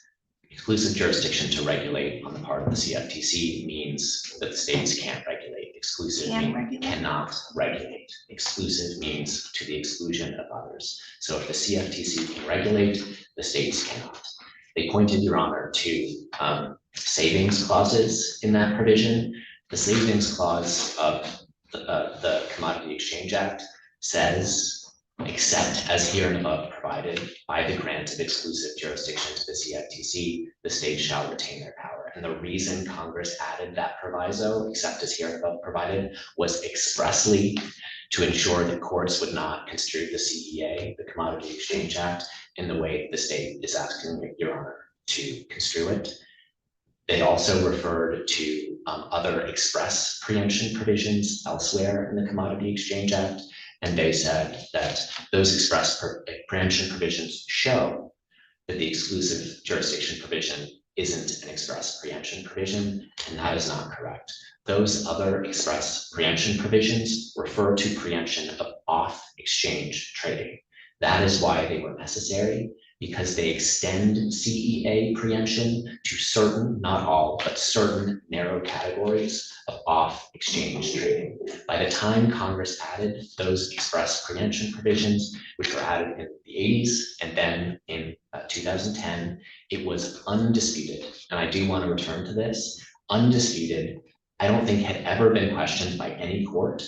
H: Exclusive jurisdiction to regulate on the part of the CFTC means that the states can't regulate. Exclusive means cannot regulate. Exclusive means to the exclusion of others. So if the CFTC can regulate, the states cannot. They pointed, Your Honor, to savings clauses in that provision. The savings clause of the Commodity Exchange Act says, except as here and above provided by the grant of exclusive jurisdiction to the CFTC, the state shall retain their power. And the reason Congress added that proviso, except as here and above provided, was expressly to ensure that courts would not construe the CEA, the Commodity Exchange Act, in the way the state is asking Your Honor to construe it. They also referred to other express preemption provisions elsewhere in the Commodity Exchange Act. And they said that those express preemption provisions show that the exclusive jurisdiction provision isn't an express preemption provision, and that is not correct. Those other express preemption provisions refer to preemption of off-exchange trading. That is why they were necessary, because they extend CEA preemption to certain, not all, but certain narrow categories of off-exchange trading. By the time Congress added those express preemption provisions, which were added in the 80s and then in 2010, it was undisputed, and I do want to return to this, undisputed, I don't think had ever been questioned by any court,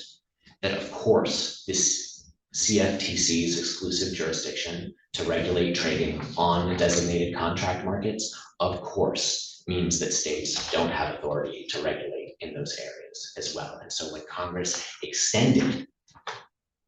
H: that of course this CFTC's exclusive jurisdiction to regulate trading on the designated contract markets, of course, means that states don't have authority to regulate in those areas as well. And so when Congress extended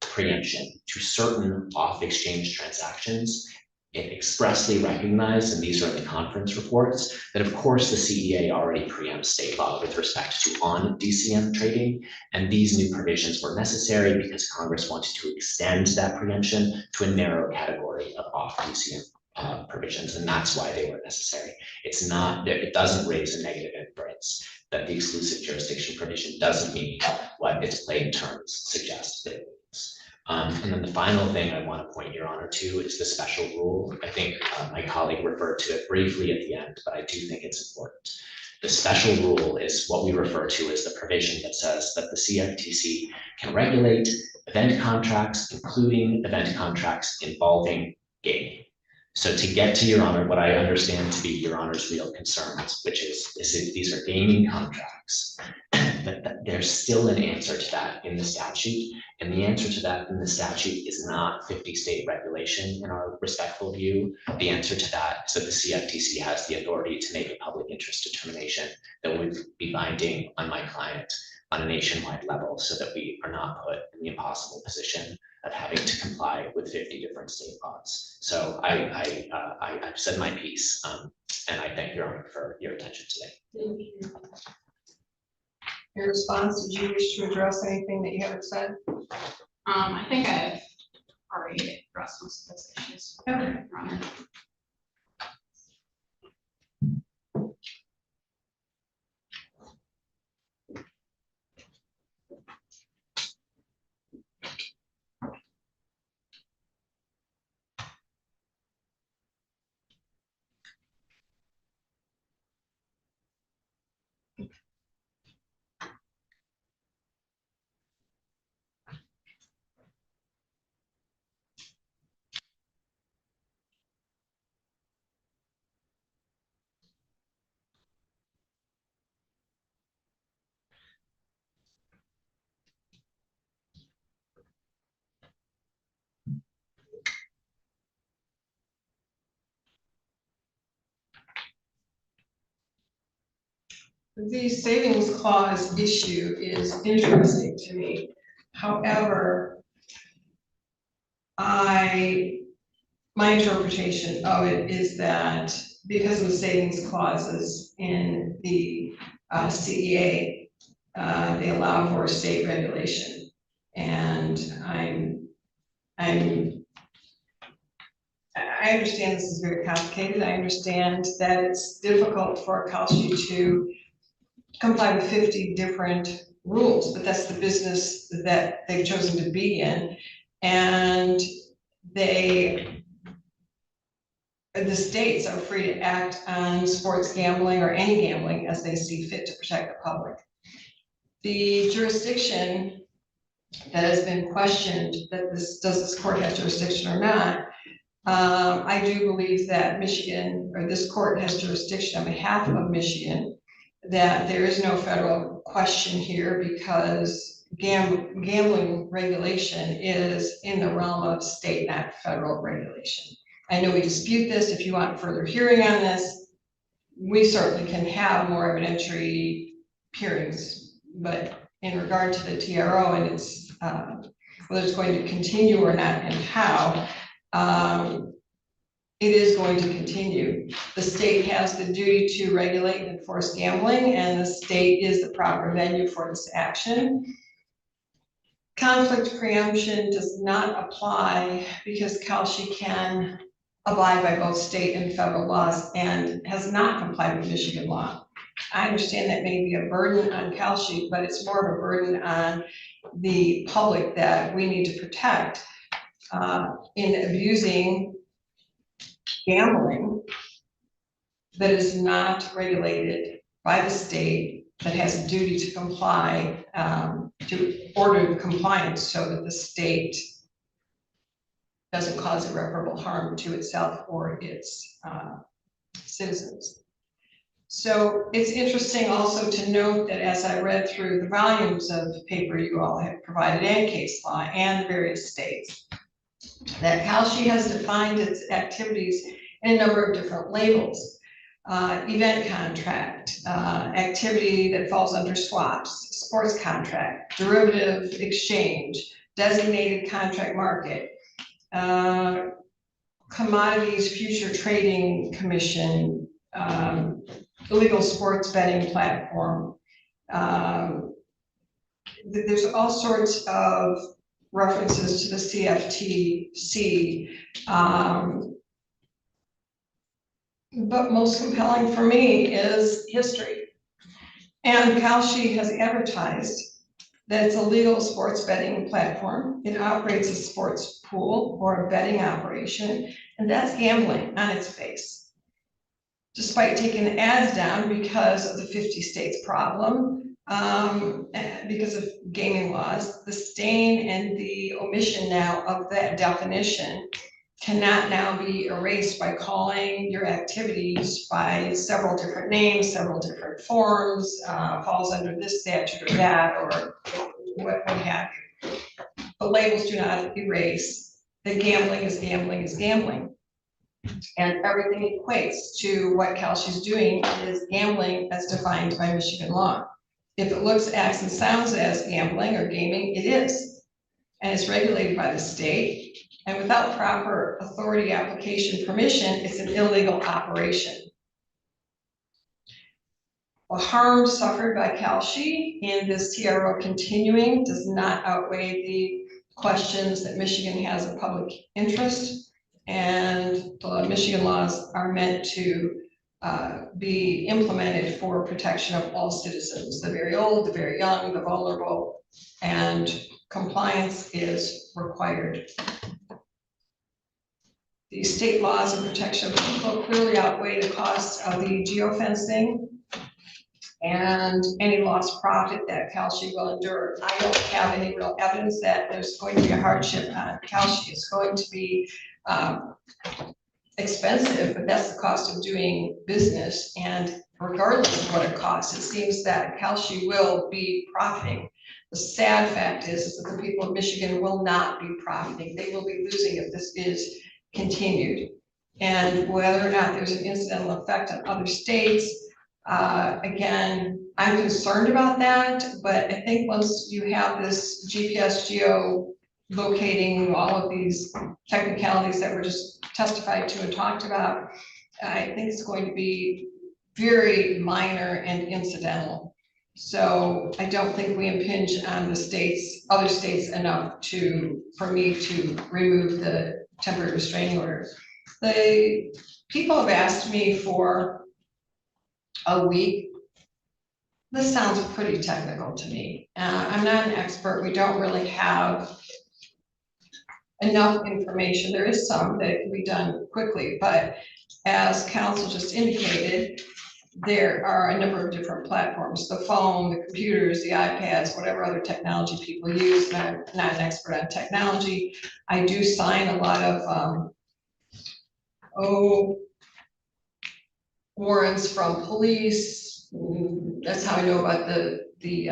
H: preemption to certain off-exchange transactions, it expressly recognized, and these are in the conference reports, that of course the CEA already preempts state law with respect to on DCM trading, and these new provisions were necessary because Congress wanted to extend that preemption to a narrow category of off DCM provisions, and that's why they were necessary. It's not, it doesn't raise a negative inference that the exclusive jurisdiction provision doesn't mean what its plain terms suggest that it means. And then the final thing I want to point Your Honor to is the special rule. I think my colleague referred to it briefly at the end, but I do think it's important. The special rule is what we refer to as the provision that says that the CFTC can regulate event contracts, including event contracts involving gaming. So to get to Your Honor, what I understand to be Your Honor's real concerns, which is these are gaming contracts, that there's still an answer to that in the statute. And the answer to that in the statute is not 50 state regulation in our respectful view. The answer to that is that the CFTC has the authority to make a public interest determination that would be binding on my client on a nationwide level, so that we are not put in the impossible position of having to comply with 50 different state laws. So I've said my piece, and I thank Your Honor for your attention today.
A: Your response, did you wish to address anything that you haven't said?
B: I think I've already addressed most of those issues.
A: Okay.
B: Your Honor.
A: The savings clause issue is interesting to me. However, my interpretation of it is that because of the savings clauses in the CEA, they allow for state regulation. And I understand this is very complicated. I understand that it's difficult for Kalshi to comply with 50 different rules, but that's the business that they've chosen to be in. And the states are free to act on sports gambling or any gambling as they see fit to protect the public. The jurisdiction that has been questioned, that does this court have jurisdiction or not, I do believe that Michigan, or this court has jurisdiction on behalf of Michigan, that there is no federal question here because gambling regulation is in the realm of state, not federal regulation. I know we dispute this. If you want further hearing on this, we certainly can have more evidentiary hearings, but in regard to the TRO and its whether it's going to continue or not and how, it is going to continue. The state has the duty to regulate and enforce gambling, and the state is the proper venue for this action. Conflict preemption does not apply because Kalshi can abide by both state and federal laws and has not complied with Michigan law. I understand that may be a burden on Kalshi, but it's more of a burden on the public that we need to protect in abusing gambling that is not regulated by the state, that has a duty to comply, to order compliance so that the state doesn't cause irreparable harm to itself or its citizens. So it's interesting also to note that as I read through the volumes of paper you all have provided and case law and various states, that Kalshi has defined its activities in a number of different labels. Event contract, activity that falls under swaps, sports contract, derivative exchange, designated contract market, commodities future trading commission, illegal sports betting platform. There's all sorts of references to the CFTC. But most compelling for me is history. And Kalshi has advertised that it's a legal sports betting platform. It operates a sports pool or a betting operation, and that's gambling on its face. despite taking the ads down because of the 50 states problem, and because of gaming laws, the stain and the omission now of that definition cannot now be erased by calling your activities by several different names, several different forms, falls under this statute or that, or what have you. The labels do not erase that gambling is gambling is gambling. And everything equates to what Kalshi is doing is gambling as defined by Michigan law. If it looks, acts, and sounds as gambling or gaming, it is. And it's regulated by the state. And without proper authority application permission, it's an illegal operation. The harm suffered by Kalshi in this TRO continuing does not outweigh the questions that Michigan has of public interest. And the Michigan laws are meant to be implemented for protection of all citizens, the very old, the very young, the vulnerable, and compliance is required. The state laws and protection of people clearly outweigh the costs of the geofencing and any lost profit that Kalshi will endure. I don't have any real evidence that there's going to be a hardship on Kalshi. It's going to be expensive, but that's the cost of doing business. And regardless of what it costs, it seems that Kalshi will be profiting. The sad fact is that the people of Michigan will not be profiting. They will be losing if this is continued. And whether or not there's an incidental effect on other states, again, I'm concerned about that, but I think once you have this GPS geo locating all of these technicalities that were just testified to and talked about, I think it's going to be very minor and incidental. So I don't think we impinge on the states, other states enough for me to remove the temporary restraining order. The people have asked me for a week. This sounds pretty technical to me. I'm not an expert. We don't really have enough information. There is some that can be done quickly, but as council just indicated, there are a number of different platforms, the phone, the computers, the iPads, whatever other technology people use. And I'm not an expert on technology. I do sign a lot of warrants from police. That's how I know about the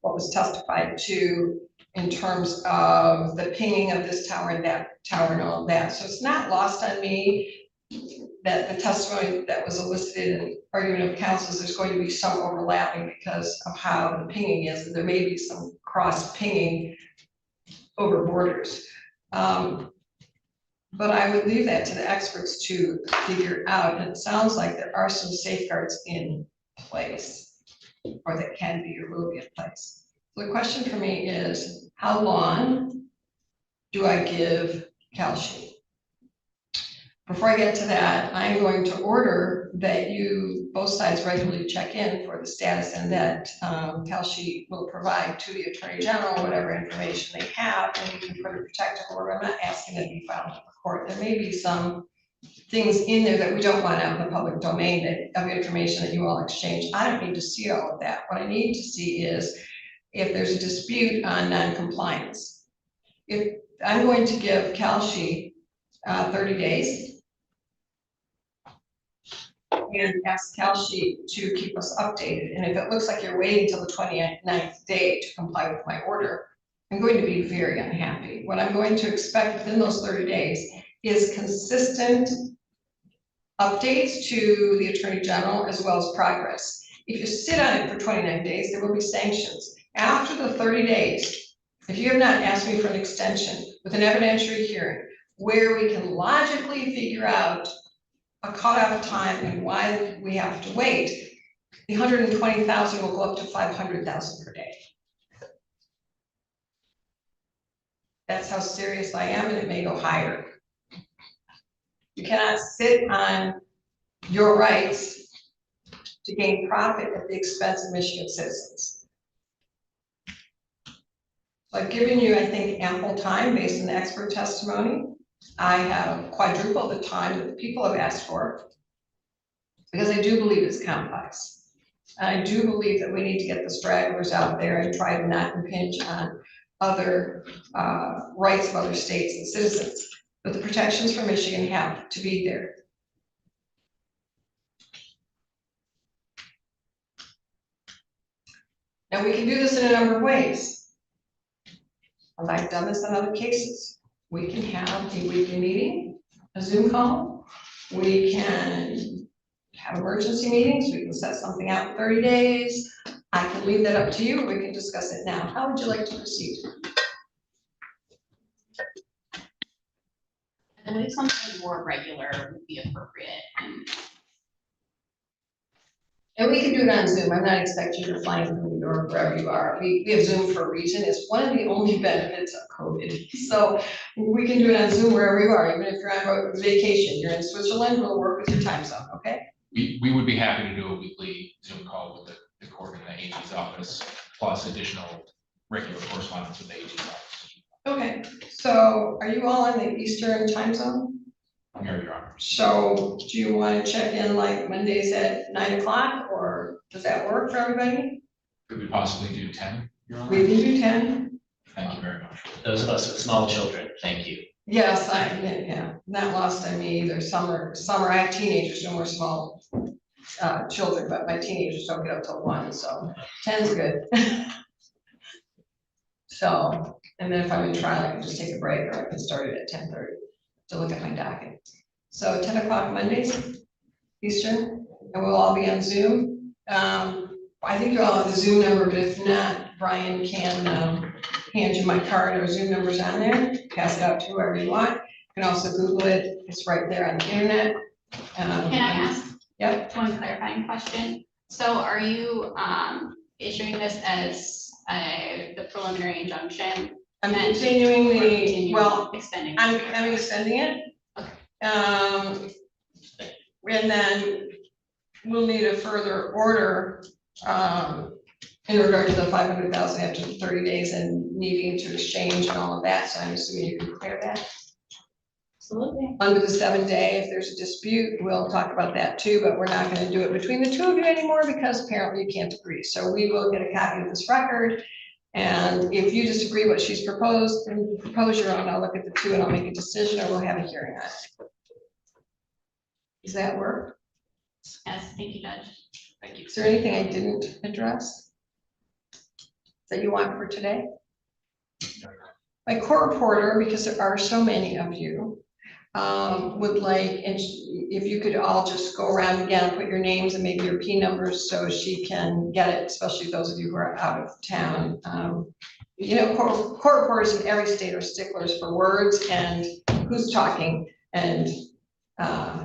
A: what was testified to in terms of the pinging of this tower and that tower and all of that. So it's not lost on me that the testimony that was elicited in argument of counsel is there's going to be some overlapping because of how the pinging is, and there may be some cross pinging over borders. But I would leave that to the experts to figure out, and it sounds like there are some safeguards in place, or that can be or will be in place. So the question for me is, how long do I give Kalshi? Before I get to that, I'm going to order that you, both sides, regularly check in for the status, and that Kalshi will provide to the Attorney General whatever information they have, and we can put a protective order. I'm not asking it to be filed with the court. There may be some things in there that we don't want out in the public domain of information that you all exchange. I don't need to see all of that. What I need to see is if there's a dispute on non-compliance. If I'm going to give Kalshi 30 days, and ask Kalshi to keep us updated. And if it looks like you're waiting till the 29th day to comply with my order, I'm going to be very unhappy. What I'm going to expect within those 30 days is consistent updates to the Attorney General as well as progress. If you sit on it for 29 days, there will be sanctions. After the 30 days, if you have not asked me for an extension with an evidentiary hearing where we can logically figure out a cutoff time and why we have to wait, the 120,000 will go up to 500,000 per day. That's how serious I am, and it may go higher. You cannot sit on your rights to gain profit at the expense of Michigan citizens. So I've given you, I think, ample time based on the expert testimony. I have quadrupled the time that the people have asked for. because I do believe it's complex. I do believe that we need to get the stragglers out there and try to not impinge on other rights of other states and citizens. But the protections for Michigan have to be there. Now, we can do this in a number of ways. And I've done this in other cases. We can have a weekly meeting, a Zoom call. We can have emergency meetings. We can set something out in 30 days. I can leave that up to you. We can discuss it now. How would you like to proceed?
B: I believe something more regular would be appropriate.
A: And we can do it on Zoom. I'm not expecting you to fly from New York, wherever you are. We have Zoom for a reason. It's one of the only benefits of COVID. So we can do it on Zoom wherever you are, even if you're on vacation, you're in Switzerland, we'll work with your time zone, okay?
G: We would be happy to do a weekly Zoom call with the court and the AG's office, plus additional regular correspondence with the AG's office.
A: Okay, so are you all in the Eastern time zone?
G: Here, Your Honor.
A: So do you want to check in like Mondays at 9 o'clock, or does that work for everybody?
G: Could we possibly do 10, Your Honor?
A: We can do 10.
G: Thank you very much.
H: Those of us with small children, thank you.
A: Yes, yeah, not lost on me either. Summer, I have teenagers, no more small children, but my teenagers don't get up till 1, so 10's good. So, and then if I'm in trial, I can just take a break, or I can start it at 10:30 to look at my docket. So 10 o'clock Mondays, Eastern, and we'll all be on Zoom. I think you all have the Zoom number, but if not, Brian can hand you my card. Our Zoom number's on there. Pass it out to whoever you want. You can also Google it. It's right there on the internet.
B: Can I ask?
A: Yep.
B: One clarifying question. So are you issuing this as the preliminary injunction?
A: I'm continuing the, well,
B: Extending.
A: I'm extending it.
B: Okay.
A: And then we'll need a further order in regard to the 500,000 after the 30 days and needing to exchange and all of that. So I'm assuming you can clear that.
B: Absolutely.
A: Under the 7-day, if there's a dispute, we'll talk about that too, but we're not going to do it between the two of you anymore because apparently you can't agree. So we will get a copy of this record. And if you disagree what she's proposed, then propose your own. I'll look at the two and I'll make a decision, or we'll have a hearing on it. Does that work?
B: Yes, thank you, Judge.
A: Thank you. Is there anything I didn't address that you want for today? My court reporter, because there are so many of you, would like, and if you could all just go around again, put your names and maybe your P numbers so she can get it, especially those of you who are out of town. You know, court reporters in every state are sticklers for words and who's talking, and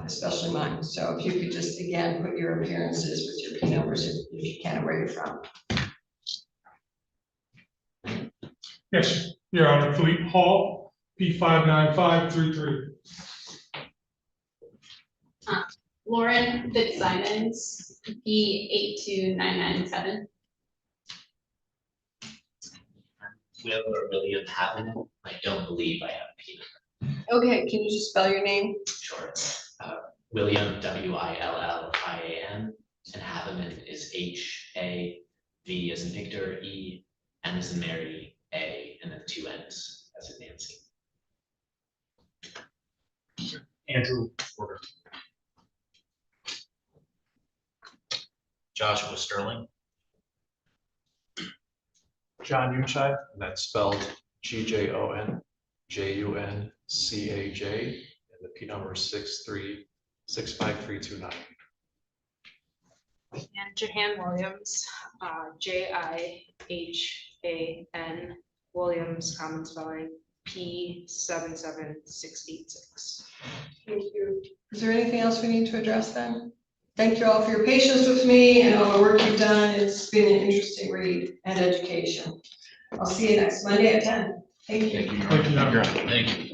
A: especially mine. So if you could just, again, put your appearances with your P numbers if you can, where you're from.
C: Yes, Your Honor, Philippe Hall, P59533.
B: Lauren Fitzsimons, P82997.
H: William Hatton, I don't believe I have a P number.
A: Okay, can you just spell your name?
H: Sure. William, Willian, and Haveman is HAV as in Victor, E, M as in Mary, A, and then 2 N's as in Nancy.
F: Andrew Porter. Joshua Sterling.
E: John Unchai, and that's spelled GJONJUNCAJ, and the P number is 6365329.
D: And Jahan Williams, JIHAN Williams, common spelling, P77686.
A: Thank you. Is there anything else we need to address then? Thank you all for your patience with me and all the work you've done. It's been an interesting read and education. I'll see you next Monday at 10. Thank you.
F: Thank you.
C: Thank you, Your Honor.
F: Thank you.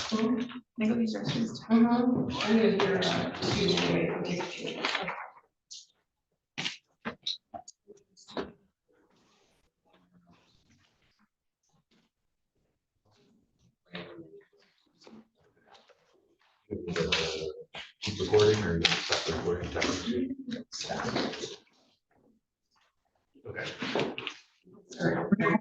J: Can I go use restrooms?
A: I'm gonna hear, excuse me, wait, I'll take a few minutes.
I: Keep recording or stop recording?
E: Okay.
A: All right.